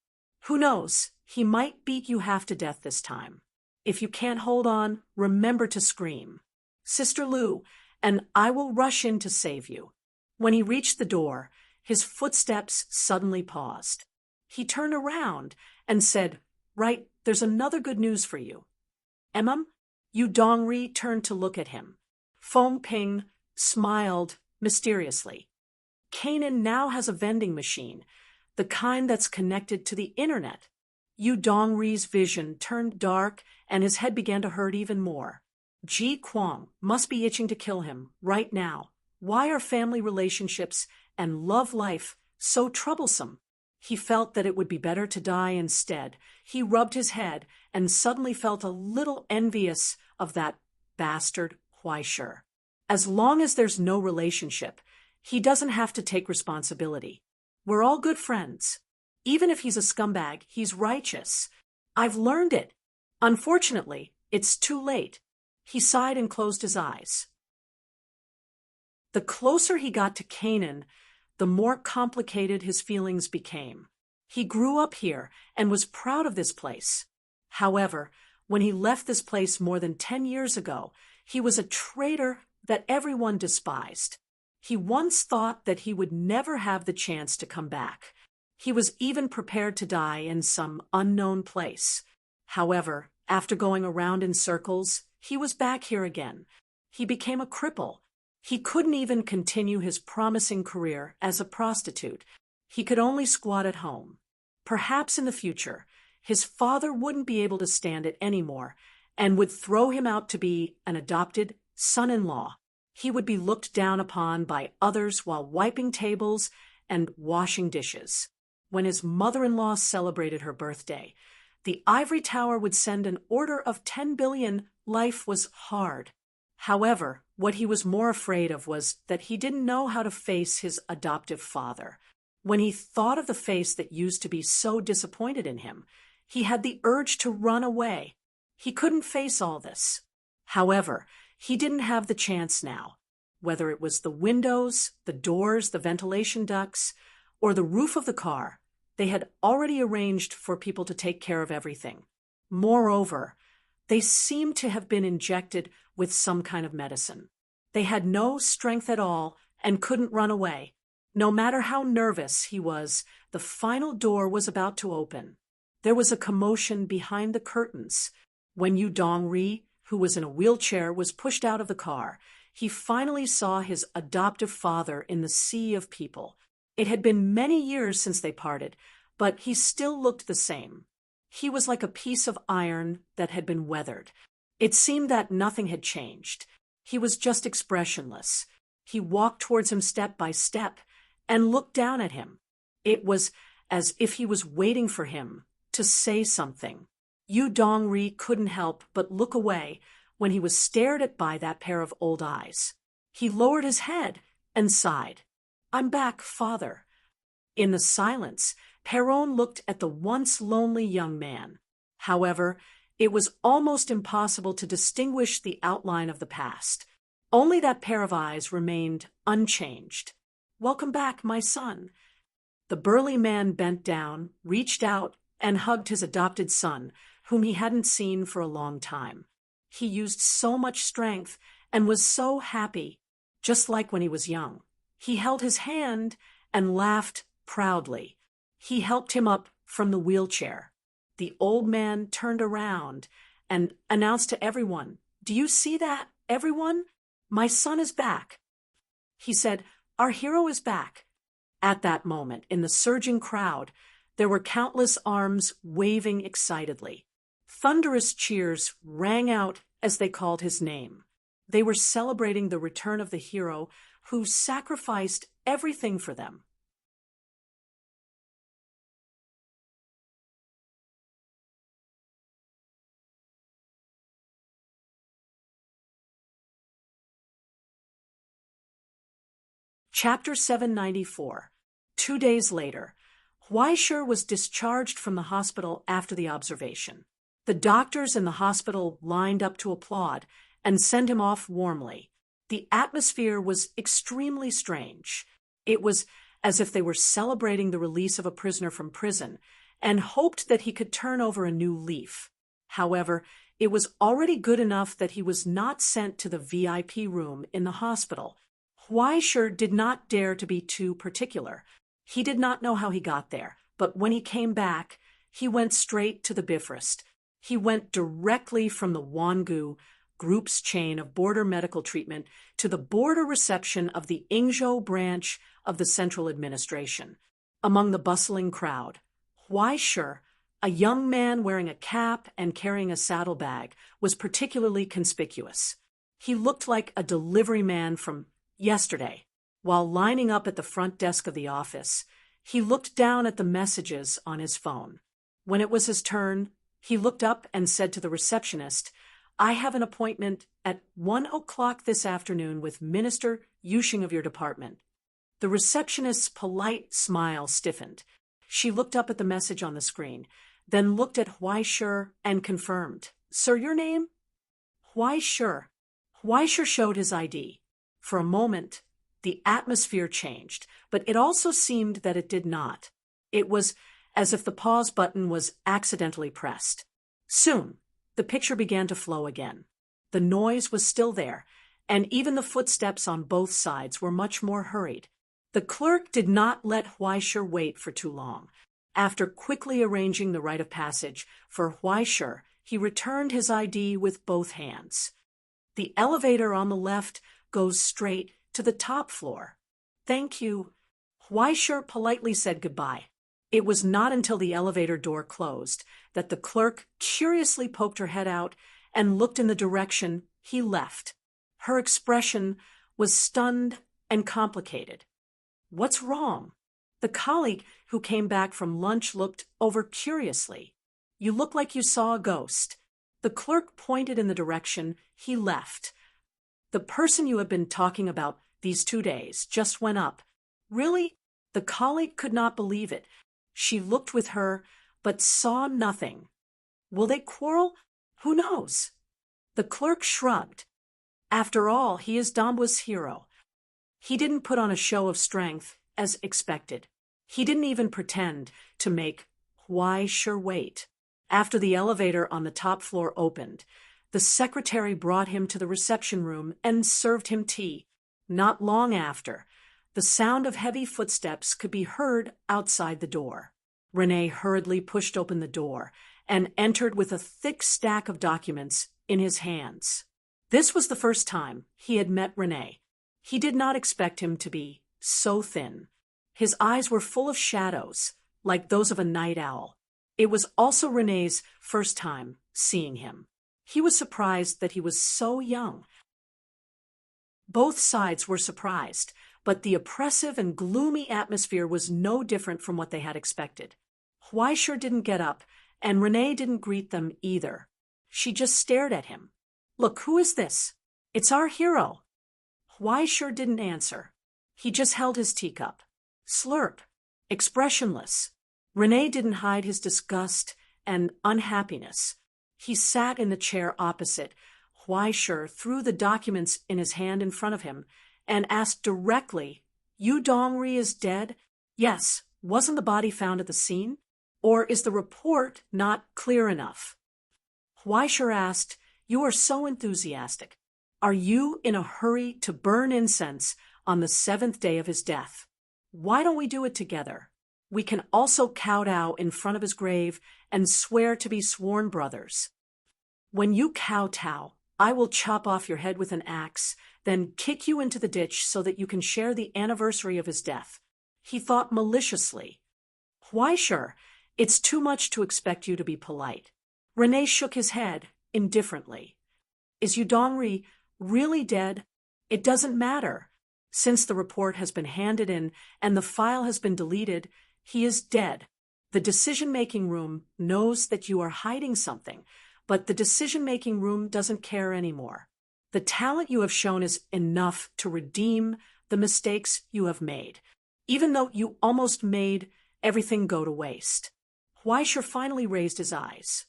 Who knows, he might beat you half to death this time. If you can't hold on, remember to scream. Sister Lu, and I will rush in to save you. When he reached the door, his footsteps suddenly paused. He turned around and said, Right, there's another good news for you. Emam? Yu Dongri turned to look at him. Feng Ping smiled mysteriously. Canaan now has a vending machine, the kind that's connected to the internet. Yu Dongri's vision turned dark and his head began to hurt even more. Ji Kwang must be itching to kill him right now. Why are family relationships and love life so troublesome? He felt that it would be better to die instead. He rubbed his head and suddenly felt a little envious of that bastard Huaishir. As long as there's no relationship, he doesn't have to take responsibility. We're all good friends. Even if he's a scumbag, he's righteous. I've learned it. Unfortunately, it's too late. He sighed and closed his eyes. The closer he got to Canaan, the more complicated his feelings became. He grew up here and was proud of this place. However, when he left this place more than 10 years ago, he was a traitor that everyone despised. He once thought that he would never have the chance to come back. He was even prepared to die in some unknown place. However, after going around in circles, he was back here again. He became a cripple. He couldn't even continue his promising career as a prostitute. He could only squat at home. Perhaps in the future, his father wouldn't be able to stand it anymore and would throw him out to be an adopted son-in-law. He would be looked down upon by others while wiping tables and washing dishes. When his mother-in-law celebrated her birthday, the ivory tower would send an order of 10 billion. Life was hard. However, what he was more afraid of was that he didn't know how to face his adoptive father. When he thought of the face that used to be so disappointed in him, he had the urge to run away. He couldn't face all this. However, he didn't have the chance now. Whether it was the windows, the doors, the ventilation ducts, or the roof of the car, they had already arranged for people to take care of everything. Moreover, they seemed to have been injected with some kind of medicine. They had no strength at all and couldn't run away. No matter how nervous he was, the final door was about to open. There was a commotion behind the curtains. When Yu Dongri, who was in a wheelchair, was pushed out of the car, he finally saw his adoptive father in the sea of people. It had been many years since they parted, but he still looked the same. He was like a piece of iron that had been weathered. It seemed that nothing had changed. He was just expressionless. He walked towards him step by step and looked down at him. It was as if he was waiting for him to say something. Yu Dongri couldn't help but look away when he was stared at by that pair of old eyes. He lowered his head and sighed. "I'm back, father." In the silence, Perron looked at the once lonely young man. However, it was almost impossible to distinguish the outline of the past. Only that pair of eyes remained unchanged. "Welcome back, my son." The burly man bent down, reached out, and hugged his adopted son, whom he hadn't seen for a long time. He used so much strength and was so happy, just like when he was young. He held his hand and laughed proudly. He helped him up from the wheelchair. The old man turned around and announced to everyone, "Do you see that, everyone? My son is back." He said, "Our hero is back." At that moment, in the surging crowd, there were countless arms waving excitedly. Thunderous cheers rang out as they called his name. They were celebrating the return of the hero who sacrificed everything for them. Chapter 794. 2 days later, Huaisher was discharged from the hospital after the observation. The doctors in the hospital lined up to applaud and send him off warmly. The atmosphere was extremely strange. It was as if they were celebrating the release of a prisoner from prison and hoped that he could turn over a new leaf. However, it was already good enough that he was not sent to the VIP room in the hospital. Huaisher did not dare to be too particular. He did not know how he got there, but when he came back, he went straight to the Bifrost. He went directly from the Wangu group's chain of border medical treatment to the border reception of the Ingzhou branch of the Central Administration. Among the bustling crowd, Huaisher, a young man wearing a cap and carrying a saddlebag, was particularly conspicuous. He looked like a delivery man from yesterday. While lining up at the front desk of the office, he looked down at the messages on his phone. When it was his turn, he looked up and said to the receptionist, "I have an appointment at 1 o'clock this afternoon with Minister Yushing of your department." The receptionist's polite smile stiffened. She looked up at the message on the screen, then looked at Huaisher and confirmed, "Sir, your name?" "Huaisher." Huaisher showed his ID. For a moment, the atmosphere changed, but it also seemed that it did not. It was as if the pause button was accidentally pressed. Soon, the picture began to flow again. The noise was still there, and even the footsteps on both sides were much more hurried. The clerk did not let Huaisher wait for too long. After quickly arranging the rite of passage for Huaisher, he returned his ID with both hands. "The elevator on the left goes straight to the top floor." "Thank you." Huaisher politely said goodbye. It was not until the elevator door closed that the clerk curiously poked her head out and looked in the direction he left. Her expression was stunned and complicated. "What's wrong?" The colleague who came back from lunch looked over curiously. "You look like you saw a ghost." The clerk pointed in the direction he left. "The person you have been talking about these 2 days just went up." "Really?" The colleague could not believe it. She looked with her, but saw nothing. "Will they quarrel? Who knows?" The clerk shrugged. After all, he is Dambua's hero. He didn't put on a show of strength, as expected. He didn't even pretend to make Huaisher wait. After the elevator on the top floor opened, the secretary brought him to the reception room and served him tea. Not long after, the sound of heavy footsteps could be heard outside the door. René hurriedly pushed open the door and entered with a thick stack of documents in his hands. This was the first time he had met René. He did not expect him to be so thin. His eyes were full of shadows, like those of a night owl. It was also René's first time seeing him. He was surprised that he was so young. Both sides were surprised, but the oppressive and gloomy atmosphere was no different from what they had expected. Huaishur didn't get up, and René didn't greet them either. She just stared at him. "Look, who is this?" "It's our hero." Huaishur didn't answer. He just held his teacup. Slurp. Expressionless. René didn't hide his disgust and unhappiness. He sat in the chair opposite. Huaishur threw the documents in his hand in front of him and asked directly, "Yu Dongri is dead?" "Yes. Wasn't the body found at the scene? Or is the report not clear enough?" Huaishur asked, "You are so enthusiastic. Are you in a hurry to burn incense on the 7th day of his death? Why don't we do it together? We can also kowtow in front of his grave and swear to be sworn brothers. When you kowtow, I will chop off your head with an axe, then kick you into the ditch so that you can share the anniversary of his death." He thought maliciously. "Huaishur, it's too much to expect you to be polite." René shook his head indifferently. "Is Yu Dongri really dead?" "It doesn't matter. Since the report has been handed in and the file has been deleted, he is dead. The decision-making room knows that you are hiding something, but the decision-making room doesn't care anymore. The talent you have shown is enough to redeem the mistakes you have made, even though you almost made everything go to waste." Huaishur finally raised his eyes.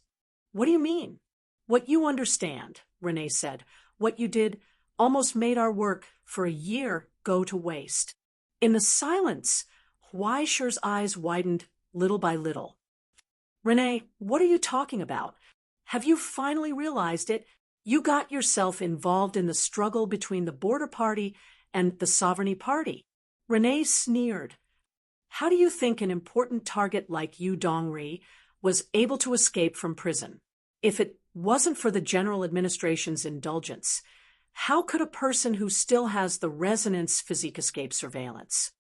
"What do you mean?" "What you understand," René said. "What you did almost made our work for a year go to waste." In the silence, Huaishur's eyes widened little by little. "René, what are you talking about? Have you finally realized it? You got yourself involved in the struggle between the Border Party and the Sovereignty Party." René sneered. "How do you think an important target like Yu Dongri was able to escape from prison? If it wasn't for the general administration's indulgence, how could a person who still has the resonance physique escape surveillance?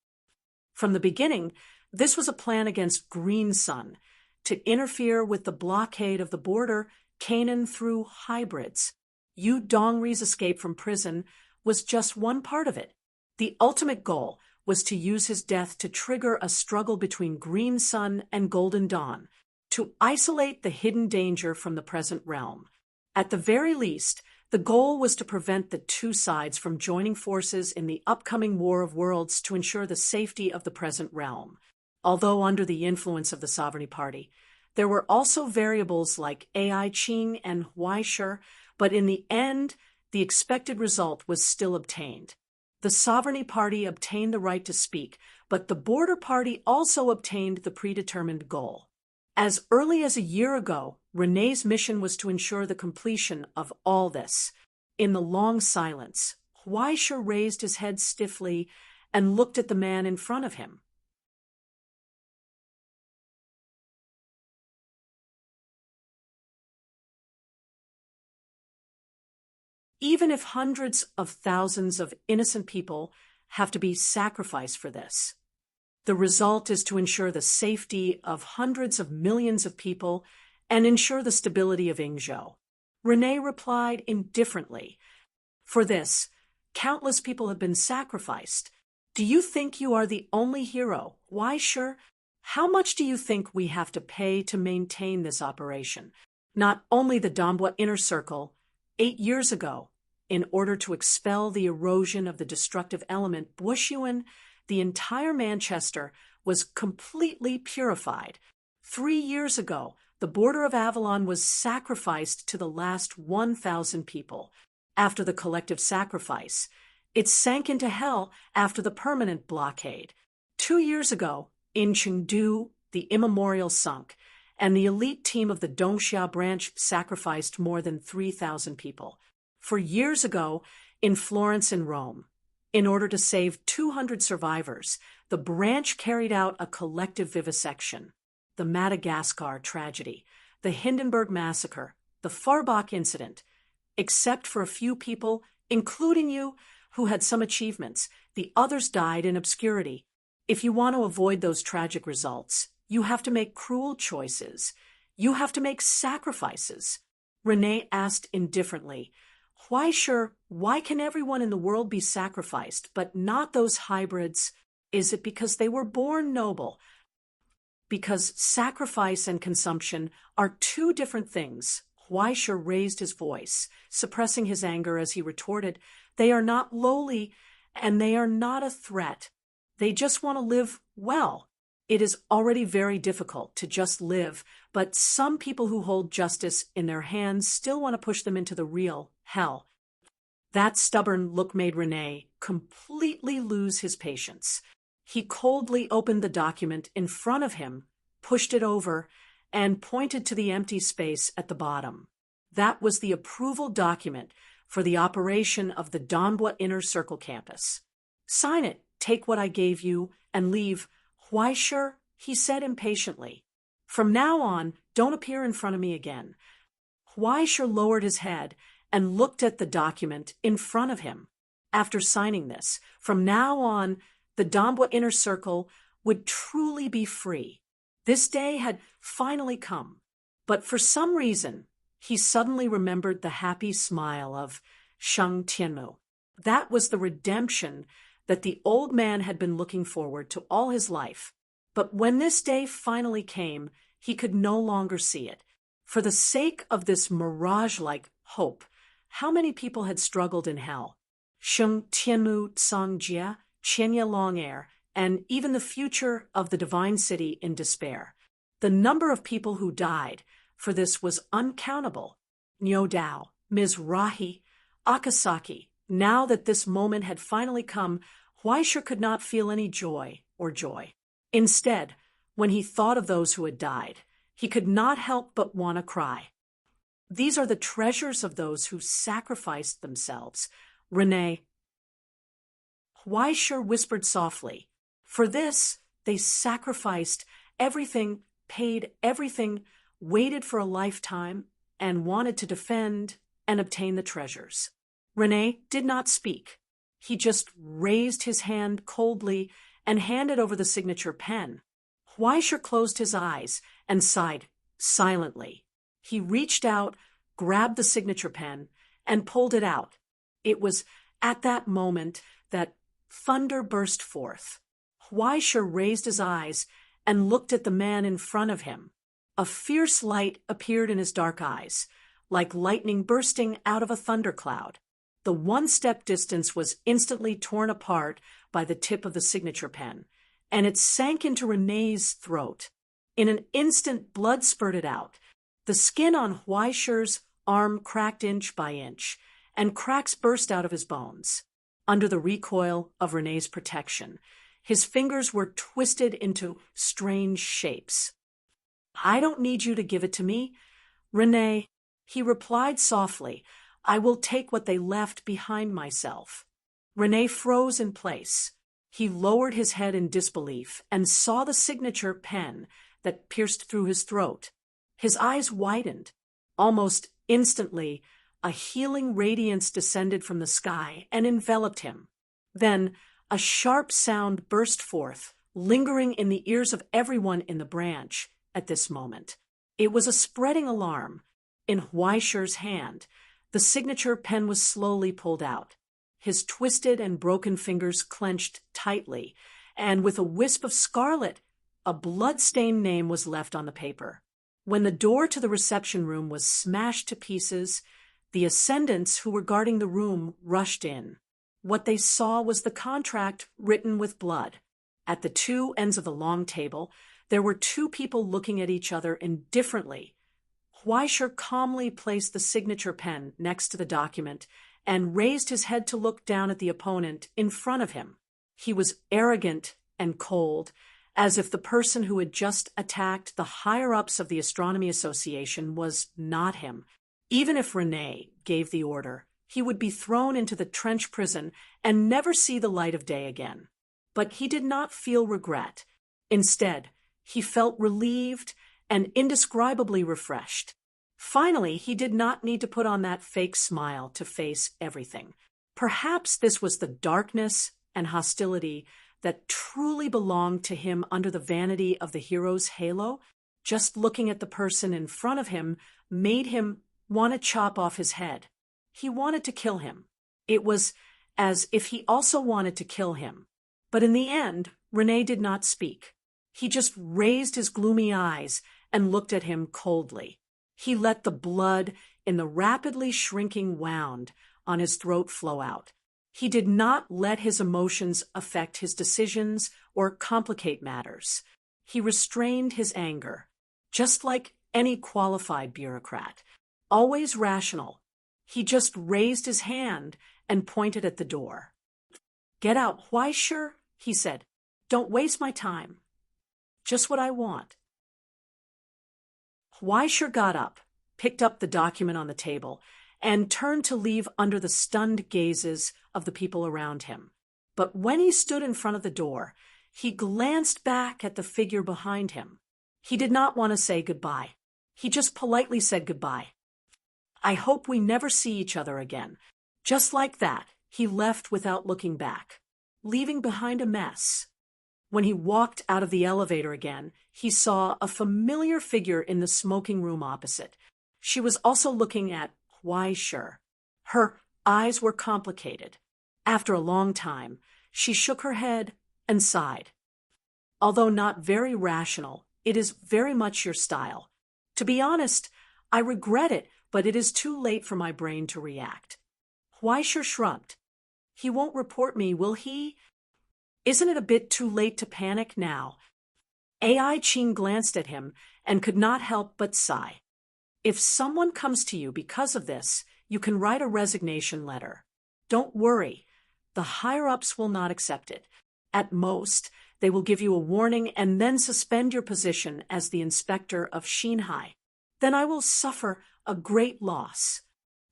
From the beginning, this was a plan against Green Sun, to interfere with the blockade of the border Canaan through hybrids. Yu Dongri's escape from prison was just one part of it. The ultimate goal was to use his death to trigger a struggle between Green Sun and Golden Dawn, to isolate the hidden danger from the present realm. At the very least, the goal was to prevent the two sides from joining forces in the upcoming War of Worlds to ensure the safety of the present realm. Although under the influence of the Sovereignty Party, there were also variables like Ai Qing and Huaishur, but in the end, the expected result was still obtained. The Sovereignty Party obtained the right to speak, but the Border Party also obtained the predetermined goal. As early as a year ago, René's mission was to ensure the completion of all this. In the long silence, Huaishur raised his head stiffly and looked at the man in front of him. Even if hundreds of thousands of innocent people have to be sacrificed for this, the result is to ensure the safety of hundreds of millions of people and ensure the stability of Yingzhou. René replied indifferently. "For this, countless people have been sacrificed. Do you think you are the only hero? Huaishur, how much do you think we have to pay to maintain this operation? Not only the Dambwa Inner Circle, 8 years ago, in order to expel the erosion of the destructive element Bushuan, the entire Manchester was completely purified. 3 years ago, the border of Avalon was sacrificed to the last 1,000 people. After the collective sacrifice, it sank into hell after the permanent blockade. 2 years ago, in Chengdu, the immemorial sunk, and the elite team of the Dongxia branch sacrificed more than 3,000 people. 4 years ago, in Florence and Rome, in order to save 200 survivors, the branch carried out a collective vivisection. The Madagascar tragedy, the Hindenburg massacre, the Farbach incident. Except for a few people, including you, who had some achievements, the others died in obscurity. If you want to avoid those tragic results, You have to make cruel choices. You have to make sacrifices. Renee asked indifferently, why can everyone in the world be sacrificed, but not those hybrids? Is it because they were born noble? Because sacrifice and consumption are two different things. Huaisha raised his voice, suppressing his anger as he retorted, they are not lowly, and they are not a threat. They just want to live well. It is already very difficult to just live, but some people who hold justice in their hands still want to push them into the real hell. That stubborn look made Renee completely lose his patience. He coldly opened the document in front of him, pushed it over, and pointed to the empty space at the bottom. That was the approval document for the operation of the Doomsday Inner Circle campus. Sign it, take what I gave you, and leave. Huaisha, he said impatiently. From now on, don't appear in front of me again. Huaisha lowered his head and looked at the document in front of him. After signing this, from now on, the Doomsday Inner Circle would truly be free. This day had finally come, but for some reason, he suddenly remembered the happy smile of Sheng Tianmu. That was the redemption that the old man had been looking forward to all his life. But when this day finally came, he could no longer see it. For the sake of this mirage-like hope, how many people had struggled in hell? Sheng Tianmu Cangjie, Qianye Longair, and even the future of the divine city in despair. The number of people who died for this was uncountable. Niu Dao, Mizrahi, Akasaki. Now that this moment had finally come, Huaisha could not feel any joy. Instead, when he thought of those who had died, he could not help but want to cry. These are the treasures of those who sacrificed themselves. Renee. Huaisha whispered softly. For this, they sacrificed everything, paid everything, waited for a lifetime, and wanted to defend and obtain the treasures. Renee did not speak. He just raised his hand coldly and handed over the signature pen. Huaisha closed his eyes and sighed silently. He reached out, grabbed the signature pen, and pulled it out. It was at that moment that thunder burst forth. Huaisha raised his eyes and looked at the man in front of him. A fierce light appeared in his dark eyes, like lightning bursting out of a thundercloud. The one-step distance was instantly torn apart by the tip of the signature pen, and it sank into Renee's throat. In an instant, blood spurted out. The skin on Huaisha's arm cracked inch by inch, and cracks burst out of his bones. Under the recoil of Renee's protection, his fingers were twisted into strange shapes. I don't need you to give it to me, Renee, he replied softly. I will take what they left behind myself. Renee froze in place. He lowered his head in disbelief and saw the signature pen that pierced through his throat. His eyes widened. Almost instantly, a healing radiance descended from the sky and enveloped him. Then, a sharp sound burst forth, lingering in the ears of everyone in the branch at this moment. It was a spreading alarm. In Huaisha's hand, the signature pen was slowly pulled out. His twisted and broken fingers clenched tightly, and with a wisp of scarlet, a blood-stained name was left on the paper. When the door to the reception room was smashed to pieces, the ascendants who were guarding the room rushed in. What they saw was the contract written with blood. At the two ends of the long table, there were two people looking at each other indifferently. Huaisha calmly placed the signature pen next to the document and raised his head to look down at the opponent in front of him. He was arrogant and cold, as if the person who had just attacked the higher-ups of the Astronomy Association was not him. Even if Renee gave the order, he would be thrown into the trench prison and never see the light of day again. But he did not feel regret. Instead, he felt relieved and indescribably refreshed. Finally, he did not need to put on that fake smile to face everything. Perhaps this was the darkness and hostility that truly belonged to him under the vanity of the hero's halo. Just looking at the person in front of him made him want to chop off his head. He wanted to kill him. It was as if he also wanted to kill him. But in the end, René did not speak. He just raised his gloomy eyes and looked at him coldly. He let the blood in the rapidly shrinking wound on his throat flow out. He did not let his emotions affect his decisions or complicate matters. He restrained his anger, just like any qualified bureaucrat, always rational. He just raised his hand and pointed at the door. "Get out, Huaisher," he said. "Don't waste my time. Just what I want." Huaisher got up, picked up the document on the table, and turned to leave under the stunned gazes of the people around him. But when he stood in front of the door, he glanced back at the figure behind him. He did not want to say goodbye. He just politely said goodbye. "I hope we never see each other again." Just like that, he left without looking back, leaving behind a mess. When he walked out of the elevator again, he saw a familiar figure in the smoking room opposite. She was also looking at Huaisher. Her eyes were complicated. After a long time, she shook her head and sighed. "Although not very rational, it is very much your style. To be honest, I regret it, but it is too late for my brain to react." Huaisher shrugged. "He won't report me, will he? Isn't it a bit too late to panic now?" AI Ching glanced at him and could not help but sigh. "If someone comes to you because of this, you can write a resignation letter. Don't worry. The higher-ups will not accept it. At most, they will give you a warning and then suspend your position as the inspector of Xinhai. Then I will suffer a great loss.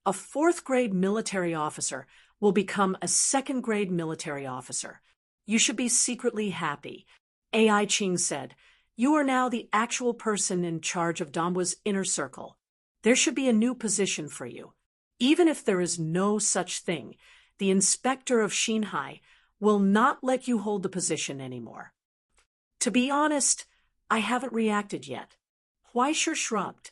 A fourth-grade military officer will become a second-grade military officer. You should be secretly happy." AI Ching said, "You are now the actual person in charge of Dambua's inner circle. There should be a new position for you. Even if there is no such thing, the inspector of Xinhai will not let you hold the position anymore." "To be honest, I haven't reacted yet." Huaisher shrugged.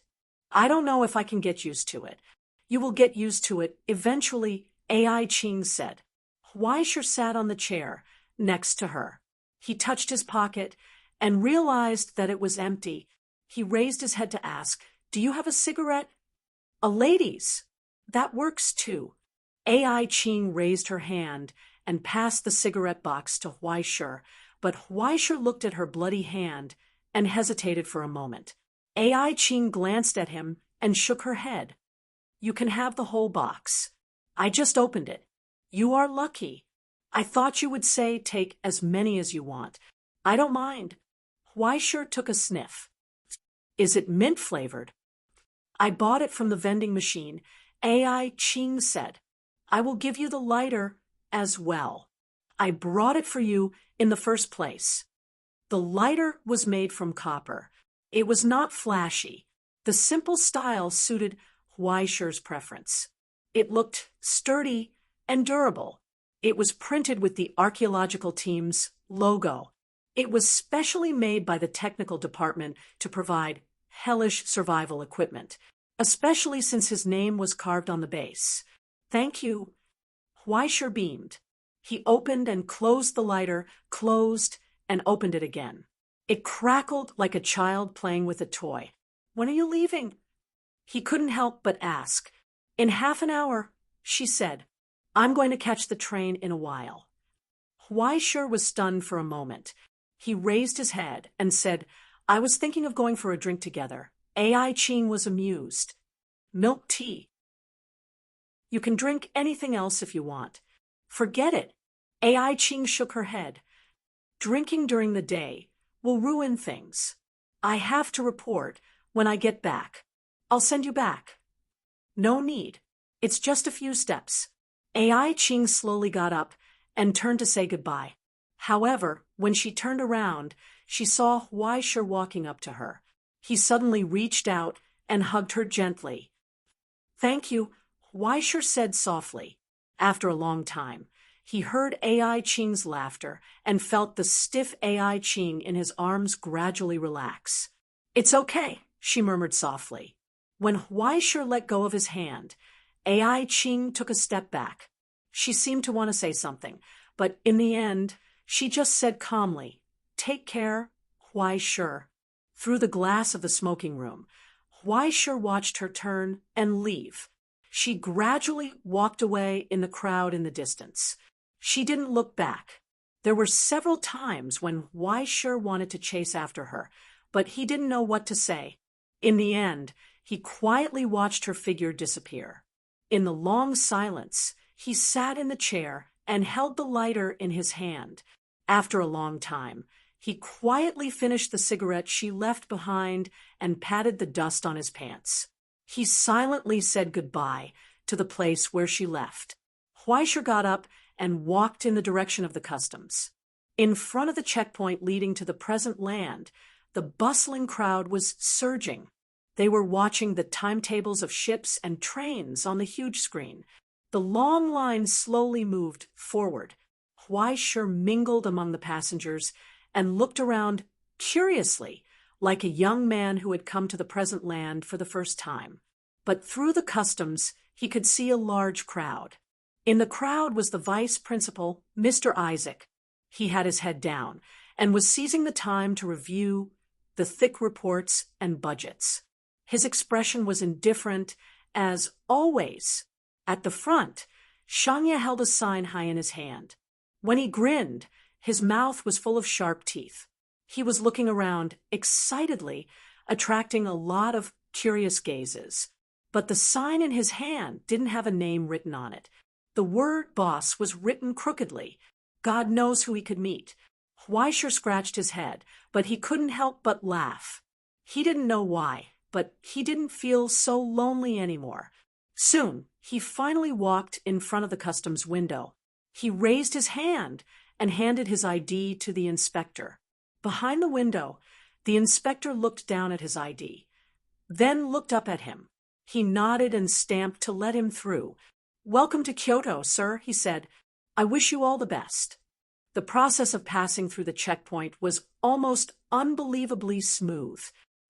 "I don't know if I can get used to it." "You will get used to it eventually," AI Ching said. Huaisher sat on the chair next to her. He touched his pocket and realized that it was empty. He raised his head to ask, "Do you have a cigarette?" "A lady's. That works too." AI Ching raised her hand and passed the cigarette box to Huaisher, but Huaisher looked at her bloody hand and hesitated for a moment. AI Ching glanced at him and shook her head. "You can have the whole box. I just opened it. You are lucky. I thought you would say take as many as you want. I don't mind." Huaisher took a sniff. "Is it mint-flavored?" "I bought it from the vending machine," AI Ching said. "I will give you the lighter as well. I brought it for you in the first place." The lighter was made from copper. It was not flashy. The simple style suited Huaisher's preference. It looked sturdy and durable. It was printed with the archaeological team's logo. It was specially made by the technical department to provide hellish survival equipment, especially since his name was carved on the base. "Thank you." Huaisher beamed. He opened and closed the lighter, closed and opened it again. It crackled like a child playing with a toy. "When are you leaving?" He couldn't help but ask. "In half an hour," she said. "I'm going to catch the train in a while." Huaisher was stunned for a moment. He raised his head and said, "I was thinking of going for a drink together." AI Ching was amused. "Milk tea." "You can drink anything else if you want." "Forget it." AI Ching shook her head. "Drinking during the day will ruin things. I have to report when I get back. I'll send you back." "No need. It's just a few steps." AI Ching slowly got up and turned to say goodbye. However, when she turned around, she saw Huaisher walking up to her. He suddenly reached out and hugged her gently. "Thank you," Huaisher said softly. After a long time, he heard AI Ching's laughter and felt the stiff AI Ching in his arms gradually relax. "It's okay," she murmured softly. When Huaishir let go of his hand, AI Ching took a step back. She seemed to want to say something, but in the end, she just said calmly, "Take care, Huaishir." Through the glass of the smoking room, Huaishir watched her turn and leave. She gradually walked away in the crowd in the distance. She didn't look back. There were several times when Huaishir wanted to chase after her, but he didn't know what to say. In the end, he quietly watched her figure disappear. In the long silence, he sat in the chair and held the lighter in his hand. After a long time, he quietly finished the cigarette she left behind and patted the dust on his pants. He silently said goodbye to the place where she left. Huaishir got up and walked in the direction of the customs. In front of the checkpoint leading to the present land, the bustling crowd was surging. They were watching the timetables of ships and trains on the huge screen. The long line slowly moved forward. Huaishir mingled among the passengers and looked around curiously, like a young man who had come to the present land for the first time. But through the customs, he could see a large crowd. In the crowd was the vice principal, Mr. Isaac. He had his head down and was seizing the time to review the thick reports and budgets. His expression was indifferent, as always. At the front, Shanya held a sign high in his hand. When he grinned, his mouth was full of sharp teeth. He was looking around excitedly, attracting a lot of curious gazes. But the sign in his hand didn't have a name written on it. The word boss was written crookedly. God knows who he could meet. Huaishir scratched his head, but he couldn't help but laugh. He didn't know why, but he didn't feel so lonely anymore. Soon, he finally walked in front of the customs window. He raised his hand and handed his ID to the inspector. Behind the window, the inspector looked down at his ID, then looked up at him. He nodded and stamped to let him through. "Welcome to Kyoto, sir," he said. "I wish you all the best." The process of passing through the checkpoint was almost unbelievably smooth.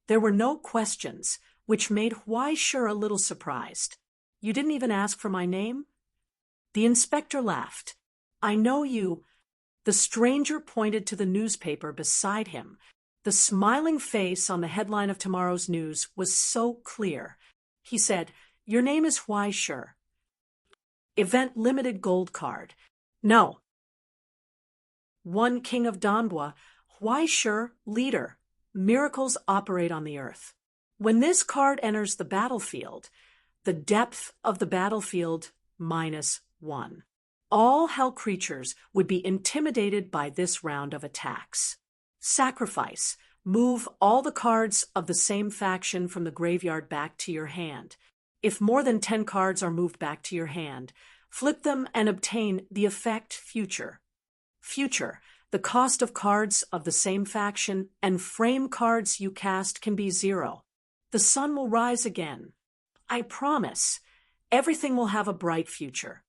There were no questions, which made Huaishir a little surprised. "You didn't even ask for my name?" The inspector laughed. "I know you." The stranger pointed to the newspaper beside him. The smiling face on the headline of tomorrow's news was so clear. He said, "Your name is Huaishir. Event limited gold card." "No." "One King of Donbua, Huaishir, leader. Miracles operate on the earth." When this card enters the battlefield, the depth of the battlefield -1. All hell creatures would be intimidated by this round of attacks. Sacrifice. Move all the cards of the same faction from the graveyard back to your hand. If more than 10 cards are moved back to your hand, flip them and obtain the effect Future. Future. The cost of cards of the same faction and frame cards you cast can be 0. The sun will rise again. I promise. Everything will have a bright future.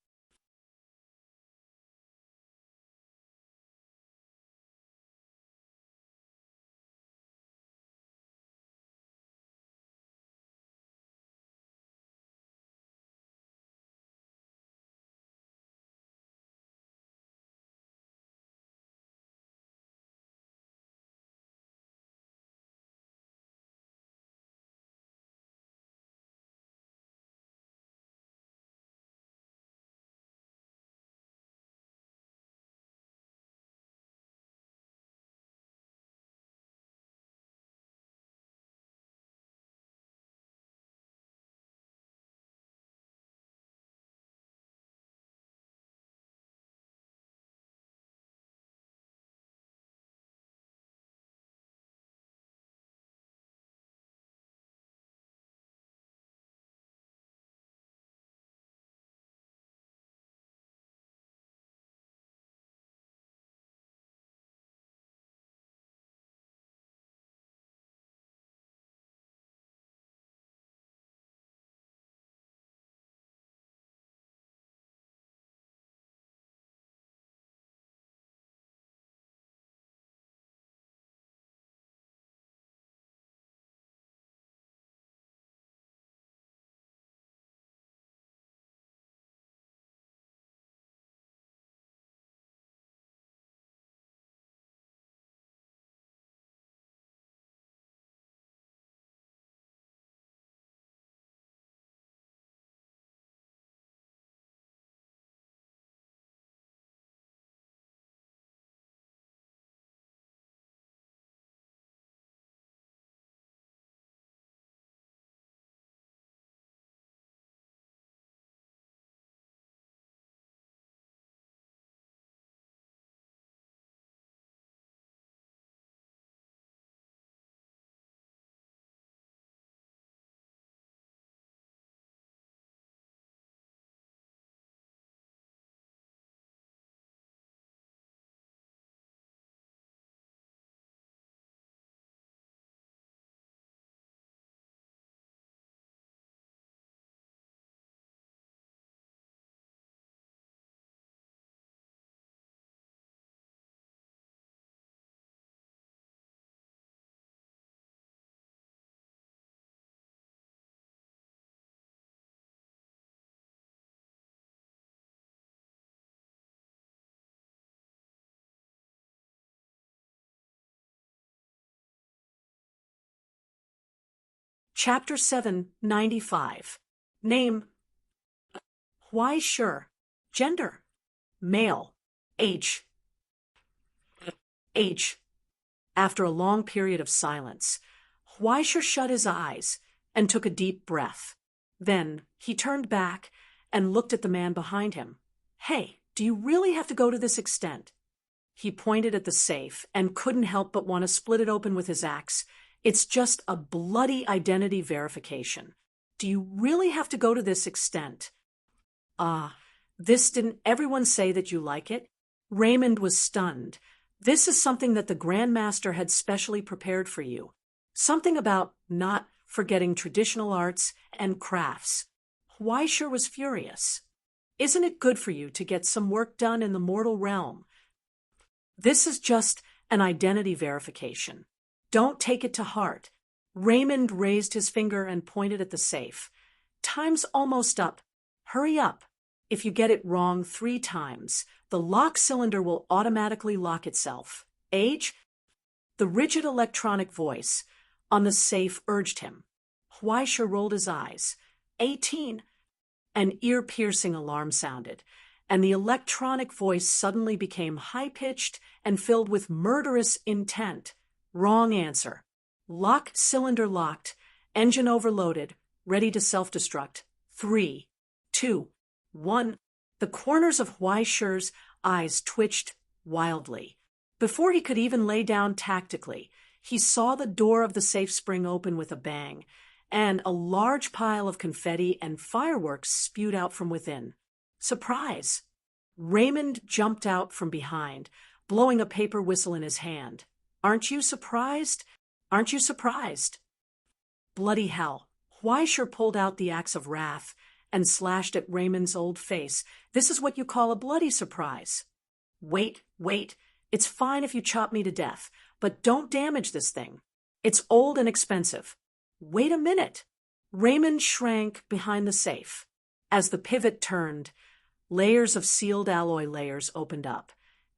Chapter 795. Name. Why sure. Gender. Male. Age. Age. After a long period of silence, Weischer shut his eyes and took a deep breath. Then he turned back and looked at the man behind him. Hey, do you really have to go to this extent? He pointed at the safe and couldn't help but want to split it open with his axe. It's just a bloody identity verification. Do you really have to go to this extent? Didn't everyone say that you like it? Raymond was stunned. This is something that the Grand Master had specially prepared for you. Something about not forgetting traditional arts and crafts. Weischer was furious. Isn't it good for you to get some work done in the mortal realm? This is just an identity verification. Don't take it to heart. Raymond raised his finger and pointed at the safe. Time's almost up. Hurry up. If you get it wrong 3 times, the lock cylinder will automatically lock itself. Age? The rigid electronic voice on the safe urged him. Weischer rolled his eyes. 18. An ear-piercing alarm sounded, and the electronic voice suddenly became high-pitched and filled with murderous intent. Wrong answer. Lock cylinder locked, engine overloaded, ready to self-destruct. 3, 2, 1. The corners of Weischer's eyes twitched wildly. Before he could even lay down tactically, he saw the door of the safe spring open with a bang, and a large pile of confetti and fireworks spewed out from within. Surprise! Raymond jumped out from behind, blowing a paper whistle in his hand. Aren't you surprised? Aren't you surprised? Bloody hell! Weischer pulled out the axe of wrath and slashed at Raymond's old face. This is what you call a bloody surprise. Wait. It's fine if you chop me to death, but don't damage this thing. It's old and expensive. Wait a minute. Raymond shrank behind the safe. As the pivot turned, layers of sealed alloy layers opened up,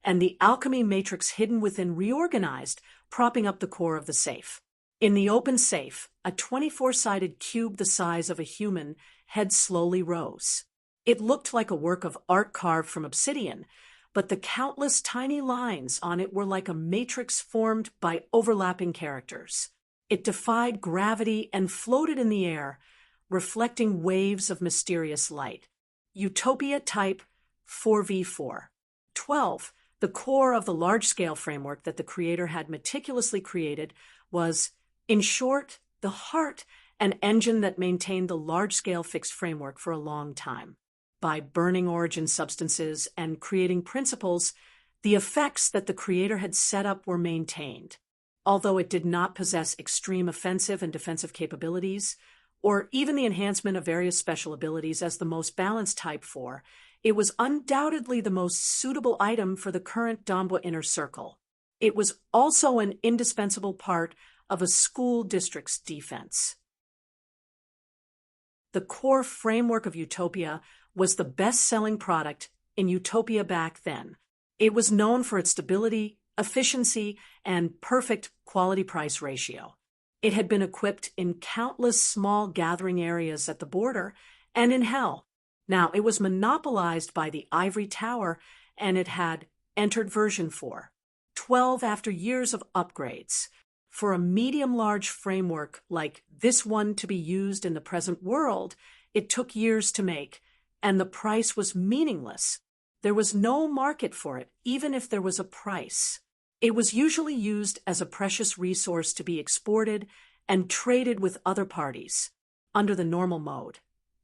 and the alchemy matrix hidden within reorganized, propping up the core of the safe. In the open safe, a 24-sided cube the size of a human head slowly rose. It looked like a work of art carved from obsidian, but the countless tiny lines on it were like a matrix formed by overlapping characters. It defied gravity and floated in the air, reflecting waves of mysterious light. Utopia Type 4v4. 12. The core of the large-scale framework that the creator had meticulously created was, in short, the heart and engine that maintained the large-scale fixed framework for a long time. By burning origin substances and creating principles, the effects that the creator had set up were maintained. Although it did not possess extreme offensive and defensive capabilities, or even the enhancement of various special abilities as the most balanced Type 4, it was undoubtedly the most suitable item for the current Donbua Inner Circle. It was also an indispensable part of a school district's defense. The core framework of Utopia was the best-selling product in Utopia back then. It was known for its stability, efficiency, and perfect quality-price ratio. It had been equipped in countless small gathering areas at the border and in Hell. Now, it was monopolized by the Ivory Tower, and it had entered version 4. 12 after years of upgrades. For a medium-large framework like this one to be used in the present world, it took years to make, and the price was meaningless. There was no market for it, even if there was a price. It was usually used as a precious resource to be exported and traded with other parties. Under the normal mode,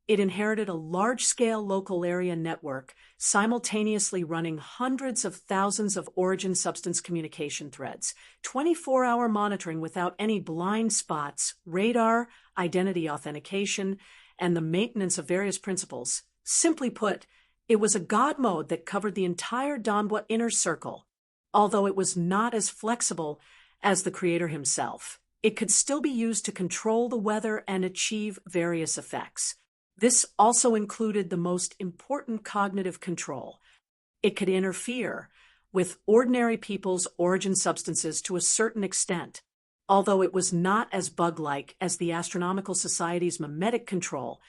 it inherited a large-scale local area network, simultaneously running hundreds of thousands of origin substance communication threads, 24-hour monitoring without any blind spots, radar, identity authentication, and the maintenance of various principles. Simply put, it was a god mode that covered the entire Donbua Inner Circle. Although it was not as flexible as the creator himself, it could still be used to control the weather and achieve various effects. This also included the most important cognitive control. It could interfere with ordinary people's origin substances to a certain extent. Although it was not as bug-like as the Astronomical Society's mimetic control,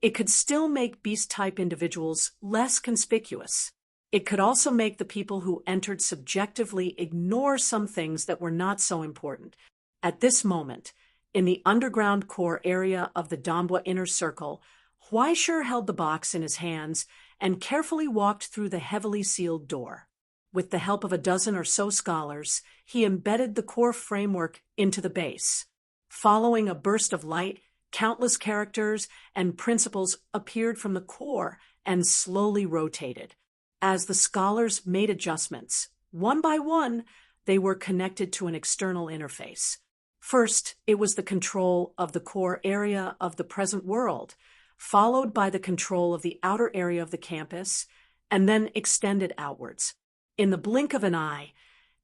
it could still make beast-type individuals less conspicuous. It could also make the people who entered subjectively ignore some things that were not so important. At this moment, in the underground core area of the Dambwa inner circle, Huaishur held the box in his hands and carefully walked through the heavily sealed door. With the help of a dozen or so scholars, he embedded the core framework into the base. Following a burst of light, countless characters and principles appeared from the core and slowly rotated. As the scholars made adjustments, one by one, they were connected to an external interface. First, it was the control of the core area of the present world, followed by the control of the outer area of the campus, and then extended outwards. In the blink of an eye,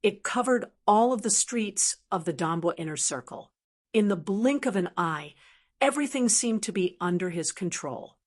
it covered all of the streets of the Dambwa inner circle. In the blink of an eye, everything seemed to be under his control.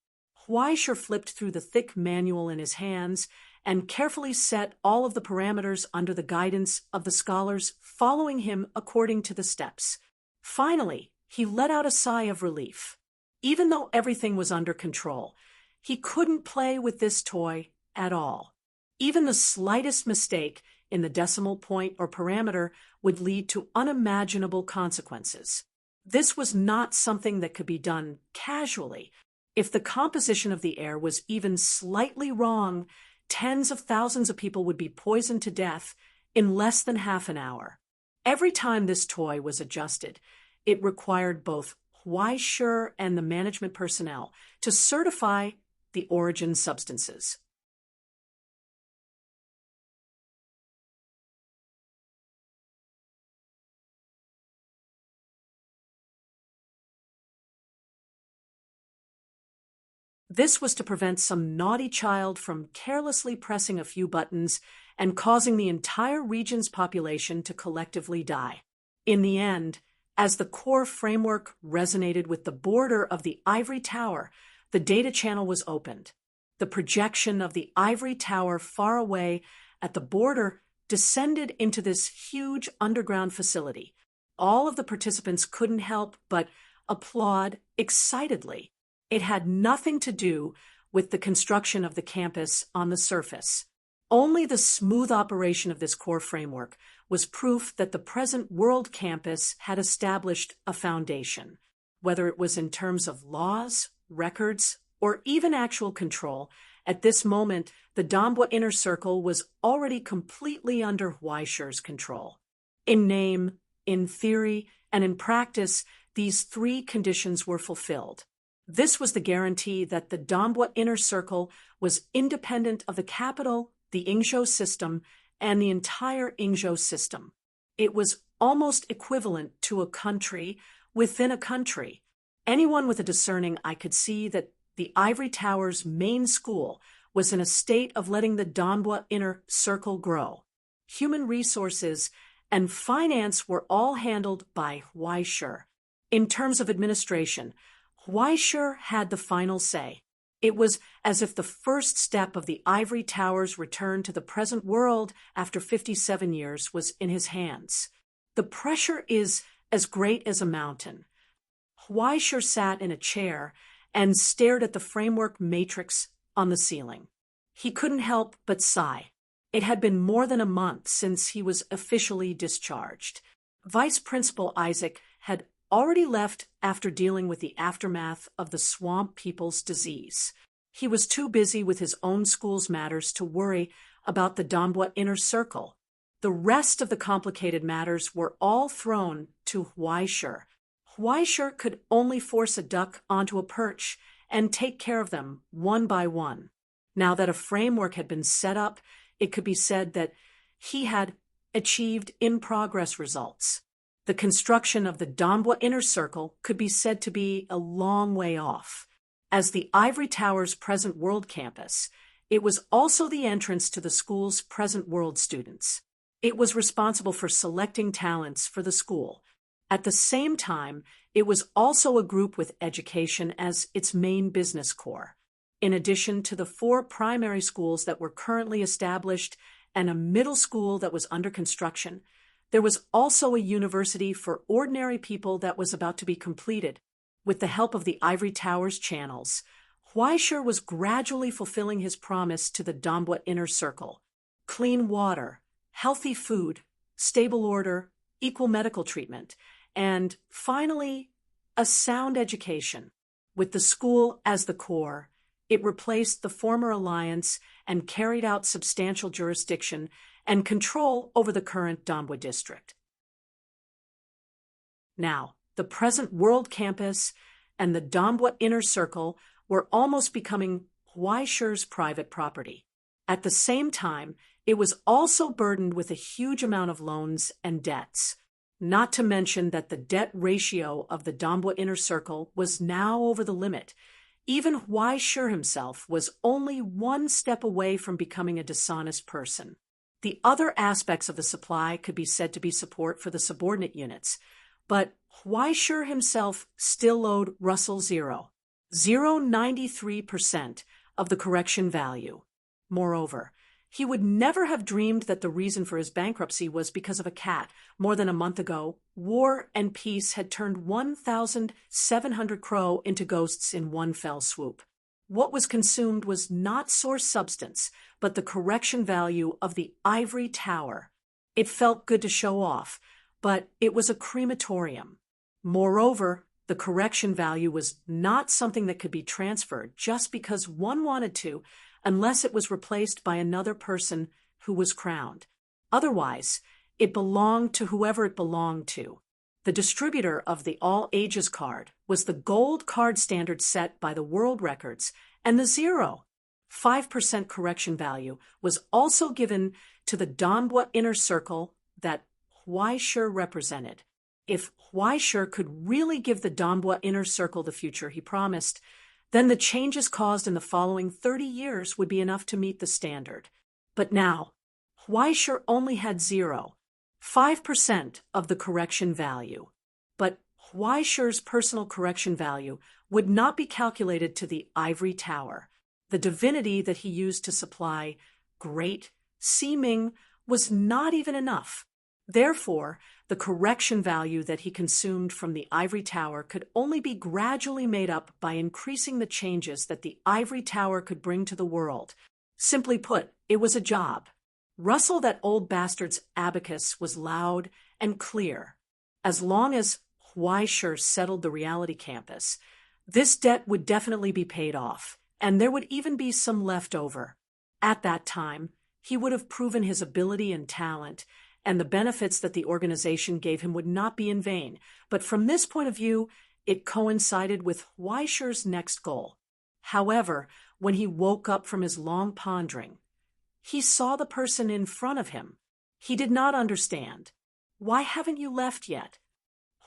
Huaishur flipped through the thick manual in his hands and carefully set all of the parameters under the guidance of the scholars following him according to the steps. Finally, he let out a sigh of relief. Even though everything was under control, he couldn't play with this toy at all. Even the slightest mistake in the decimal point or parameter would lead to unimaginable consequences. This was not something that could be done casually. If the composition of the air was even slightly wrong, tens of thousands of people would be poisoned to death in less than half an hour. Every time this toy was adjusted, it required both Huaishur and the management personnel to certify the origin substances. This was to prevent some naughty child from carelessly pressing a few buttons and causing the entire region's population to collectively die. In the end, as the core framework resonated with the border of the ivory tower, the data channel was opened. The projection of the ivory tower far away at the border descended into this huge underground facility. All of the participants couldn't help but applaud excitedly. It had nothing to do with the construction of the campus on the surface. Only the smooth operation of this core framework was proof that the present world campus had established a foundation. Whether it was in terms of laws, records, or even actual control, at this moment, the Dambwa inner circle was already completely under Huaishur's control. In name, in theory, and in practice, these three conditions were fulfilled. This was the guarantee that the Dambwa inner circle was independent of the capital, the Ingzhou system, and the entire Ingzhou system. It was almost equivalent to a country within a country. Anyone with a discerning eye could see that the Ivory Tower's main school was in a state of letting the Dambwa inner circle grow. Human resources and finance were all handled by Huaishur. In terms of administration, Huaishur had the final say. It was as if the first step of the Ivory Tower's return to the present world after 57 years was in his hands. The pressure is as great as a mountain. Huaishur sat in a chair and stared at the framework matrix on the ceiling. He couldn't help but sigh. It had been more than a month since he was officially discharged. Vice Principal Isaac had already left after dealing with the aftermath of the swamp people's disease. He was too busy with his own school's matters to worry about the Dambwa inner circle. The rest of the complicated matters were all thrown to Huaishur. Huaishur could only force a duck onto a perch and take care of them one by one. Now that a framework had been set up, it could be said that he had achieved in-progress results. The construction of the Dambwa inner circle could be said to be a long way off. As the Ivory Tower's present world campus, it was also the entrance to the school's present world students. It was responsible for selecting talents for the school. At the same time, it was also a group with education as its main business core. In addition to the 4 primary schools that were currently established and a middle school that was under construction, there was also a university for ordinary people that was about to be completed. With the help of the Ivory Tower's channels, Huaishur was gradually fulfilling his promise to the Dambwa inner circle: clean water, healthy food, stable order, equal medical treatment, and, finally, a sound education. With the school as the core, it replaced the former alliance and carried out substantial jurisdiction and control over the current Dambwa district. Now, the present World Campus and the Dambwa Inner Circle were almost becoming Huaishur's private property. At the same time, it was also burdened with a huge amount of loans and debts, not to mention that the debt ratio of the Dambwa Inner Circle was now over the limit. Even Huaishur himself was only one step away from becoming a dishonest person. The other aspects of the supply could be said to be support for the subordinate units, but Huaishur himself still owed Russell 0.093% of the correction value. Moreover, he would never have dreamed that the reason for his bankruptcy was because of a cat. More than a month ago, war and peace had turned 1,700 crow into ghosts in one fell swoop. What was consumed was not source substance, but the correction value of the Ivory Tower. It felt good to show off, but it was a crematorium. Moreover, the correction value was not something that could be transferred just because one wanted to, unless it was replaced by another person who was crowned. Otherwise, it belonged to whoever it belonged to. The distributor of the All Ages card was the gold card standard set by the world records, and the 0.5% correction value was also given to the Dambwa Inner Circle that Huaishur represented. If Huaishur could really give the Dambwa Inner Circle the future he promised, then the changes caused in the following 30 years would be enough to meet the standard. But now, Huaishur only had 0.5% of the correction value. But Huaishur's personal correction value would not be calculated to the Ivory Tower. The divinity that he used to supply great seeming was not even enough. Therefore, the correction value that he consumed from the Ivory Tower could only be gradually made up by increasing the changes that the Ivory Tower could bring to the world. Simply put, it was a job. Rustle that old bastard's abacus was loud and clear. As long as Huaishur settled the reality campus, this debt would definitely be paid off, and there would even be some left over. At that time, he would have proven his ability and talent, and the benefits that the organization gave him would not be in vain. But from this point of view, it coincided with Huaishur's next goal. However, when he woke up from his long pondering, he saw the person in front of him. He did not understand. "Why haven't you left yet?"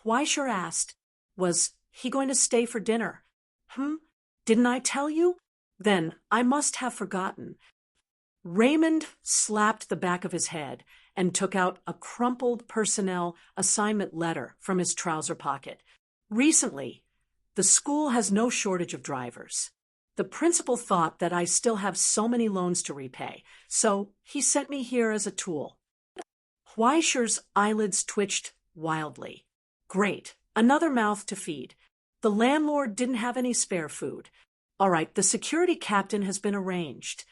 Huaishur asked. "Was he going to stay for dinner?" Didn't I tell you?" "Then I must have forgotten." Raymond slapped the back of his head and took out a crumpled personnel assignment letter from his trouser pocket. "Recently, the school has no shortage of drivers. The principal thought that I still have so many loans to repay, so he sent me here as a tool." Huaishur's eyelids twitched wildly. Great, another mouth to feed. The landlord didn't have any spare food. All right, the security captain has been arranged.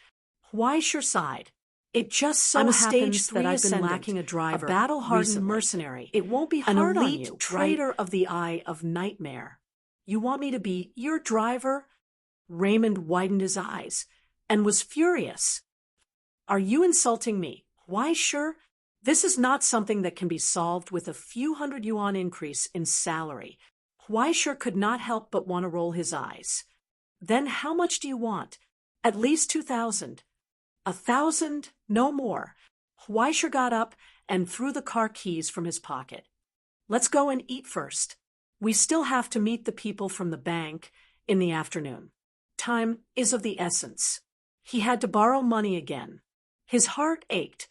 Huaishur sighed. "It just so happens that I've been lacking a driver, a battle-hardened mercenary. It won't be hard on you, an elite trader of the Eye of Nightmare. You want me to be your driver?" Raymond widened his eyes and was furious. "Are you insulting me? Huaishur? This is not something that can be solved with a few hundred yuan increase in salary." Huaishur could not help but want to roll his eyes. "Then how much do you want?" "At least 2,000. 1,000, no more." Huaishur got up and threw the car keys from his pocket. "Let's go and eat first. We still have to meet the people from the bank in the afternoon. Time is of the essence." He had to borrow money again. His heart ached.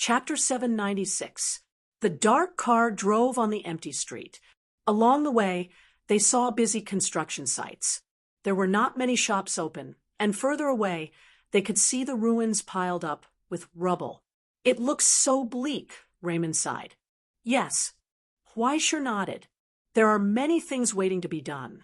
Chapter 796. The dark car drove on the empty street. Along the way, they saw busy construction sites. There were not many shops open, and further away, they could see the ruins piled up with rubble. It looks so bleak, Raymond sighed. Yes. Huaisher nodded. There are many things waiting to be done.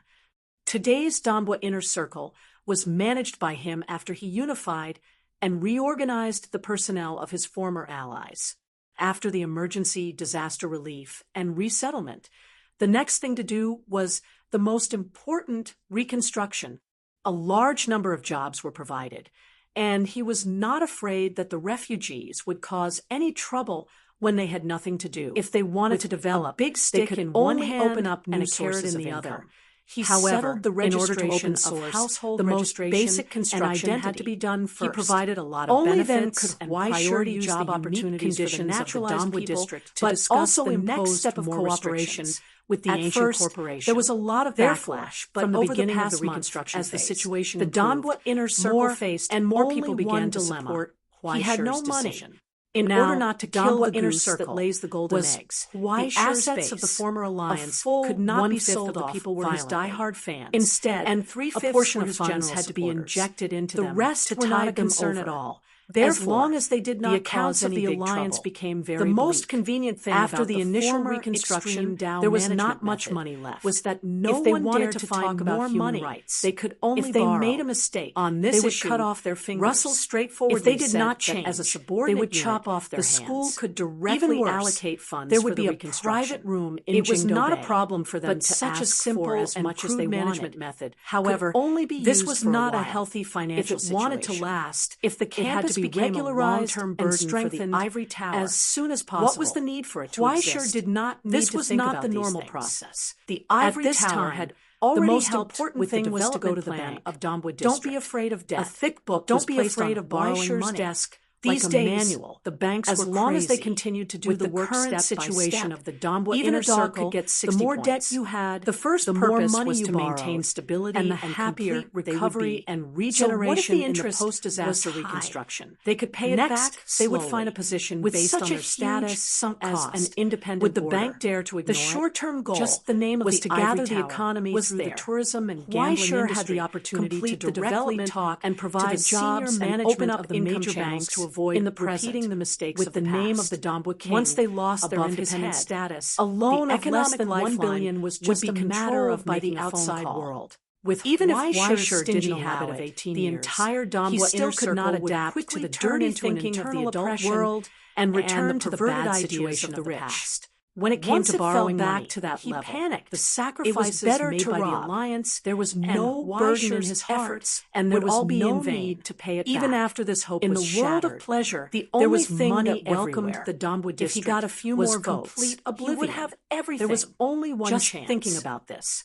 Today's Donbua Inner Circle was managed by him after he unified and reorganized the personnel of his former allies. After the emergency, disaster relief, and resettlement, the next thing to do was the most important reconstruction. A large number of jobs were provided, and he was not afraid that the refugees would cause any trouble when they had nothing to do. If they wanted to develop, big stick in one hand hand open up and new a carrot sources in the of other. income. He However, settled the in order to registration open of source, household the most registration basic and construction identity had to be done first. He provided a lot of Only benefits then could and Huaisher priority use job the unique opportunities for the conditions of the naturalized Donbua people, district to but discuss also the next imposed step of more cooperation restrictions with the At ancient first, corporation. there was a lot of Therefore, backlash, but from the over beginning the of past the month, reconstruction as the phase, situation the improved, Donbua Inner Circle more faced and more only people began one to dilemma. support He had no Huaisher's money. decision. In Now, order not to kill Donbua the inner goose circle that lays the golden was eggs, the Huaisher's assets of the base, former alliance a full could not be one-fifth sold of the off people were his violently. die-hard fans. Instead, and a 3/5 portion were of his funds general had to be supporters. injected into The them rest to were not a tide them concern over. at all. Therefore, As long as they did not the accounts cause of any the big alliance trouble. became very The most bleak. convenient thing After about the the initial former reconstruction, extreme there was management not much method money left. was that no if they one wanted dared to to talk find about more human money, rights, they could only if they borrow. made a mistake On this they would issue, cut off their fingers. Russell straightforwardly if they did said not that change, as a subordinate they would unit, chop off their the hands. school could directly Even worse, allocate funds there for would the be a reconstruction. private room in It was Jingdo not a Bay, problem for them but to such a ask simple for as and much as crude they management wanted. method However, could only be this used was for not a while. healthy financial If it wanted to situation. last, If the it had campus to be became a regularized long-term and burden for the strengthened ivory tower as soon as possible. What was the need for it to Huaisher exist? did not need This to was think not about the these normal things. process. The At ivory this tower time, had the already most helped important with thing the was to go to development the plan bank. of Donbua Don't district. be afraid of death. A thick book Don't was be placed afraid on of borrowing Huaisher's money. desk These like a days, manual. the banks As were long as they crazy. continued to do With the the work current step by situation step, of the Donbua even Inner a dog Circle, could get the 60 more points. debt you had, The first the more purpose money was you to borrowed, maintain stability and the and happier complete they would recovery be. and So what if regeneration the in the interest post-disaster was high? reconstruction. They could pay it Next, back they would slowly. find a position With based such on a their huge status sunk as cost, an independent would the border. bank dare to ignore The it? short-term goal Just the name of was the to ivory gather the tower economy was through there. the tourism and gambling Huaisher industry, had the opportunity to complete the directly development talk and provide to the jobs senior and management open up of the income major channels banks to avoid in the present, repeating the mistakes with of the the name past. of the Donbua king Once they lost their above his independent head. status, A loan the of less economic than $1 billion lifeline was would just be a matter controlled of by making the a phone outside call. world. With Even if Huaisher's Huaisher stingy didn't habit allow of it, 18 the years, entire he Donbua still inner could circle not would adapt quickly to the turn dirty into an thinking of the internal adult oppression world and and return the to the perverted bad ideas situation of of the the rich. past. When it came Once to it fell borrowing back money, to that he level, panicked. the It was sacrifices better made to by the rob. alliance There was no and burden in Huaisher's his efforts heart, and there would was all be no in vain. need to pay it Even back. after this hope In was the world shattered, of pleasure, the there only was thing money that welcomed everywhere. the Donbua district If he got a few was more votes, complete he would oblivion. have everything. There was only one Just chance. thinking about this,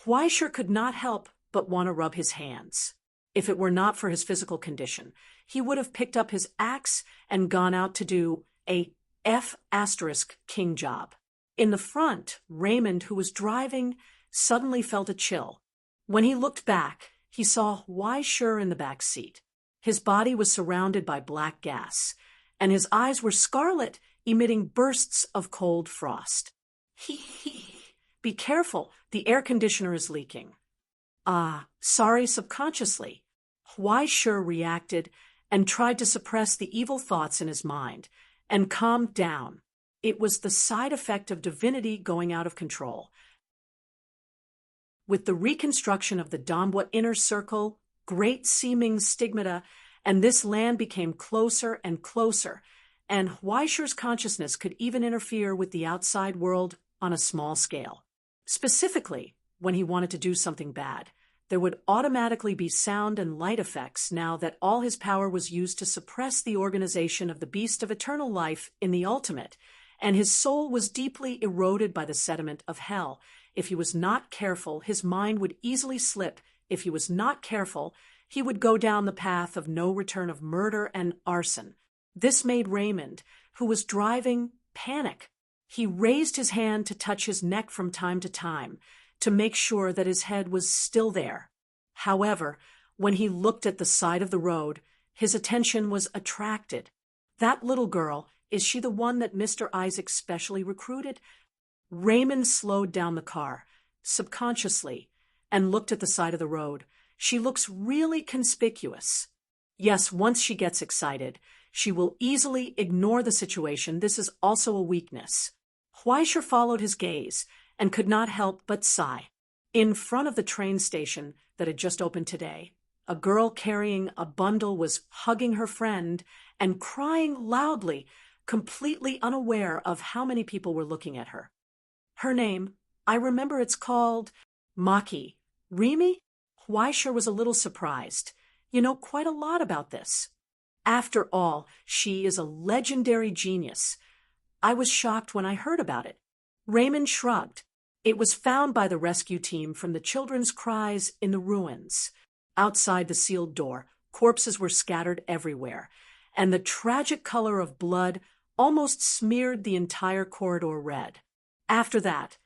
Huaisher could not help but want to rub his hands. If it were not for his physical condition, he would have picked up his axe and gone out to do a *king job. In the front, Raymond, who was driving, suddenly felt a chill. When he looked back, he saw Huaisher in the back seat. His body was surrounded by black gas, and his eyes were scarlet, emitting bursts of cold frost. Be careful, the air conditioner is leaking. Sorry subconsciously. Huaisher reacted and tried to suppress the evil thoughts in his mind and calmed down. It was the side effect of divinity going out of control. With the reconstruction of the Donbua inner circle, great seeming stigmata, and this land became closer and closer, and Huaisher's consciousness could even interfere with the outside world on a small scale. Specifically, when he wanted to do something bad, there would automatically be sound and light effects now that all his power was used to suppress the organization of the beast of eternal life in the ultimate, and his soul was deeply eroded by the sediment of hell. If he was not careful, his mind would easily slip. If he was not careful, he would go down the path of no return of murder and arson. This made Raymond, who was driving, panic. He raised his hand to touch his neck from time to time, to make sure that his head was still there. However, when he looked at the side of the road, his attention was attracted. That little girl, Is she the one that Mr. Isaac specially recruited? Raymond slowed down the car, subconsciously, and looked at the side of the road. She looks really conspicuous. Yes, once she gets excited, she will easily ignore the situation. This is also a weakness. Huaisher followed his gaze and could not help but sigh. In front of the train station that had just opened today, a girl carrying a bundle was hugging her friend and crying loudly, completely unaware of how many people were looking at her. Her name, I remember, it's called Maki. Remy? Huaisher was a little surprised. You know quite a lot about this. After all, she is a legendary genius. I was shocked when I heard about it. Raymond shrugged. It was found by the rescue team from the children's cries in the ruins. Outside the sealed door, corpses were scattered everywhere, and the tragic color of blood almost smeared the entire corridor red. After that,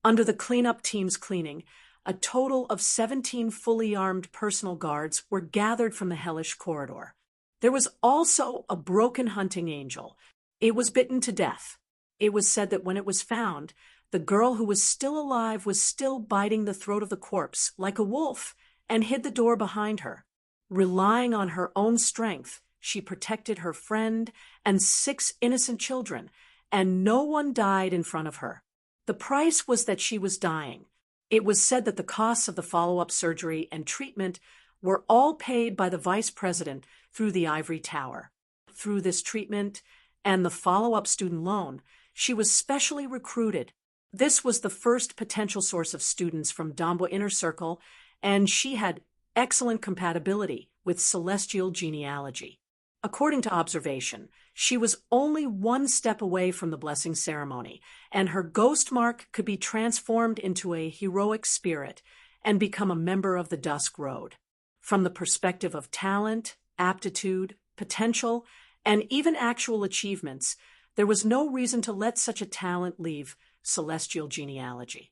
under the cleanup team's cleaning, a total of 17 fully armed personal guards were gathered from the hellish corridor. There was also a broken hunting angel. It was bitten to death. It was said that when it was found, the girl who was still alive was still biting the throat of the corpse like a wolf and hid the door behind her. Relying on her own strength, she protected her friend and 6 innocent children, and no one died in front of her. The price was that she was dying. It was said that the costs of the follow-up surgery and treatment were all paid by the vice president through the ivory tower. Through this treatment and the follow-up student loan, she was specially recruited. This was the first potential source of students from Dambwa Inner Circle, and she had excellent compatibility with celestial genealogy. According to observation, she was only 1 step away from the blessing ceremony, and her ghost mark could be transformed into a heroic spirit and become a member of the Dusk Road. From the perspective of talent, aptitude, potential, and even actual achievements, there was no reason to let such a talent leave celestial genealogy.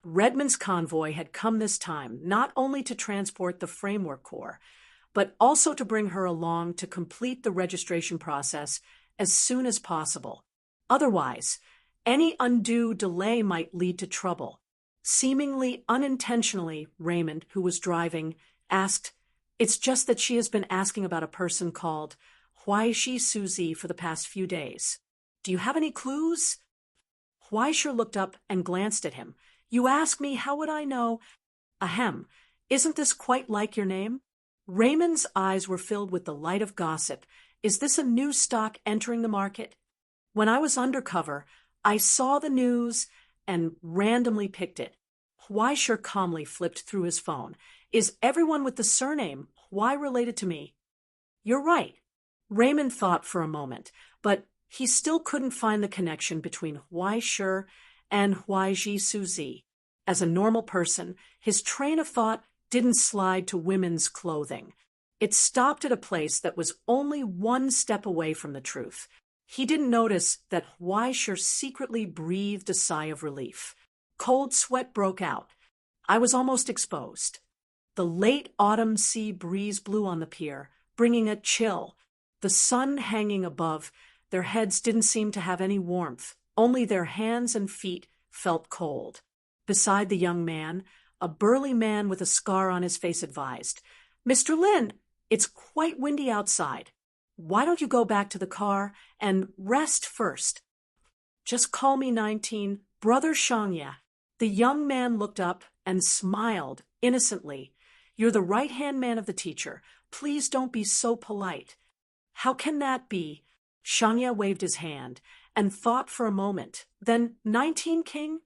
Redmond's convoy had come this time not only to transport the framework core, but also to bring her along to complete the registration process as soon as possible. Otherwise, any undue delay might lead to trouble. Seemingly unintentionally, Raymond, who was driving, asked, "It's just that she has been asking about a person called Huaishi Suzy for the past few days. Do you have any clues?" Huaisher looked up and glanced at him. "You ask me, how would I know?" "Ahem, isn't this quite like your name?" Raymond's eyes were filled with the light of gossip. "Is this a new stock entering the market? When I was undercover, I saw the news and randomly picked it." Huaisher calmly flipped through his phone. "Is everyone with the surname Hui related to me?" "You're right." Raymond thought for a moment, but he still couldn't find the connection between Huaisher and Huaiji Suzy. As a normal person, his train of thought didn't slide to women's clothing. It stopped at a place that was only 1 step away from the truth. He didn't notice that Huaisher secretly breathed a sigh of relief. Cold sweat broke out. I was almost exposed. The late autumn sea breeze blew on the pier, bringing a chill. The sun hanging above, their heads didn't seem to have any warmth. Only their hands and feet felt cold. Beside the young man, a burly man with a scar on his face advised, "Mr. Lin, it's quite windy outside. Why don't you go back to the car and rest first? Just call me 19, Brother Shangya." The young man looked up and smiled innocently. "You're the right-hand man of the teacher. Please don't be so polite." "How can that be?" Shangya waved his hand and thought for a moment. "Then 19, King?"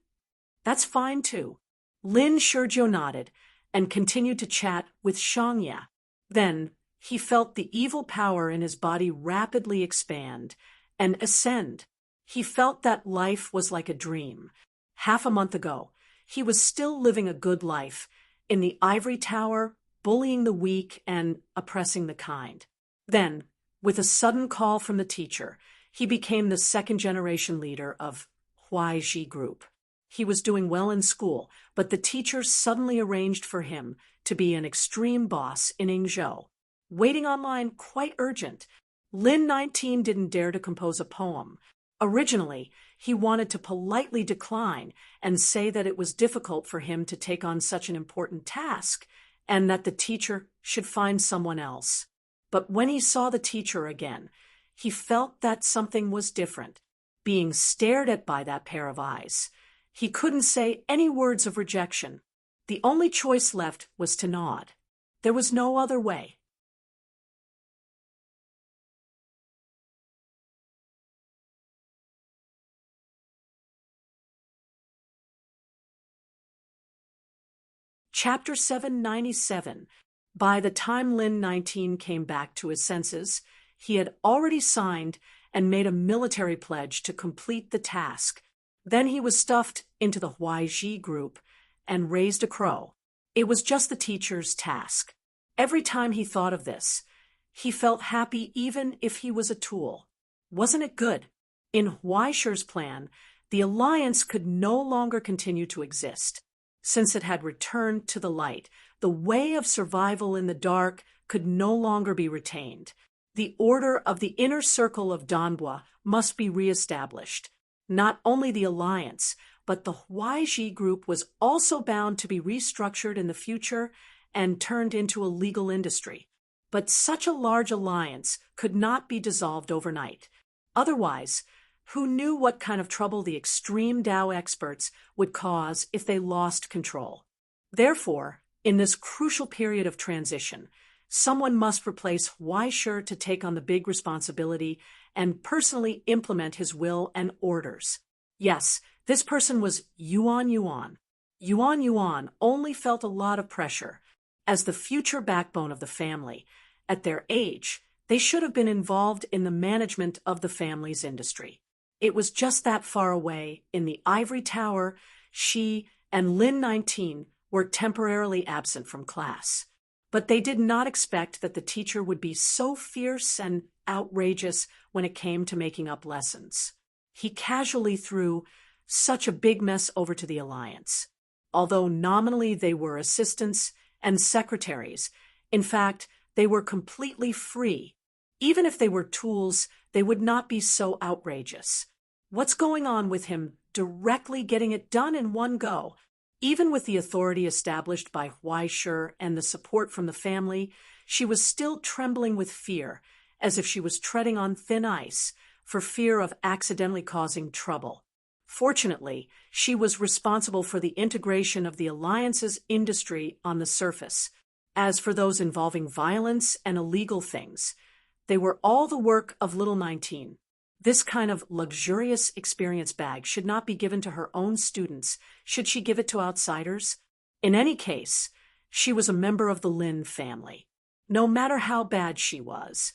"That's fine, too." Lin Shurjo nodded and continued to chat with Shangya. Then he felt the evil power in his body rapidly expand and ascend. He felt that life was like a dream. Half a month ago, he was still living a good life in the ivory tower, bullying the weak and oppressing the kind. Then, with a sudden call from the teacher, he became the 2nd-generation leader of Huaiji Group. He was doing well in school, but the teacher suddenly arranged for him to be an extreme boss in Yingzhou. Waiting online quite urgent. Lin 19 didn't dare to compose a poem. Originally, he wanted to politely decline and say that it was difficult for him to take on such an important task and that the teacher should find someone else. But when he saw the teacher again, he felt that something was different, being stared at by that pair of eyes. He couldn't say any words of rejection. The only choice left was to nod. There was no other way. Chapter 797. By the time Lin 19 came back to his senses, he had already signed and made a military pledge to complete the task. Then he was stuffed into the YG group and raised a crow. It was just the teacher's task. Every time he thought of this, he felt happy even if he was a tool. Wasn't it good? In Huaishi's plan, the alliance could no longer continue to exist. Since it had returned to the light, the way of survival in the dark could no longer be retained. The order of the inner circle of Danbua must be reestablished. Not only the alliance, but the YG group was also bound to be restructured in the future and turned into a legal industry. But such a large alliance could not be dissolved overnight. Otherwise, who knew what kind of trouble the extreme Dao experts would cause if they lost control? Therefore, in this crucial period of transition, someone must replace Huaishi to take on the big responsibility and personally implement his will and orders. Yes, this person was Yuan Yuan. Yuan Yuan only felt a lot of pressure. As the future backbone of the family, at their age, they should have been involved in the management of the family's industry. It was just that far away, in the ivory tower, she and Lin 19 were temporarily absent from class. But they did not expect that the teacher would be so fierce and outrageous when it came to making up lessons. He casually threw such a big mess over to the alliance. Although nominally they were assistants and secretaries, in fact, they were completely free. Even if they were tools, they would not be so outrageous. What's going on with him directly getting it done in one go? Even with the authority established by Huaishi and the support from the family, she was still trembling with fear, as if she was treading on thin ice, for fear of accidentally causing trouble. Fortunately, she was responsible for the integration of the alliance's industry on the surface. As for those involving violence and illegal things, they were all the work of little 19. This kind of luxurious experience bag should not be given to her own students. Should she give it to outsiders? In any case, she was a member of the Lin family. No matter how bad she was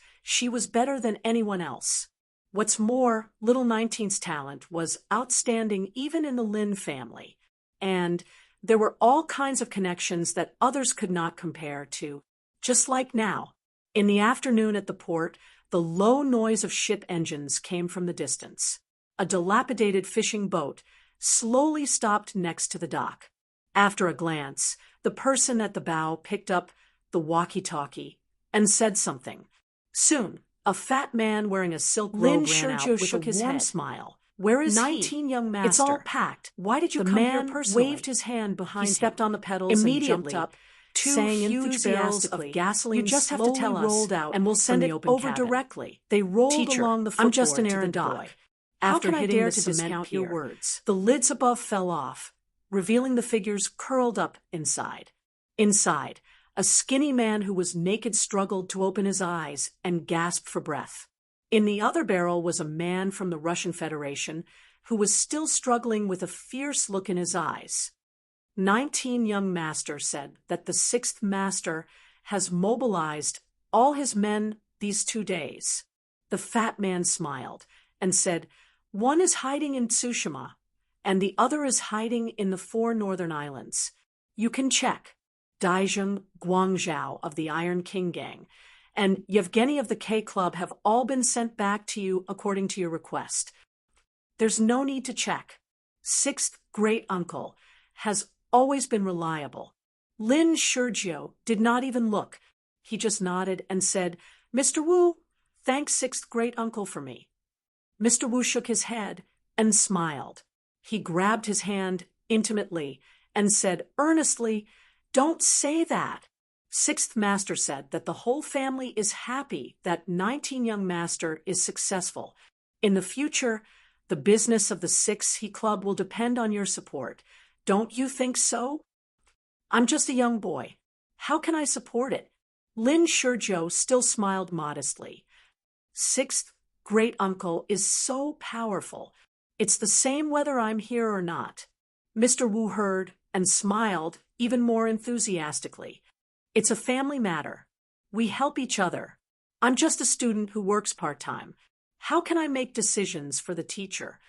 better than anyone else. What's more, little 19's talent was outstanding even in the Lin family, and there were all kinds of connections that others could not compare to, just like now. In the afternoon at the port, the low noise of ship engines came from the distance. A dilapidated fishing boat slowly stopped next to the dock. After a glance, the person at the bow picked up the walkie-talkie and said something. Soon, a fat man wearing a silk robe ran out with a warm smile. Where is 19 young master? It's all packed. Why did you come here personally? The man waved his hand behind him. He stepped on the pedals and jumped up, saying enthusiastically, gasoline, you just have to tell us, rolled out and we'll send it over directly. They rolled along the footboard. I'm just an errand boy. After hitting the cement pier, your words? The lids above fell off, revealing the figures curled up inside. Inside, a skinny man who was naked struggled to open his eyes and gasp for breath. In the other barrel was a man from the Russian Federation who was still struggling with a fierce look in his eyes. 19 young master said that the 6th master has mobilized all his men these 2 days. The fat man smiled and said, one is hiding in Tsushima, and the other is hiding in the 4 northern islands. You can check. Daijun, Guangzhou of the Iron King Gang, and Yevgeny of the K Club have all been sent back to you according to your request. There's no need to check. 6th great uncle has always been reliable. Lin Shurgio did not even look. He just nodded and said, Mr. Wu, Thank sixth great uncle for me." Mr. Wu shook his head and smiled. He grabbed his hand intimately and said earnestly, "Don't say that." Sixth Master said that the whole family is happy that 19 young Master is successful. In the future, the business of the 6 Club will depend on your support. Don't you think so? I'm just a young boy. How can I support it? Lin Shizhou still smiled modestly. Sixth great uncle is so powerful. It's the same whether I'm here or not. Mr. Wu heard and smiled even more enthusiastically. It's a family matter. We help each other. I'm just a student who works part-time. How can I make decisions for the teacher?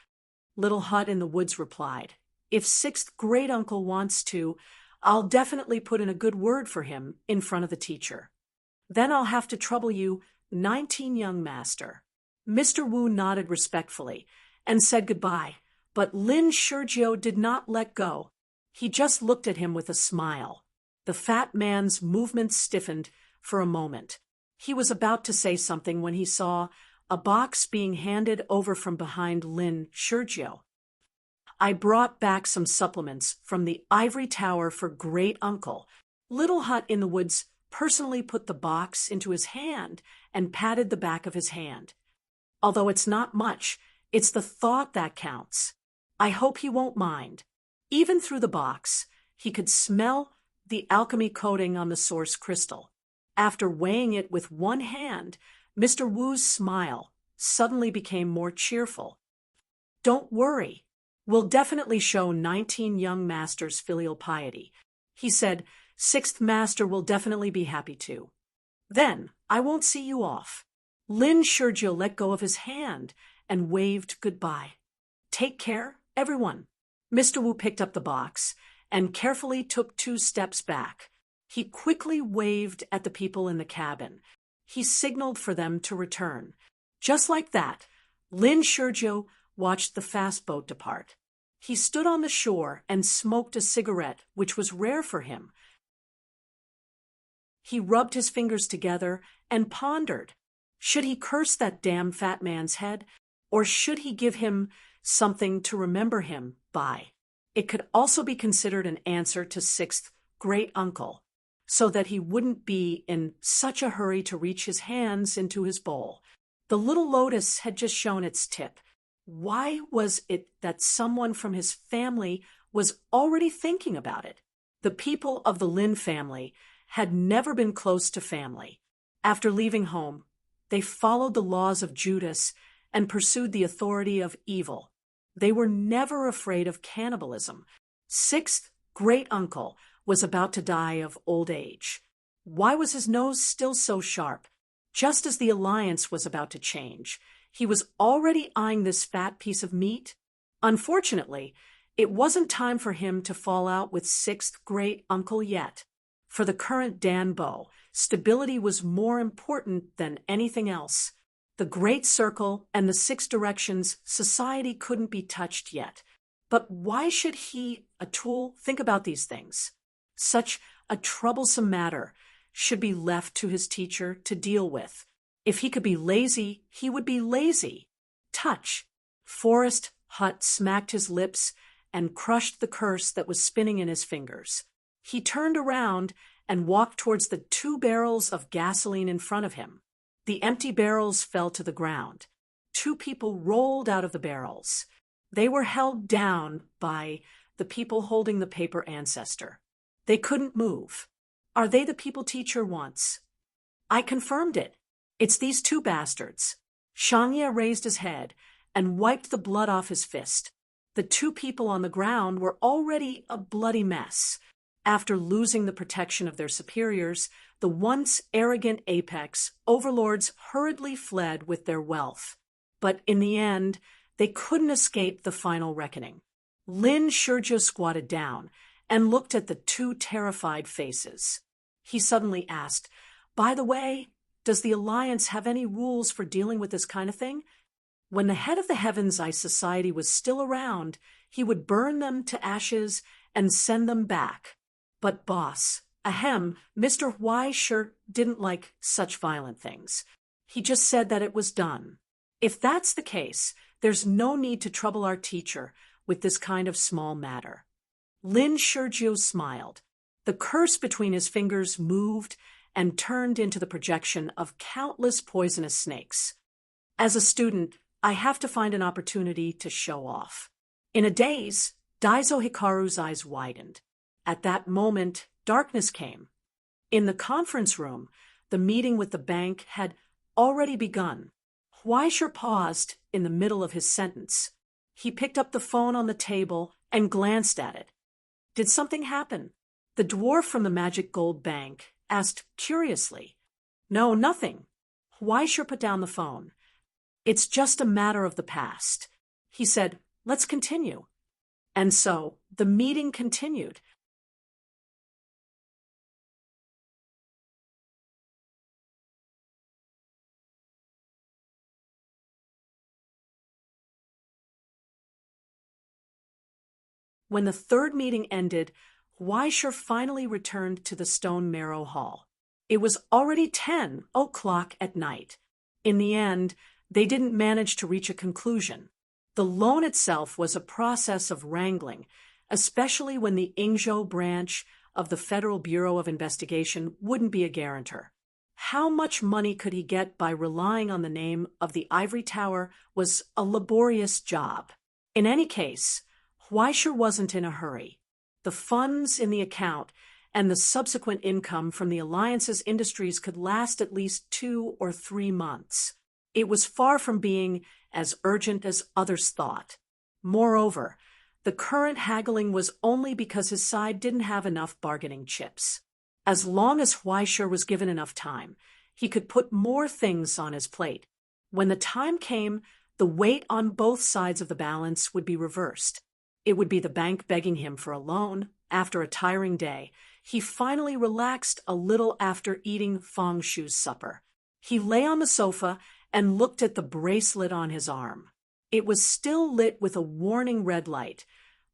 Little Hut in the Woods replied, "If sixth great uncle wants to, I'll definitely put in a good word for him in front of the teacher. Then I'll have to trouble you, 19 young Master." Mr. Wu nodded respectfully and said goodbye, but Lin Shizhou did not let go. He just looked at him with a smile. The fat man's movements stiffened for a moment. He was about to say something when he saw a box being handed over from behind Lin Shizhou. "I brought back some supplements from the ivory tower for great uncle." Little Hut in the Woods personally put the box into his hand and patted the back of his hand. "Although it's not much, it's the thought that counts. I hope he won't mind." Even through the box, he could smell the alchemy coating on the source crystal. After weighing it with one hand, Mr. Wu's smile suddenly became more cheerful. "Don't worry. We'll definitely show 19 young Masters filial piety," he said. "Sixth Master will definitely be happy to. Then I won't see you off." Lin Shizhou let go of his hand and waved goodbye. "Take care, everyone." Mr. Wu picked up the box and carefully took 2 steps back. He quickly waved at the people in the cabin. He signaled for them to return. Just like that, Lin Shizhou watched the fast boat depart. He stood on the shore and smoked a cigarette, which was rare for him. He rubbed his fingers together and pondered. Should he curse that damn fat man's head, or should he give him something to remember him by? It could also be considered an answer to sixth great uncle, so that he wouldn't be in such a hurry to reach his hands into his bowl. The little lotus had just shown its tip. Why was it that someone from his family was already thinking about it? The people of the Lin family had never been close to family. After leaving home, they followed the laws of Judas and pursued the authority of evil. They were never afraid of cannibalism. Sixth great uncle was about to die of old age. Why was his nose still so sharp? Just as the alliance was about to change, he was already eyeing this fat piece of meat. Unfortunately, it wasn't time for him to fall out with sixth great uncle yet. For the current Danbo, stability was more important than anything else. The Great Circle and the 6 Directions society couldn't be touched yet. But why should he, a tool, think about these things? Such a troublesome matter should be left to his teacher to deal with. If he could be lazy, he would be lazy. Touch. Forest Hut smacked his lips and crushed the curse that was spinning in his fingers. He turned around and walked towards the 2 barrels of gasoline in front of him. The empty barrels fell to the ground. 2 people rolled out of the barrels. They were held down by the people holding the paper ancestor. They couldn't move. Are they the people teacher wants? I confirmed it. It's these 2 bastards. Shangya raised his head and wiped the blood off his fist. The 2 people on the ground were already a bloody mess. After losing the protection of their superiors, the once arrogant apex overlords hurriedly fled with their wealth. But in the end, they couldn't escape the final reckoning. Lin Shizhou squatted down and looked at the 2 terrified faces. He suddenly asked, "By the way, does the Alliance have any rules for dealing with this kind of thing?" When the head of the Heaven's Eye Society was still around, he would burn them to ashes and send them back. But boss, Mr. Y sure didn't like such violent things. He just said that it was done. If that's the case, there's no need to trouble our teacher with this kind of small matter. Lin Sergio smiled. The curse between his fingers moved and turned into the projection of countless poisonous snakes. As a student, I have to find an opportunity to show off. In a daze, Daiso Hikaru's eyes widened. At that moment, darkness came. In the conference room, the meeting with the bank had already begun. Huaisher paused in the middle of his sentence. He picked up the phone on the table and glanced at it. Did something happen? The dwarf from the Magic Gold Bank asked curiously. No, nothing. Huaisher put down the phone. It's just a matter of the past. He said, let's continue. And so, the meeting continued. When the third meeting ended, Huaisher finally returned to the Stone Marrow Hall. It was already 10 o'clock at night. In the end, they didn't manage to reach a conclusion. The loan itself was a process of wrangling, especially when the Ingzhou branch of the Federal Bureau of Investigation wouldn't be a guarantor. How much money could he get by relying on the name of the Ivory Tower was a laborious job. In any case, Huaisher wasn't in a hurry. The funds in the account and the subsequent income from the Alliance's industries could last at least 2 or 3 months. It was far from being as urgent as others thought. Moreover, the current haggling was only because his side didn't have enough bargaining chips. As long as Huaisher was given enough time, he could put more things on his plate. When the time came, the weight on both sides of the balance would be reversed. It would be the bank begging him for a loan. After a tiring day, he finally relaxed a little after eating Feng Shu's supper. He lay on the sofa and looked at the bracelet on his arm. It was still lit with a warning red light,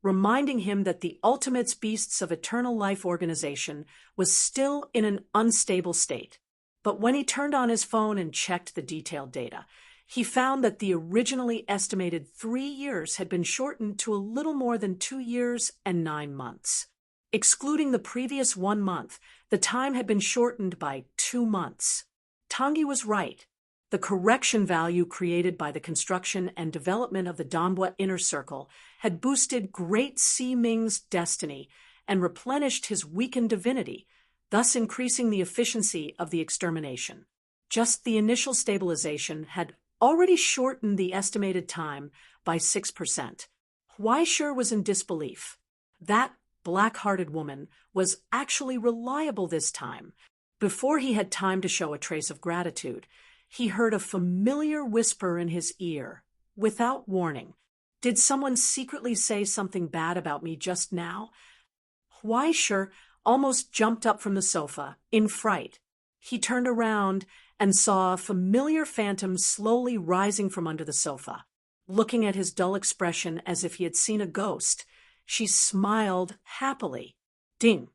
reminding him that the Ultimates Beasts of Eternal Life organization was still in an unstable state. But when he turned on his phone and checked the detailed data, he found that the originally estimated 3 years had been shortened to a little more than 2 years and 9 months. Excluding the previous 1 month, the time had been shortened by 2 months. Tanguy was right. The correction value created by the construction and development of the Donghua Inner Circle had boosted Great Si Ming's destiny and replenished his weakened divinity, thus increasing the efficiency of the extermination. Just the initial stabilization had already shortened the estimated time by 6%. Huaisher was in disbelief. That black-hearted woman was actually reliable this time. Before he had time to show a trace of gratitude, he heard a familiar whisper in his ear, without warning. Did someone secretly say something bad about me just now? Huaisher almost jumped up from the sofa, in fright. He turned around and saw a familiar phantom slowly rising from under the sofa. Looking at his dull expression as if he had seen a ghost, she smiled happily. Ding!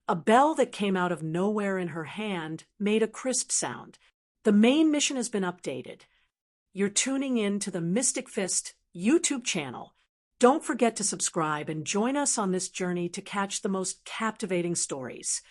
A bell that came out of nowhere in her hand made a crisp sound. The main mission has been updated. You're tuning in to the Mystic Fist YouTube channel. Don't forget to subscribe and join us on this journey to catch the most captivating stories.